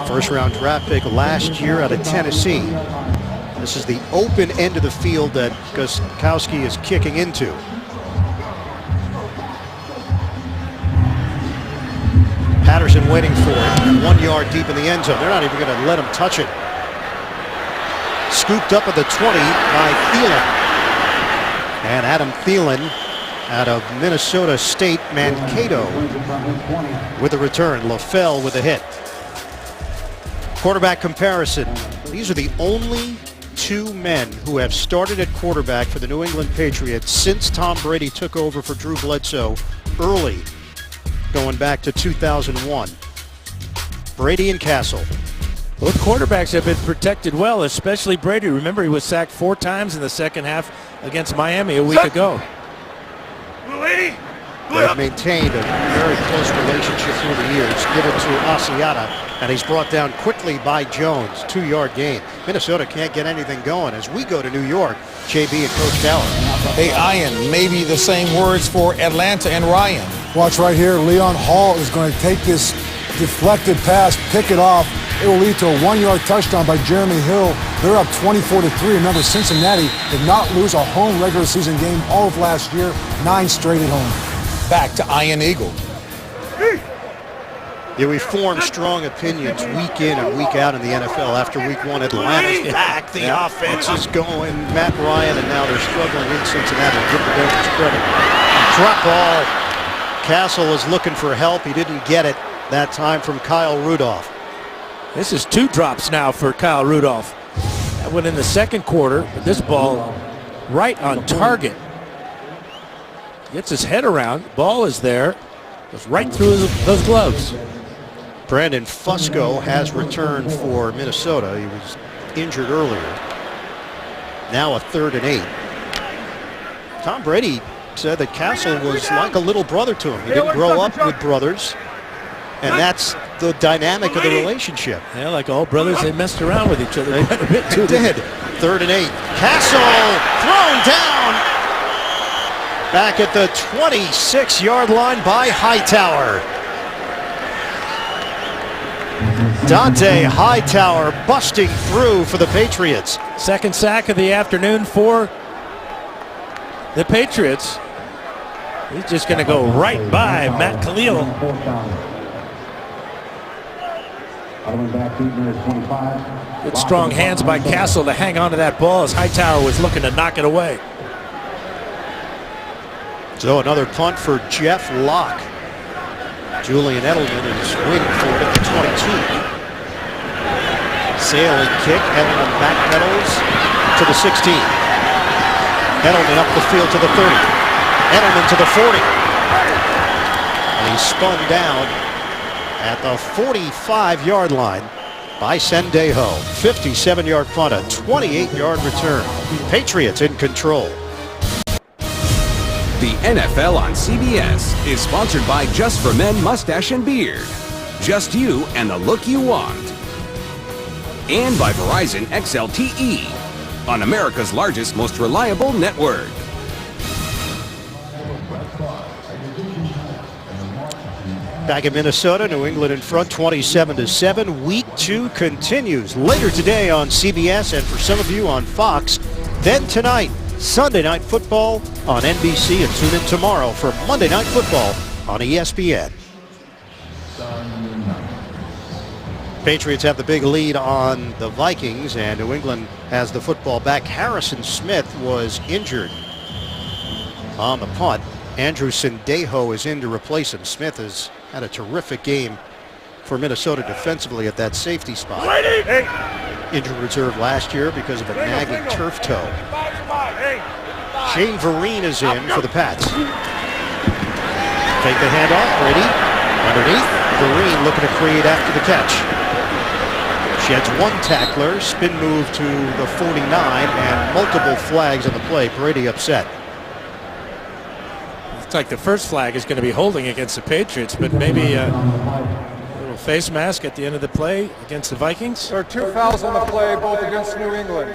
first-round draft pick last year out of Tennessee. This is the open end of the field that Gostkowski is kicking into. Patterson waiting for it, 1 yard deep in the end zone. They're not even going to let him touch it. Scooped up at the 20 by Thielen. And Adam Thielen out of Minnesota State Mankato with the return. LaFell with a hit. Quarterback comparison. These are the only 2 men who have started at quarterback for the New England Patriots since Tom Brady took over for Drew Bledsoe early, going back to 2001. Brady and Castle. Both quarterbacks have been protected well, especially Brady. Remember, he was sacked 4 times in the second half against Miami a week ago. They've maintained a very close relationship through the years. Give it to Asiata, and he's brought down quickly by Jones. 2-yard gain. Minnesota can't get anything going as we go to New York. JB and Coach Tower. Hey, Ian, maybe the same words for Atlanta and Ryan. Watch right here. Leon Hall is going to take this deflected pass, pick it off. It will lead to a 1-yard touchdown by Jeremy Hill. They're up 24-3. Remember, Cincinnati did not lose a home regular season game all of last year. 9 straight at home. Back to Ian Eagle. Yeah, we form strong opinions week in and week out in the NFL. After week 1, Atlanta's back. The offense is going. Matt Ryan, and now they're struggling in Cincinnati. Give the Bengals credit. Drop ball. Castle is looking for help. He didn't get it that time from Kyle Rudolph. This is 2 drops now for Kyle Rudolph. That went in the second quarter, but this ball right on target. Gets his head around. Ball is there. Goes right through those gloves. Brandon Fusco has returned for Minnesota. He was injured earlier. Now a 3rd and 8. Tom Brady said that Castle was like a little brother to him. He didn't grow up with brothers, and that's the dynamic of the relationship. Yeah, like all brothers, they messed around with each other quite a bit too. They did. 3rd and 8. Castle thrown down. Back at the 26-yard line by Hightower. Dante Hightower busting through for the Patriots. Second sack of the afternoon for the Patriots. He's just going to go right by Matt Khalil. Good strong hands by Castle to hang on to that ball as Hightower was looking to knock it away. So another punt for Jeff Locke. Julian Edelman is waiting for it at the 22. Sailing kick, Edelman backpedals to the 16. Edelman up the field to the 30. Edelman to the 40. And he's spun down at the 45-yard line by Sendejo. 57-yard punt, a 28-yard return. Patriots in control. The NFL on CBS is sponsored by Just for Men Mustache and Beard. Just you and the look you want. And by Verizon XLTE on America's largest, most reliable network. Back in Minnesota, New England in front 27-7. Week 2 continues later today on CBS and for some of you on Fox. Then tonight, Sunday Night Football on NBC, and tune in tomorrow for Monday Night Football on ESPN. Patriots have the big lead on the Vikings, and New England has the football back. Harrison Smith was injured on the punt. Andrew Sendejo is in to replace him. Smith has had a terrific game for Minnesota defensively at that safety spot. Injured reserve last year because of a nagging turf toe. Shane Vereen is in for the Pats. Take the handoff. Brady underneath. Vereen looking to create after the catch. Sheds one tackler. Spin move to the 49 and multiple flags on the play. Brady upset. It's like the first flag is going to be holding against the Patriots, but maybe a little face mask at the end of the play against the Vikings. There are 2 fouls on the play, both against New England.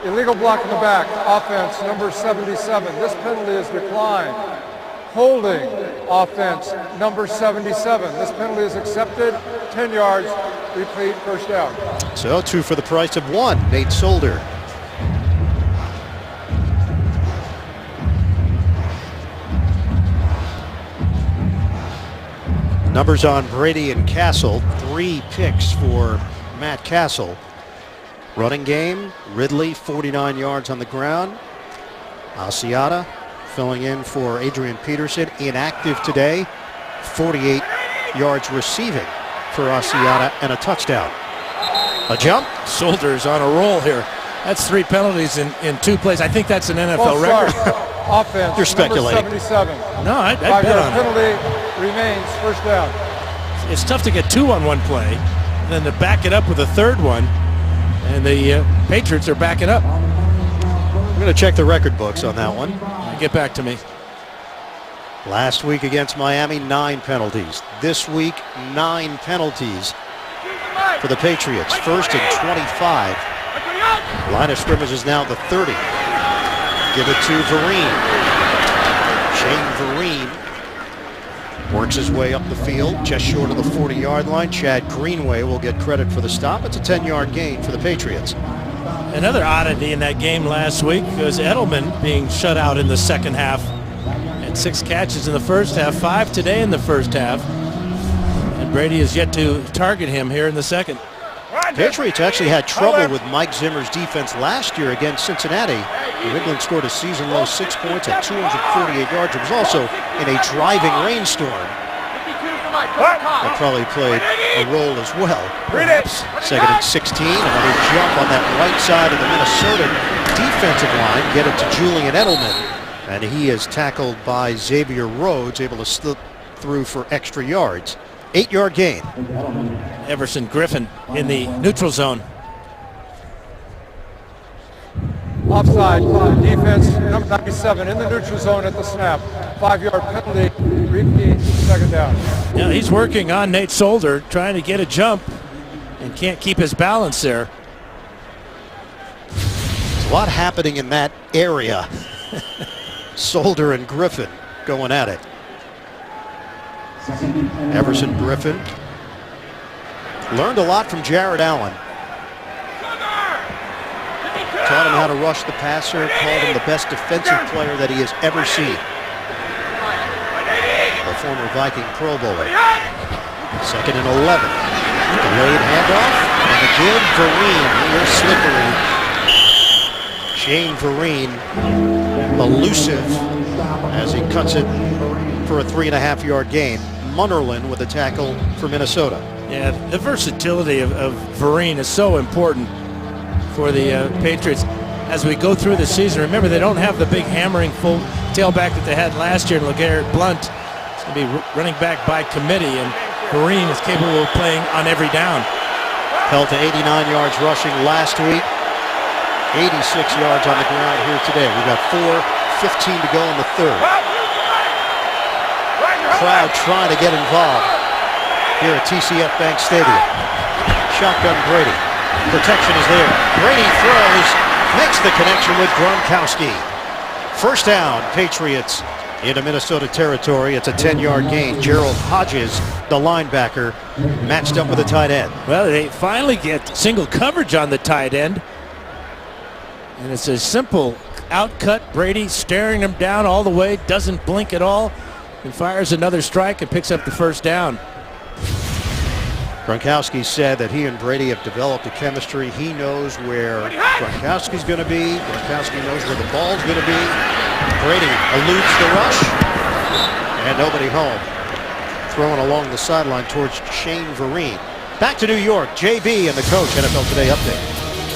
Illegal block in the back, offense, number 77. This penalty is declined. Holding, offense, number 77. This penalty is accepted, 10 yards, repeat, first down. So 2 for the price of 1. Nate Solder. Numbers on Brady and Castle. 3 picks for Matt Castle. Running game, Ridley 49 yards on the ground. Asiata filling in for Adrian Peterson, inactive today. 48 yards receiving for Asiata and a touchdown. A jump. Solder's on a roll here. That's 3 penalties in 2 plays. I think that's an NFL record. Offense, You're speculating. number 77. No, I bet on it. Penalty remains, first down. It's tough to get 2 on one play, and then to back it up with a 3rd one, and the Patriots are backing up. I'm going to check the record books on that one. Get back to me. Last week against Miami, 9 penalties. This week, 9 penalties for the Patriots. 1st and 25. Line of scrimmage is now the 30. Give it to Vereen. Shane Vereen works his way up the field, just short of the 40-yard line. Chad Greenway will get credit for the stop. It's a 10-yard gain for the Patriots. Another oddity in that game last week was Edelman being shut out in the second half. Had 6 catches in the first half, 5 today in the first half. And Brady has yet to target him here in the second. Patriots actually had trouble with Mike Zimmer's defense last year against Cincinnati. New England scored a season-low 6 points at 248 yards. It was also in a driving rainstorm. That probably played a role as well. Perhaps. 2nd and 16. Another jump on that right side of the Minnesota defensive line. Get it to Julian Edelman. And he is tackled by Xavier Rhodes, able to slip through for extra yards. 8-yard gain. Everson Griffin in the neutral zone. Offside, defense, number 97 in the neutral zone at the snap. 5-yard penalty, repeat, second down. Yeah, he's working on Nate Solder, trying to get a jump and can't keep his balance there. There's a lot happening in that area. Solder and Griffin going at it. Everson Griffin learned a lot from Jared Allen. Taught him how to rush the passer, called him the best defensive player that he has ever seen. The former Viking Pro Bowler. 2nd and 11. Delayed handoff. And again, Vereen. He is slippery. Shane Vereen, elusive as he cuts it for a 3.5-yard gain. Munnerlyn with a tackle for Minnesota. Yeah, the versatility of Vereen is so important for the Patriots. as we go through the season. Remember, they don't have the big hammering full tailback that they had last year. LeGarrette Blount is going to be running back by committee, and Kareem is capable of playing on every down. Held to 89 yards rushing last week. 86 yards on the ground here today. We've got 4:15 to go in the third. Crowd trying to get involved here at TCF Bank Stadium. Shotgun Brady. Protection is there. Brady throws, makes the connection with Gronkowski. First down, Patriots into Minnesota territory. It's a 10-yard gain. Gerald Hodges, the linebacker, matched up with a tight end. Well, they finally get single coverage on the tight end. And it's a simple outcut. Brady staring him down all the way, doesn't blink at all, and fires another strike and picks up the first down. Gronkowski said that he and Brady have developed a chemistry. He knows where Gronkowski's going to be. Gronkowski knows where the ball's going to be. Brady eludes the rush, and nobody home. Throwing along the sideline towards Shane Vereen. Back to New York, JB and the coach, NFL Today update.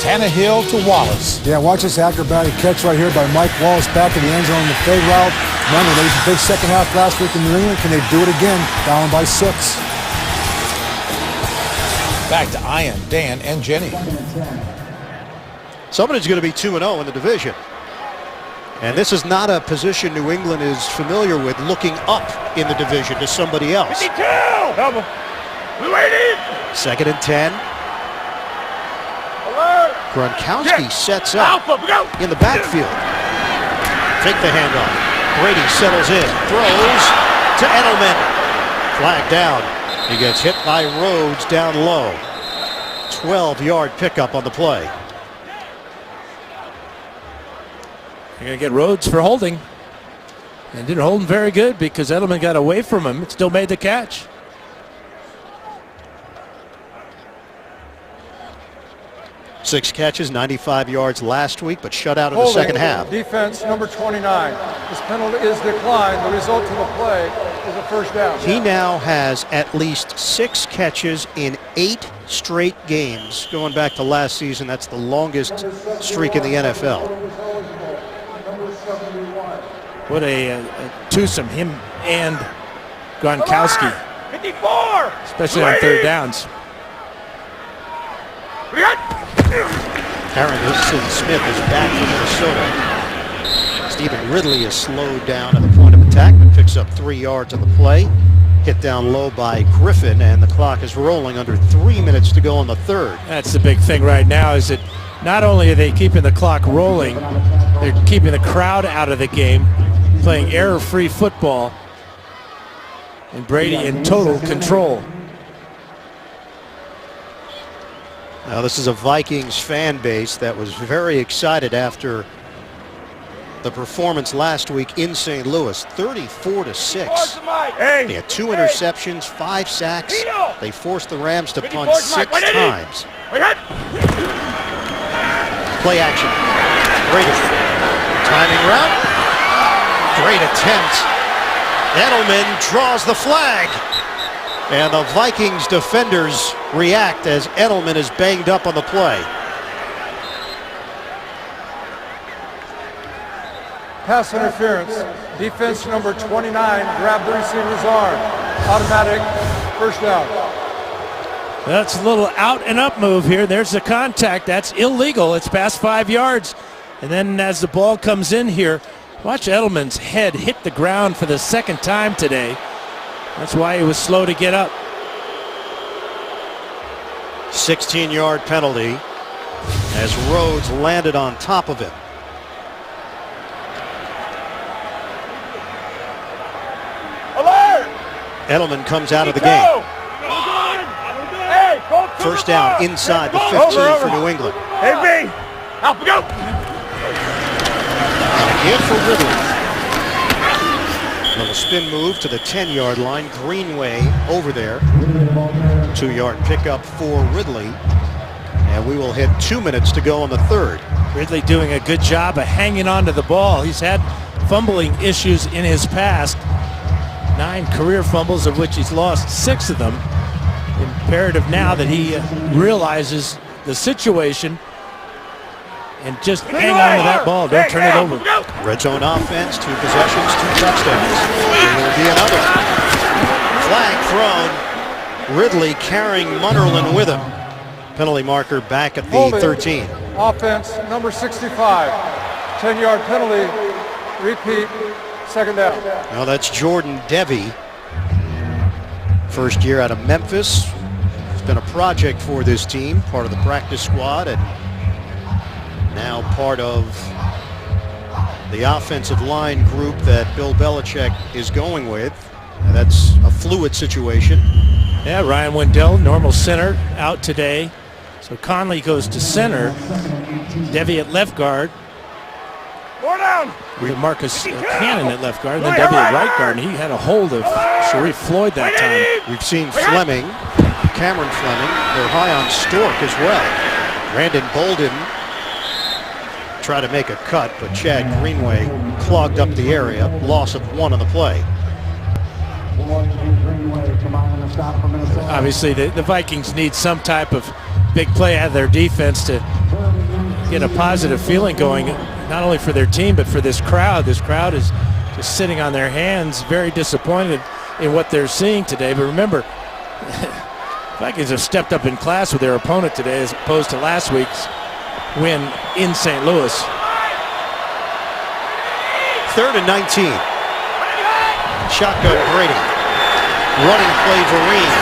Tannehill to Wallace. Yeah, watch this acrobatic catch right here by Mike Wallace back in the end zone in the fade route. Remember, they used a big second half last week in New England. Can they do it again? Down by 6. Back to Ian, Dan, and Jenny. Somebody's going to be 2-0 in the division. And this is not a position New England is familiar with, looking up in the division to somebody else. 52! Blue 80! Second and 10. Alert! Gronkowski sets up Alpha, go! in the backfield. Take the handoff. Brady settles in, throws to Edelman. Flag down. He gets hit by Rhodes down low. 12-yard pickup on the play. You're going to get Rhodes for holding. And didn't hold him very good because Edelman got away from him. It still made the catch. Six catches, 95 yards last week, but shut out in the second half. Defense number 29. This penalty is declined. The result of the play is a first down. He now has at least 6 catches in 8 straight games. Going back to last season, that's the longest streak in the NFL. What a twosome, him and Gronkowski. 54! Especially on third downs. Aaron Smith is back for Minnesota. Stephen Ridley is slowed down at the point of attack, but picks up 3 yards on the play. Hit down low by Griffin, and the clock is rolling under 3 minutes to go in the third. That's the big thing right now, is that not only are they keeping the clock rolling, they're keeping the crowd out of the game, playing error-free football, and Brady in total control. Now, this is a Vikings fan base that was very excited after the performance last week in St. Louis, 34-6. Hey. They had 2 interceptions, 5 sacks. They forced the Rams to punt 6 times. Play action. Brady. Timing route. Great attempt. Edelman draws the flag. And the Vikings defenders react as Edelman is banged up on the play. Pass interference. Defense number 29 grabbed the receiver's arm. Automatic first down. That's a little out and up move here. There's the contact. That's illegal. It's past 5 yards. And then as the ball comes in here, watch Edelman's head hit the ground for the second time today. That's why he was slow to get up. 16-yard penalty as Rhodes landed on top of him. Alert! Edelman comes out of the game. First down inside the 15 for New England. Hey, B! Alpha, go! Again for Ridley. Little spin move to the 10-yard line. Greenway over there. 2-yard pickup for Ridley. And we will hit 2 minutes to go in the third. Ridley doing a good job of hanging on to the ball. He's had fumbling issues in his past. 9 career fumbles, of which he's lost 6 of them. Imperative now that he realizes the situation and just hang on to that ball. Don't turn it over. Red zone offense, 2 possessions, 2 touchdowns. There will be another. Flag thrown. Ridley carrying Munnerlyn with him. Penalty marker back at the Holding. 13. Offense, number 65. 10-yard penalty. Repeat, second down. Now that's Jordan Devey. First year out of Memphis. It's been a project for this team, part of the practice squad, and now part of the offensive line group that Bill Belichick is going with. And that's a fluid situation. Yeah, Ryan Wendell, normal center, out today. So Conley goes to center. Devy at left guard. More down. With Marcus Cannon at left guard, and then Devy at right guard. And he had a hold of Sharif Floyd that time. We've seen Fleming, Cameron Fleming. They're high on Stork as well. Brandon Bolden tried to make a cut, but Chad Greenway clogged up the area. Loss of 1 on the play. Obviously, the Vikings need some type of big play out of their defense to get a positive feeling going, not only for their team, but for this crowd. This crowd is just sitting on their hands, very disappointed in what they're seeing today. But remember, Vikings have stepped up in class with their opponent today as opposed to last week's win in St. Louis. 3rd and 19. Shotgun Brady. Running play Vereen.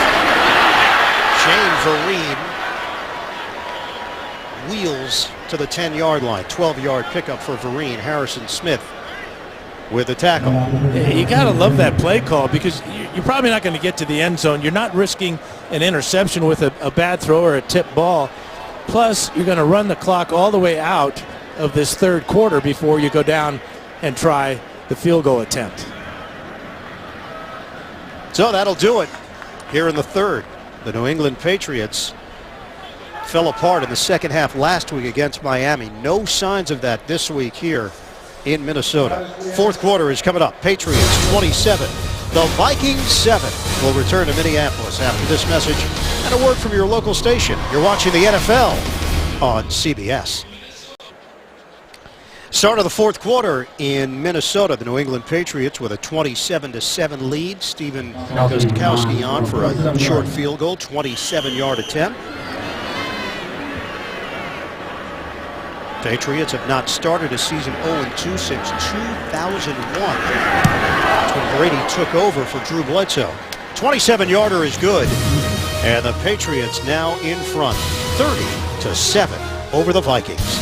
Shane Vereen wheels to the 10-yard line. 12-yard pickup for Vereen. Harrison Smith with the tackle. You got to love that play call because you're probably not going to get to the end zone. You're not risking an interception with a bad throw or a tip ball. Plus, you're going to run the clock all the way out of this 3rd quarter before you go down and try the field goal attempt. So that'll do it here in the 3rd. The New England Patriots fell apart in the second half last week against Miami. No signs of that this week here in Minnesota. 4th quarter is coming up. Patriots 27, the Vikings 7. We'll return to Minneapolis after this message and a word from your local station. You're watching the NFL on CBS. Start of the 4th quarter in Minnesota. The New England Patriots with a 27-7 lead. Steven Gostkowski on for a short field goal, 27-yard attempt. Patriots have not started a season 0-2 since 2001. That's when Brady took over for Drew Bledsoe. 27-yarder is good. And the Patriots now in front, 30-7 over the Vikings.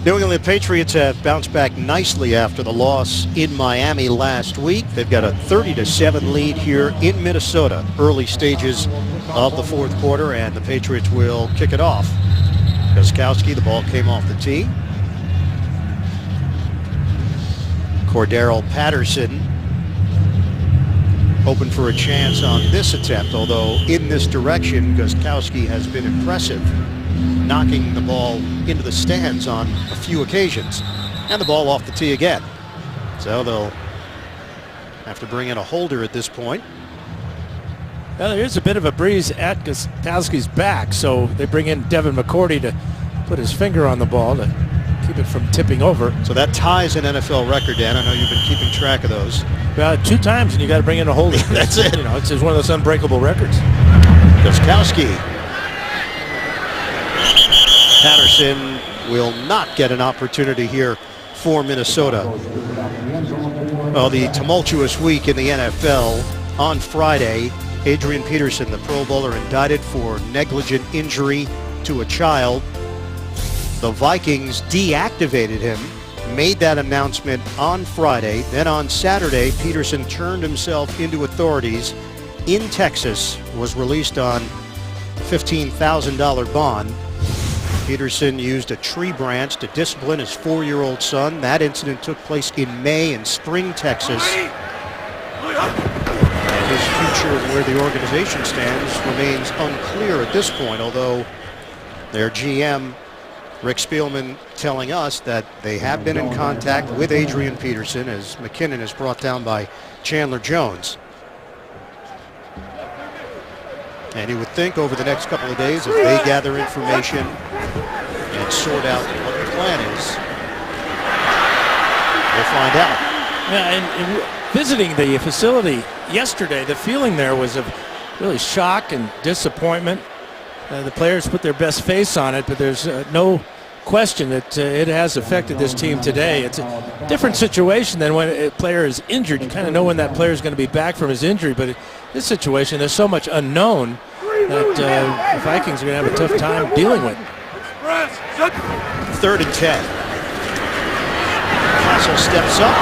New England Patriots have bounced back nicely after the loss in Miami last week. They've got a 30-7 lead here in Minnesota. Early stages of the 4th quarter, and the Patriots will kick it off. Gostkowski, the ball came off the tee. Cordero Patterson hoping for a chance on this attempt, although in this direction, Gostkowski has been impressive, knocking the ball into the stands on a few occasions. And the ball off the tee again. So they'll have to bring in a holder at this point. Well, there is a bit of a breeze at Gostkowski's back, so they bring in Devin McCourty to put his finger on the ball to keep it from tipping over. So that ties an NFL record, Dan. I know you've been keeping track of those. 2 times, and you got to bring in a holder. That's it. You know, it's one of those unbreakable records. Gostkowski. Patterson will not get an opportunity here for Minnesota. Well, the tumultuous week in the NFL on Friday. Adrian Peterson, the Pro Bowler, indicted for negligent injury to a child. The Vikings deactivated him, made that announcement on Friday. Then on Saturday, Peterson turned himself into authorities in Texas, was released on a $15,000 bond. Peterson used a tree branch to discipline his 4-year-old son. That incident took place in May in Spring, Texas. And his future and where the organization stands remains unclear at this point, although their GM, Rick Spielman, telling us that they have been in contact with Adrian Peterson as McKinnon is brought down by Chandler Jones. And you would think over the next couple of days, if they gather information and sort out what the plan is, we'll find out. Yeah, and visiting the facility yesterday, the feeling there was of really shock and disappointment. The players put their best face on it, but there's no question that it has affected this team today. It's a different situation than when a player is injured. You kind of know when that player is going to be back from his injury, but in this situation, there's so much unknown that the Vikings are going to have a tough time dealing with. 3rd and 10. Castle steps up.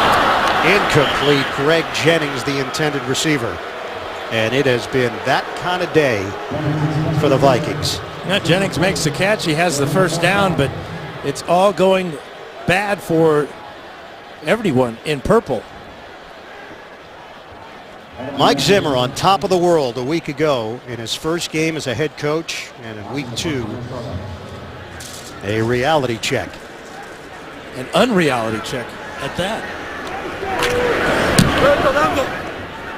Incomplete. Greg Jennings, the intended receiver. And it has been that kind of day for the Vikings. Yeah, Jennings makes the catch. He has the first down, but it's all going bad for everyone in purple. Mike Zimmer on top of the world a week ago in his first game as a head coach, and in week 2, a reality check. An unreality check at that.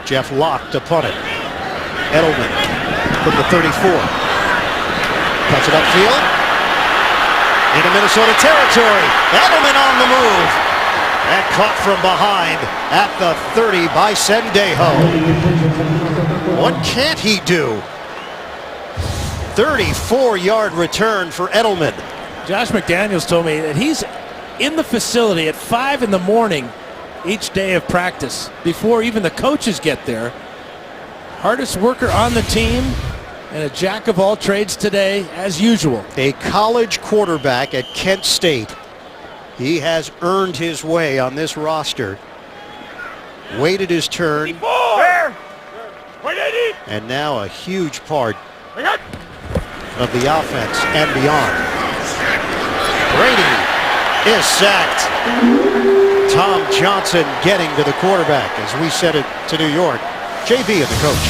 Jeff Locke to punt it. Edelman from the 34. Puts it upfield. Into Minnesota territory. Edelman on the move. And caught from behind at the 30 by Sendejo. What can't he do? 34-yard return for Edelman. Josh McDaniels told me that he's in the facility at 5 in the morning each day of practice before even the coaches get there. Hardest worker on the team and a jack of all trades today, as usual. A college quarterback at Kent State. He has earned his way on this roster. Waited his turn. And now a huge part of the offense and beyond. Brady is sacked. Tom Johnson getting to the quarterback as we sent it to New York. JB and the coach.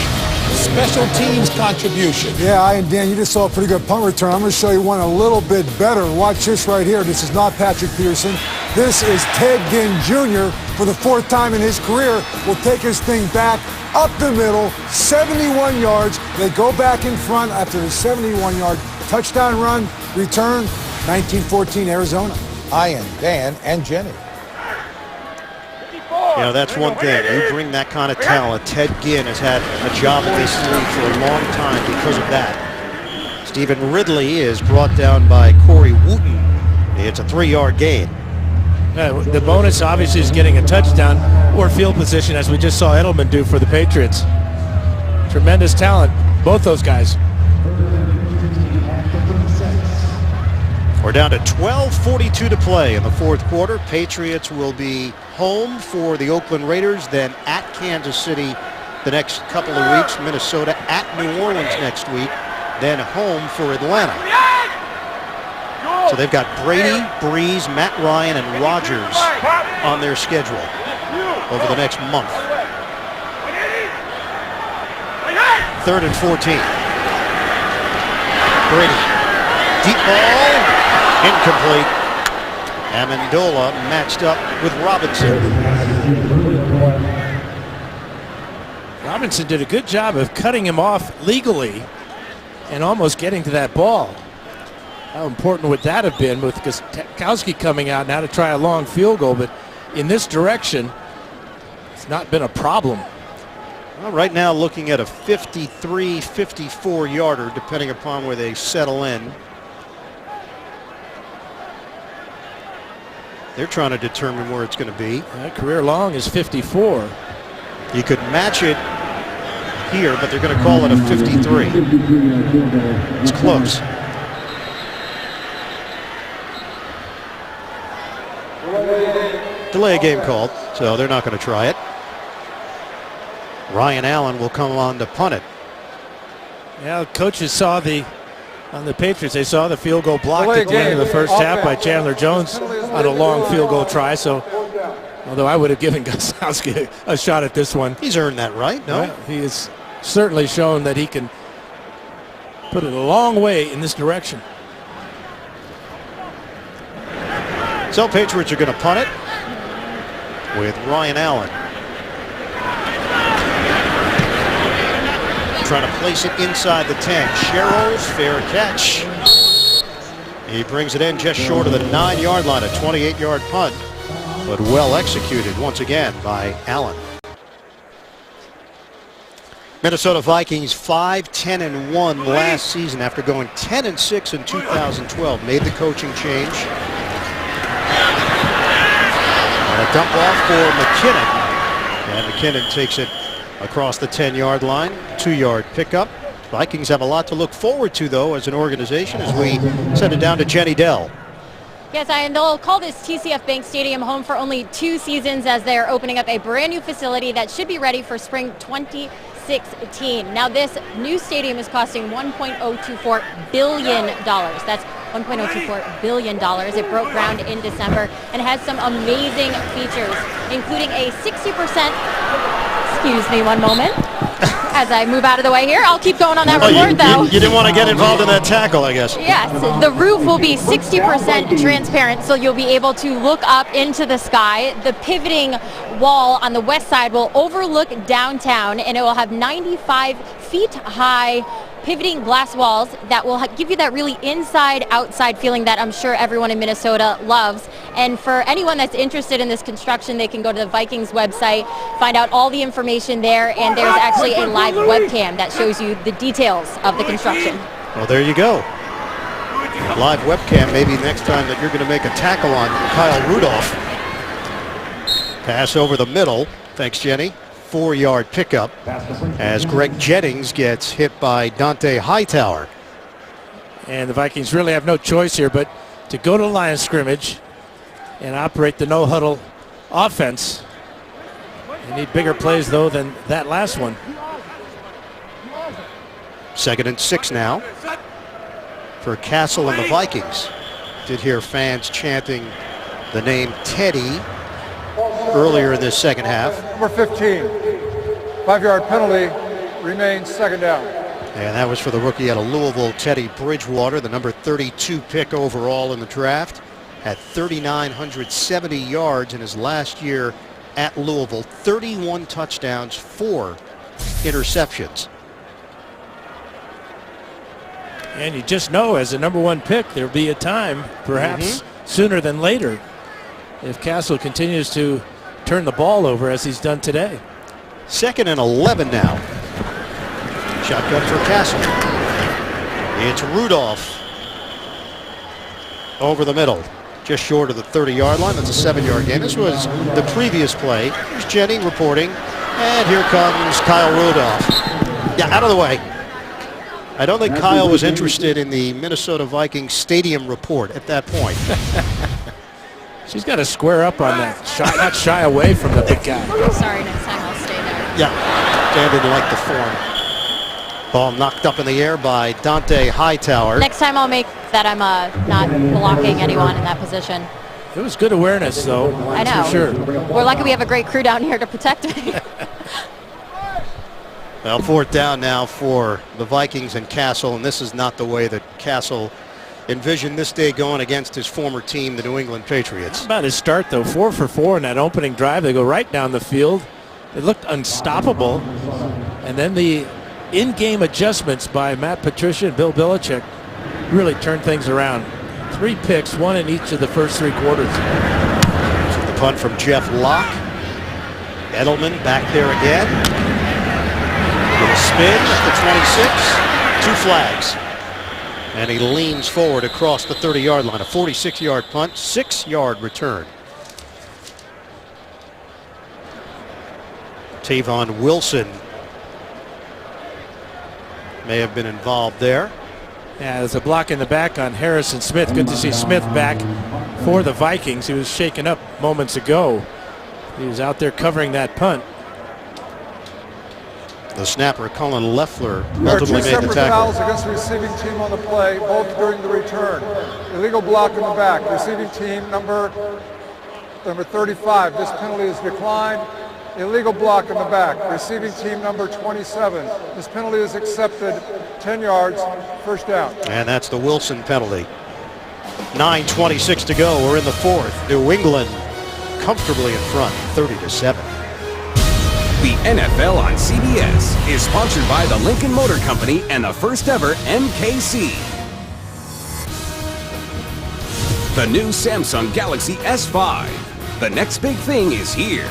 Special teams contribution. Yeah, and Dan, you just saw a pretty good punt return. I'm going to show you one a little bit better. Watch this right here. This is not Patrick Peterson. This is Ted Ginn Jr. for the 4th time in his career. Will take his thing back up the middle, 71 yards. They go back in front after the 71-yard touchdown run, return, 1914 Arizona. Ian, Dan, and Jenny. You know, that's one thing. You bring that kind of talent. Ted Ginn has had a job at this league for a long time because of that. Stephen Ridley is brought down by Corey Wooten. It's a 3-yard gain. The bonus obviously is getting a touchdown or field position, as we just saw Edelman do for the Patriots. Tremendous talent, both those guys. We're down to 12:42 to play in the 4th quarter. Patriots will be home for the Oakland Raiders, then at Kansas City the next couple of weeks, Minnesota at New Orleans next week, then home for Atlanta. So they've got Brady, Breeze, Matt Ryan, and Rodgers on their schedule over the next month. 3rd and 14. Brady. Deep ball. Incomplete. Amendola matched up with Robinson. Robinson did a good job of cutting him off legally and almost getting to that ball. How important would that have been with Gostkowski coming out now to try a long field goal, but in this direction, it's not been a problem. Well, right now looking at a 53, 54-yarder, depending upon where they settle in. They're trying to determine where it's going to be. Career long is 54. You could match it here, but they're going to call it a 53. It's close. Delay game called, so they're not going to try it. Ryan Allen will come on to punt it. Yeah, coaches saw on the Patriots, they saw the field goal blocked at the end of the first half by Chandler Jones on a long field goal try. So, although I would have given Gostkowski a shot at this one. He's earned that right, no? Yeah, he has certainly shown that he can put it a long way in this direction. So Patriots are going to punt it with Ryan Allen. Trying to place it inside the 10. Sherrills, fair catch. He brings it in just short of the 9-yard line, a 28-yard punt, but well executed once again by Allen. Minnesota Vikings 5-10-1 last season after going 10-6 in 2012. Made the coaching change. And a dump off for McKinnon. And McKinnon takes it across the 10-yard line. 2-yard pickup. Vikings have a lot to look forward to, though, as an organization, as we send it down to Jenny Dell. Yes, and they'll call this TCF Bank Stadium home for only 2 seasons, as they're opening up a brand new facility that should be ready for spring 2016. Now, this new stadium is costing $1.024 billion. That's $1.024 billion. It broke ground in December and has some amazing features, including a 60%, excuse me one moment, as I move out of the way here. I'll keep going on that report, though. You didn't want to get involved in that tackle, I guess. Yes, the roof will be 60% transparent, so you'll be able to look up into the sky. The pivoting wall on the west side will overlook downtown, and it will have 95 feet high pivoting glass walls that will give you that really inside-outside feeling that I'm sure everyone in Minnesota loves. And for anyone that's interested in this construction, they can go to the Vikings website, find out all the information there, and there's actually a live webcam that shows you the details of the construction. Well, there you go. Live webcam, maybe next time that you're going to make a tackle on Kyle Rudolph. Pass over the middle. Thanks, Jenny. 4-yard pickup as Greg Jennings gets hit by Dante Hightower. And the Vikings really have no choice here but to go to the line of scrimmage and operate the no-huddle offense. They need bigger plays, though, than that last one. 2nd and 6 now for Castle and the Vikings. Did hear fans chanting the name Teddy earlier in this second half. Number 15, 5-yard penalty, remains 2nd down. And that was for the rookie out of Louisville, Teddy Bridgewater, the number 32 pick overall in the draft. Had 3,970 yards in his last year at Louisville, 31 touchdowns, 4 interceptions. And you just know, as a number 1 pick, there'll be a time, perhaps sooner than later, if Castle continues to turn the ball over as he's done today. 2nd and 11 now. Shotgun for Castle. It's Rudolph over the middle, just short of the 30-yard line. That's a 7-yard gain. This was the previous play. Here's Jenny reporting, and here comes Kyle Rudolph. Yeah, out of the way. I don't think Kyle was interested in the Minnesota Vikings stadium report at that point. She's got to square up on that. Not shy away from the big guy. Sorry, next time I'll stay there. Yeah, Dan didn't like the form. Ball knocked up in the air by Dante Hightower. Next time I'll make that I'm not blocking anyone in that position. It was good awareness, though. I know. For sure. We're lucky we have a great crew down here to protect me. Well, 4th down now for the Vikings and Castle, and this is not the way that Castle envisioned this day going against his former team, the New England Patriots. How about his start, though? 4 for 4 in that opening drive. They go right down the field. It looked unstoppable. And then the in-game adjustments by Matt Patricia and Bill Belichick really turned things around. 3 picks, 1 in each of the first 3 quarters. So the punt from Jeff Locke. Edelman back there again. With a spin at the 26. 2 flags. And he leans forward across the 30-yard line. A 46-yard punt, 6-yard return. Tavon Wilson may have been involved there. Yeah, there's a block in the back on Harrison Smith. Good to see Smith back for the Vikings. He was shaken up moments ago. He was out there covering that punt. The snapper, Colin Leffler, There are 2 ultimately made the separate tackle. fouls against the receiving team on the play, both during the return. Illegal block in the back. Receiving team number 35. This penalty is declined. Illegal block in the back. Receiving team number 27. This penalty is accepted. 10 yards, 1st down. And that's the Wilson penalty. 9:26 to go. We're in the 4th. New England comfortably in front, 30-7. The NFL on CBS is sponsored by the Lincoln Motor Company and the first ever MKC. The new Samsung Galaxy S5. The next big thing is here.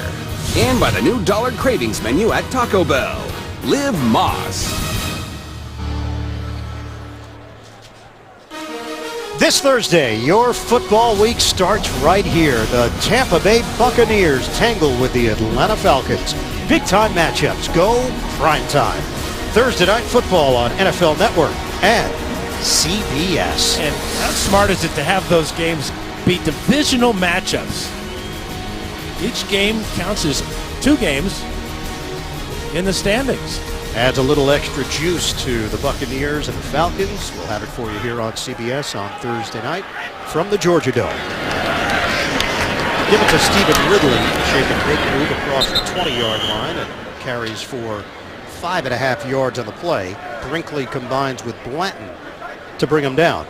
And by the new Dollar Cravings menu at Taco Bell. Live Moss. This Thursday, your football week starts right here. The Tampa Bay Buccaneers tangle with the Atlanta Falcons. Big-time matchups. Go prime time. Thursday Night Football on NFL Network and CBS. And how smart is it to have those games be divisional matchups? Each game counts as 2 games in the standings. Adds a little extra juice to the Buccaneers and the Falcons. We'll have it for you here on CBS on Thursday night from the Georgia Dome. Give it to Stephen Ridley. Shaking a big move across the 20-yard line and carries for 5.5 yards on the play. Brinkley combines with Blanton to bring him down.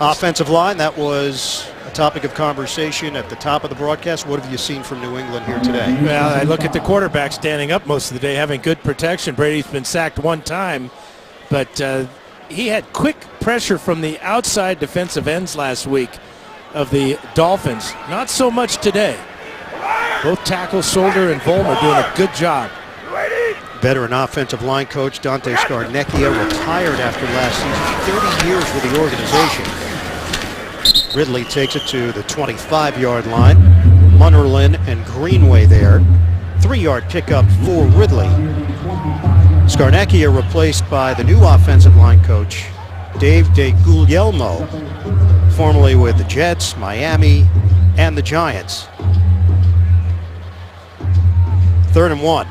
Offensive line, that was a topic of conversation at the top of the broadcast. What have you seen from New England here today? Well, I look at the quarterback standing up most of the day, having good protection. Brady's been sacked 1 time, but he had quick pressure from the outside defensive ends last week of the Dolphins. Not so much today. Both tackles, Solder and Vollmer, doing a good job. Veteran offensive line coach Dante Scarnecchia retired after last season. 30 years with the organization. Ridley takes it to the 25-yard line. Munnerlin and Greenway there. 3-yard pickup for Ridley. Scarnecchia replaced by the new offensive line coach, Dave DeGuglielmo, formerly with the Jets, Miami, and the Giants. 3rd and 1.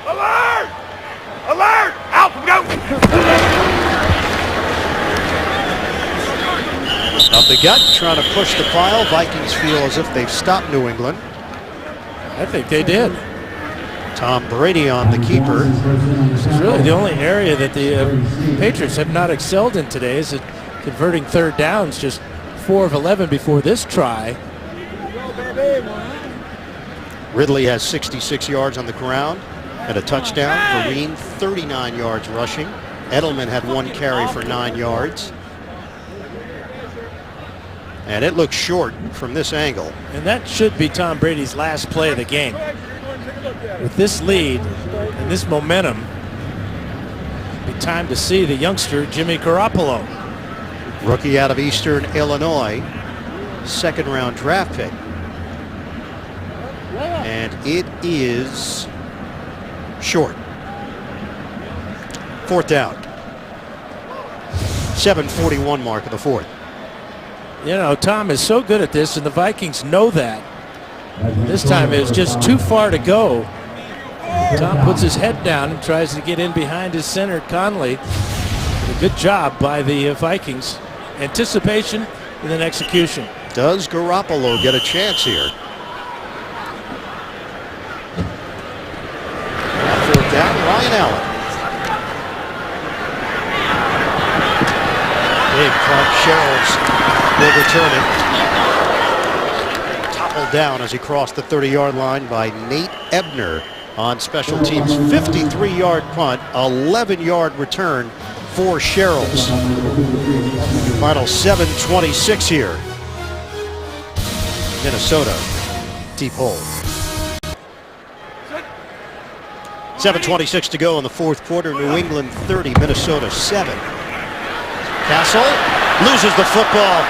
Alert! Alert! Out, go! Up the gut, trying to push the pile. Vikings feel as if they've stopped New England. I think they did. Tom Brady on the keeper. This is really the only area that the Patriots have not excelled in today, is at converting 3rd downs, just 4 of 11 before this try. Ridley has 66 yards on the ground and a touchdown. Vereen 39 yards rushing. Edelman had 1 carry for 9 yards. And it looks short from this angle. And that should be Tom Brady's last play of the game. With this lead and this momentum, it'd be time to see the youngster Jimmy Garoppolo. Rookie out of Eastern Illinois, 2nd round draft pick. And it is short. 4th down. 7:41 mark of the 4th. You know, Tom is so good at this, and the Vikings know that. This time it was just too far to go. Tom puts his head down and tries to get in behind his center, Conley. A good job by the Vikings. Anticipation and then execution. Does Garoppolo get a chance here? 4th down, Ryan Allen. Big Clark Sherrills will return it. Toppled down as he crossed the 30-yard line by Nate Ebner on special teams. 53-yard punt, 11-yard return for Sherrills. Final 7:26 here. Minnesota, deep hole. 7:26 to go in the 4th quarter. New England 30, Minnesota 7. Castle loses the football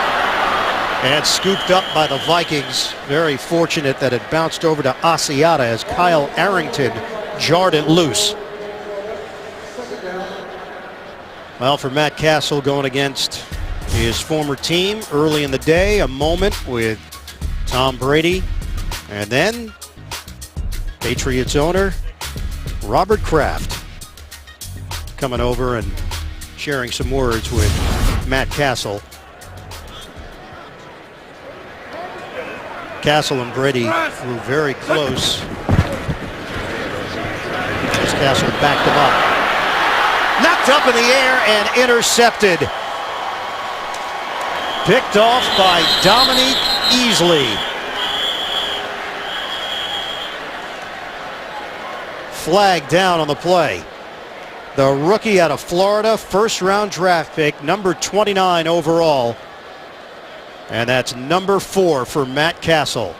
and scooped up by the Vikings. Very fortunate that it bounced over to Asiata as Kyle Arrington jarred it loose. Well, for Matt Castle going against his former team early in the day, a moment with Tom Brady, and then Patriots owner Robert Kraft coming over and sharing some words with Matt Castle. Castle and Brady grew very close as Castle backed him up. Knocked up in the air and intercepted. Picked off by Dominique Easily. Flag down on the play. The rookie out of Florida, first-round draft pick, number 29 overall. And that's number 4 for Matt Castle.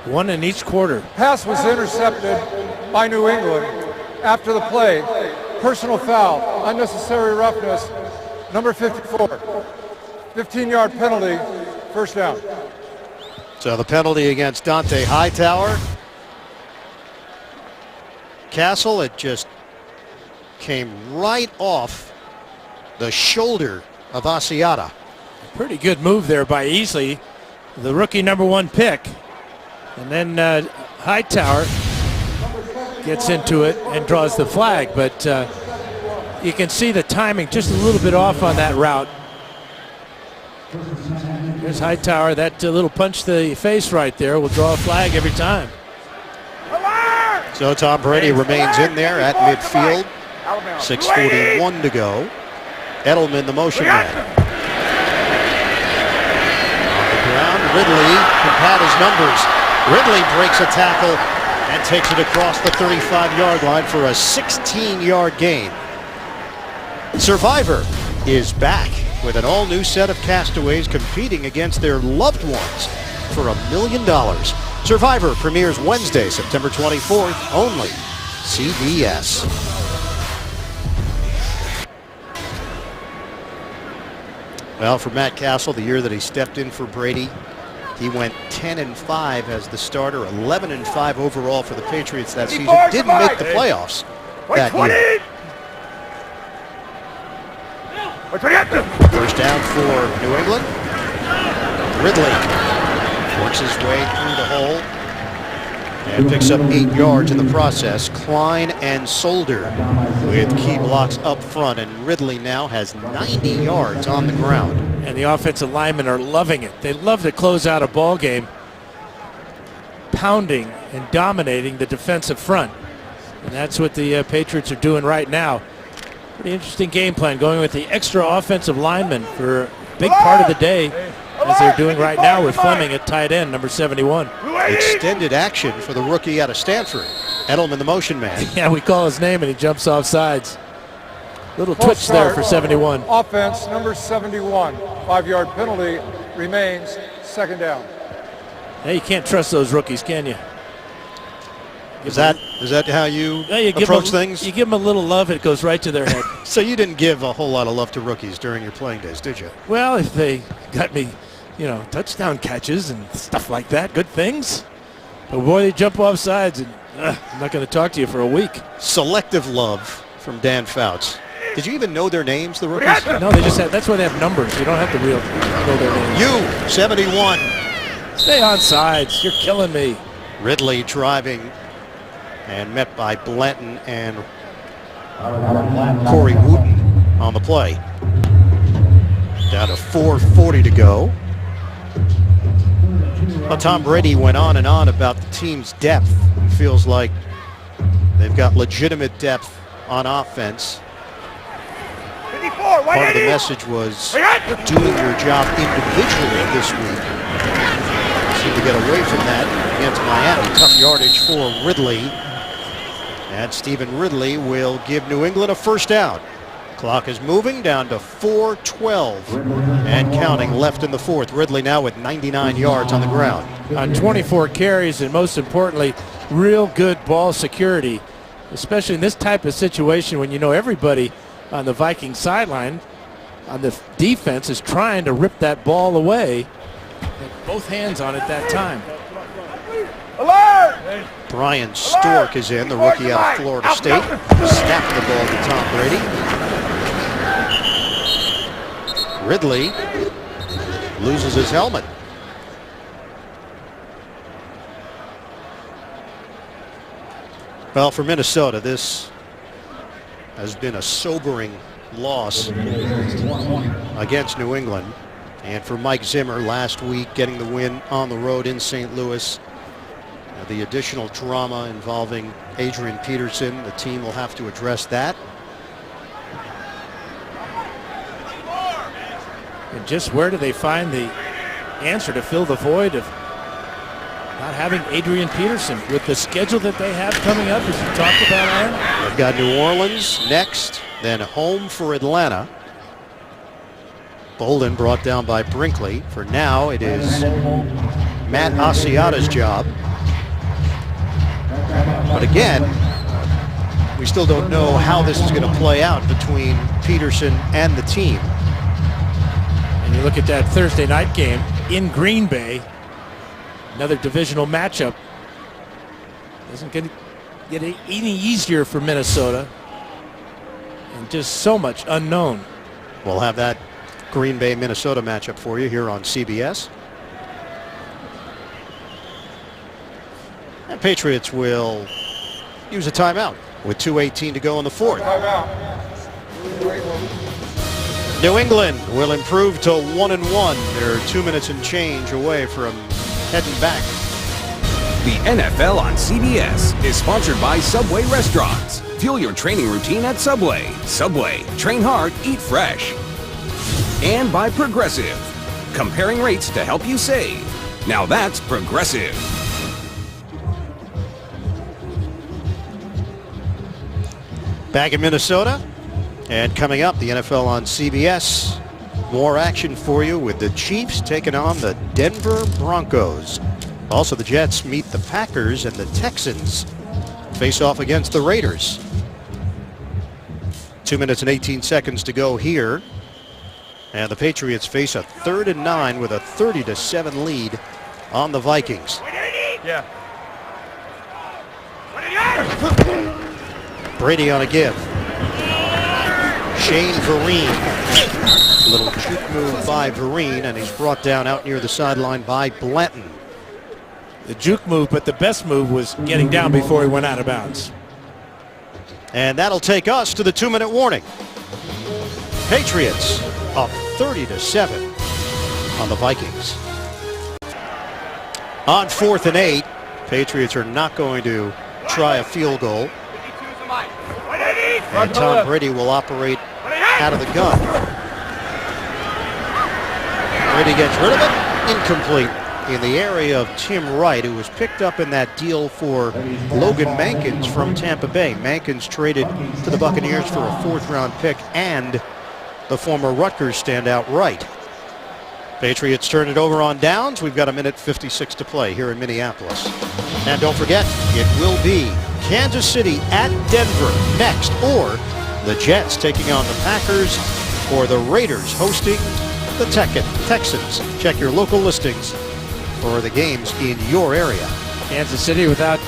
One in each quarter. Pass was intercepted by New England after the play. Personal foul, unnecessary roughness, number 54. 15-yard penalty, first down. So the penalty against Dante Hightower. Castle, it just came right off the shoulder of Asiata. Pretty good move there by Easley, the rookie number 1 pick. And then Hightower gets into it and draws the flag, but you can see the timing just a little bit off on that route. Here's Hightower, that little punch to the face right there will draw a flag every time. So Tom Brady remains in there at midfield. 6:41 to go. Edelman, the motion man. On the ground, Ridley can pad his numbers. Ridley breaks a tackle and takes it across the 35-yard line for a 16-yard gain. Survivor is back with an all-new set of castaways competing against their loved ones for $1 million. Survivor premieres Wednesday, September 24th, only CBS. Well, for Matt Castle, the year that he stepped in for Brady, he went 10-5 as the starter, 11-5 overall for the Patriots that season. Didn't make the playoffs that year. First down for New England. Ridley works his way through the hole and picks up 8 yards in the process. Klein and Solder with key blocks up front, and Ridley now has 90 yards on the ground. And the offensive linemen are loving it. They love to close out a ball game, pounding and dominating the defensive front. And that's what the Patriots are doing right now. Pretty interesting game plan, going with the extra offensive linemen for a big part of the day, as they're doing right now with Fleming at tight end, number 71. Extended action for the rookie out of Stanford. Edelman, the motion man. Yeah, we call his name and he jumps off sides. Little twitch there for 71. Offense, number 71. 5-yard penalty, remains second down. Hey, you can't trust those rookies, can you? Is that how you approach things? You give them a little love, it goes right to their head. So you didn't give a whole lot of love to rookies during your playing days, did you? Well, if they got me, touchdown catches and stuff like that, good things. But boy, they jump off sides, and I'm not going to talk to you for a week. Selective love from Dan Fouts. Did you even know their names, the rookies? No, they just have. That's why they have numbers. You don't have to know their names. 71. Stay on sides. You're killing me. Ridley driving and met by Blanton and Corey Wooten on the play. Down to 4:40 to go. Well, Tom Brady went on and on about the team's depth. It feels like they've got legitimate depth on offense. Part of the message was doing your job individually this week. Seemed to get away from that against Miami. Tough yardage for Ridley. And Stephen Ridley will give New England a first down. Clock is moving down to 4:12 and counting left in the fourth. Ridley now with 99 yards on the ground. On 24 carries, and most importantly, real good ball security, especially in this type of situation when you know everybody on the Viking sideline on the defense is trying to rip that ball away. Had both hands on it that time. Alert! Brian Stork is in, the rookie out of Florida State. Snapping the ball to Tom Brady. Ridley loses his helmet. Well, for Minnesota, this has been a sobering loss against New England. And for Mike Zimmer last week, getting the win on the road in St. Louis. The additional drama involving Adrian Peterson, the team will have to address that. And just where do they find the answer to fill the void of not having Adrian Peterson with the schedule that they have coming up, as you talked about, Aaron? They've got New Orleans next, then home for Atlanta. Bolden brought down by Brinkley. For now, it is Matt Asiata's job. But again, we still don't know how this is going to play out between Peterson and the team. And you look at that Thursday night game in Green Bay, another divisional matchup. Doesn't get any easier for Minnesota. And just so much unknown. We'll have that Green Bay Minnesota matchup for you here on CBS. And Patriots will use a timeout with 2:18 to go in the fourth. New England will improve to 1-1. They're 2 minutes and change away from heading back. The NFL on CBS is sponsored by Subway Restaurants. Fuel your training routine at Subway. Subway, train hard, eat fresh. And by Progressive, comparing rates to help you save. Now that's Progressive. Back in Minnesota, and coming up, the NFL on CBS. More action for you with the Chiefs taking on the Denver Broncos. Also, the Jets meet the Packers, and the Texans face off against the Raiders. 2 minutes and 18 seconds to go here. And the Patriots face a 3rd and 9 with a 30-7 lead on the Vikings. Yeah. Brady on a give. Shane Vereen. Little juke move by Vereen, and he's brought down out near the sideline by Blanton. The juke move, but the best move was getting down before he went out of bounds. And that'll take us to the 2-minute warning. Patriots up 30-7 on the Vikings. On 4th and 8, Patriots are not going to try a field goal. And Tom Brady will operate out of the gun. Brady gets rid of it. Incomplete in the area of Tim Wright, who was picked up in that deal for Logan Mankins from Tampa Bay. Mankins traded to the Buccaneers for a 4th-round pick and the former Rutgers standout Wright. Patriots turn it over on downs. We've got 1:56 to play here in Minneapolis. And don't forget, it will be Kansas City at Denver next, or the Jets taking on the Packers, or the Raiders hosting the Texans. Check your local listings for the games in your area. Kansas City without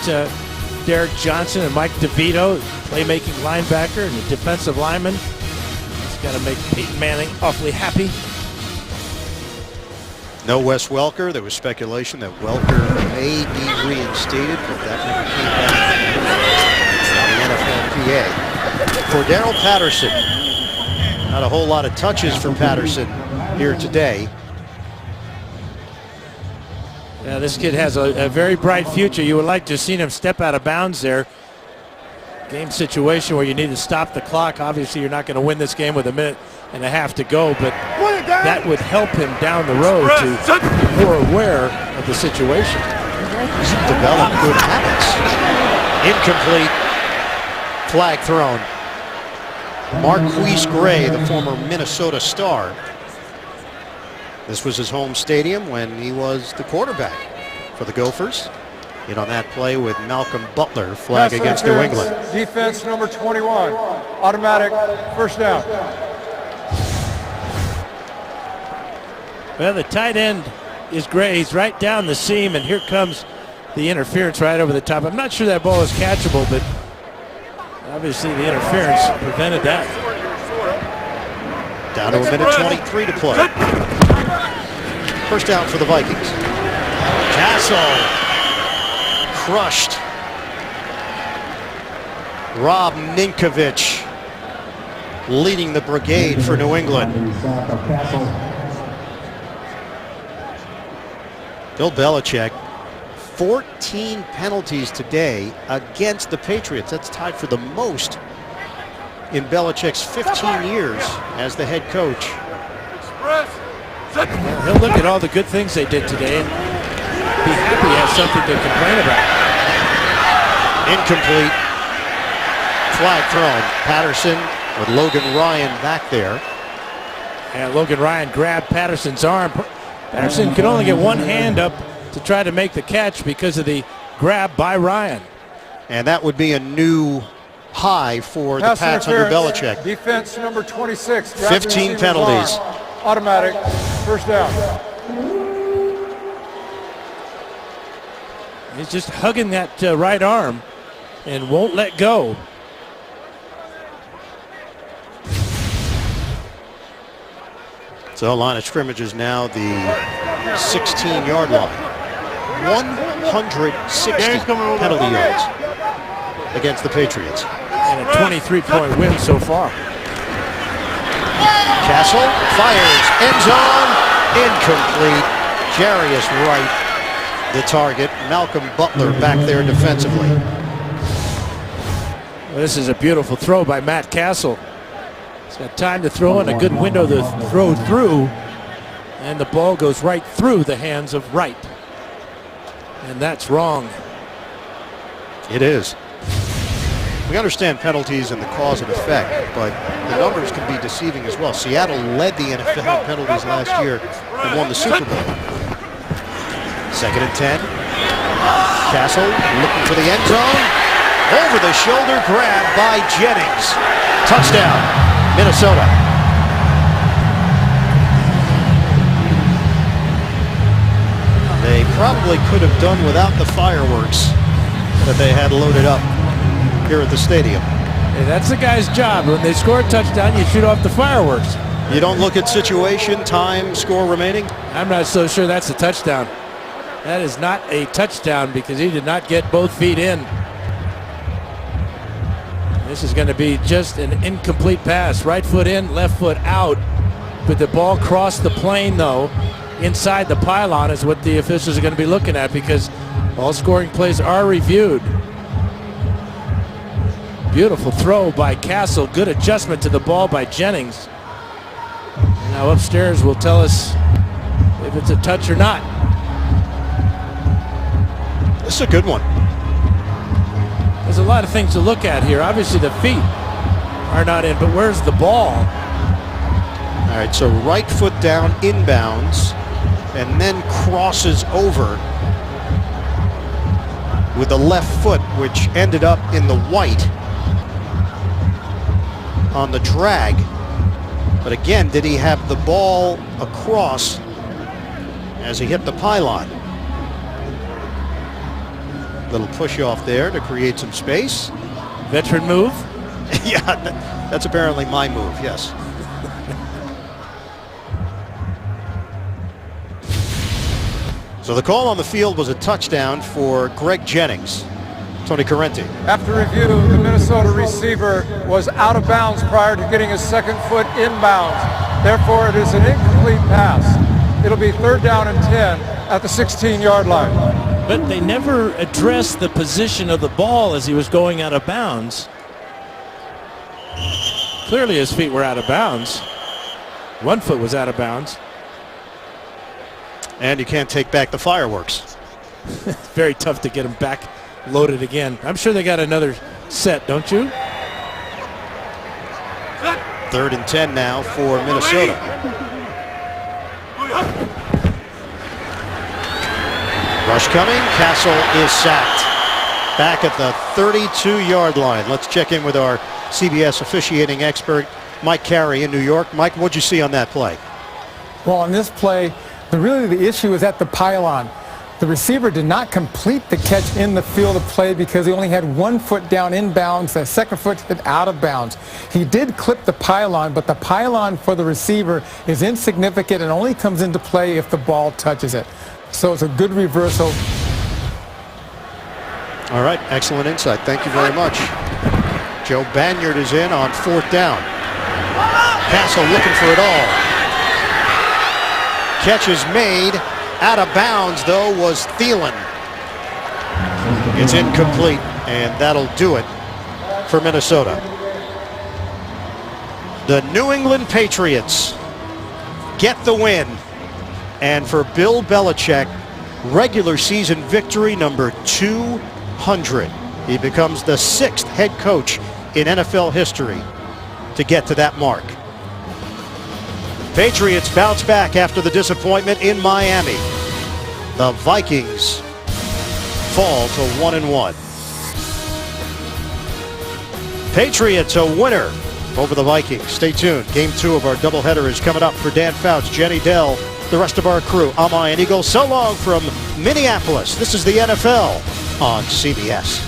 Derek Johnson and Mike DeVito, playmaking linebacker and the defensive lineman. It's got to make Peyton Manning awfully happy. No Wes Welker. There was speculation that Welker may be reinstated, but that never came back on the NFLPA. For Darrell Patterson, not a whole lot of touches for Patterson here today. Yeah, this kid has a very bright future. You would like to have seen him step out of bounds there. Game situation where you need to stop the clock. Obviously, you're not going to win this game with 1.5 minutes to go, but that would help him down the road to be more aware of the situation. He's developed good habits. Incomplete. Flag thrown. Marquise Gray, the former Minnesota Star. This was his home stadium when he was the quarterback for the Gophers. In on that play with Malcolm Butler, flag against New England. Defense number 21, automatic first down. Well, the tight end is Gray. He's right down the seam, and here comes the interference right over the top. I'm not sure that ball is catchable, but obviously the interference prevented that. Down to 1:23 to play. First down for the Vikings. Castle crushed. Rob Ninkovich leading the brigade for New England. Bill Belichick, 14 penalties today against the Patriots. That's tied for the most in Belichick's 15 years as the head coach. He'll look at all the good things they did today and be happy he has something to complain about. Incomplete. Flag thrown. Patterson with Logan Ryan back there. And Logan Ryan grabbed Patterson's arm. Patterson could only get one hand up to try to make the catch because of the grab by Ryan. And that would be a new high for the Pats under Belichick. Defense number 26. 15 penalties. Automatic. First down. He's just hugging that right arm and won't let go. So line of scrimmage is now the 16-yard line. 160 penalty yards against the Patriots. And a 23-point win so far. Castle fires, end zone, incomplete. Jarius Wright, the target. Malcolm Butler back there defensively. Well, this is a beautiful throw by Matt Castle. He's got time to throw in, a good window to throw through, and the ball goes right through the hands of Wright. And that's wrong. It is. We understand penalties and the cause and effect, but the numbers can be deceiving as well. Seattle led the NFL in penalties last year and won the Super Bowl. 2nd and 10. Castle looking for the end zone. Over the shoulder grab by Jennings. Touchdown, Minnesota. They probably could have done without the fireworks that they had loaded up here at the stadium. Hey, that's the guy's job. When they score a touchdown, you shoot off the fireworks. You don't look at situation, time, score remaining? I'm not so sure that's a touchdown. That is not a touchdown because he did not get both feet in. This is going to be just an incomplete pass. Right foot in, left foot out. But the ball crossed the plane, though. Inside the pylon is what the officials are going to be looking at because all scoring plays are reviewed. Beautiful throw by Castle. Good adjustment to the ball by Jennings. Now upstairs will tell us if it's a touch or not. This is a good one. There's a lot of things to look at here. Obviously the feet are not in, but where's the ball? All right, so right foot down inbounds and then crosses over with the left foot, which ended up in the white on the drag. But again, did he have the ball across as he hit the pylon? Little push off there to create some space. Veteran move? Yeah, that's apparently my move, yes. So the call on the field was a touchdown for Greg Jennings. Tony Correnti. After review, the Minnesota receiver was out of bounds prior to getting his second foot inbounds. Therefore, it is an incomplete pass. It'll be 3rd down and 10 at the 16-yard line. But they never addressed the position of the ball as he was going out of bounds. Clearly his feet were out of bounds. One foot was out of bounds. And you can't take back the fireworks. It's very tough to get them back loaded again. I'm sure they got another set, don't you? 3rd and 10 now for Minnesota. Rush coming. Castle is sacked. Back at the 32-yard line. Let's check in with our CBS officiating expert, Mike Carey in New York. Mike, what'd you see on that play? Well, on this play, really the issue is at the pylon. The receiver did not complete the catch in the field of play because he only had 1 foot down inbounds, the second foot hit out of bounds. He did clip the pylon, but the pylon for the receiver is insignificant and only comes into play if the ball touches it. So it's a good reversal. All right, excellent insight. Thank you very much. Joe Banyard is in on 4th down. Castle looking for it all. Catch is made. Out of bounds, though, was Thielen. It's incomplete, and that'll do it for Minnesota. The New England Patriots get the win And for Bill Belichick, regular season victory number 200. He becomes the 6th head coach in NFL history to get to that mark. Patriots bounce back after the disappointment in Miami. The Vikings fall to 1-1. Patriots a winner over the Vikings. Stay tuned. Game 2 of our doubleheader is coming up. For Dan Fouts, Jenny Dell, the rest of our crew, I'm Ian Eagle. So long from Minneapolis. This is the NFL on CBS.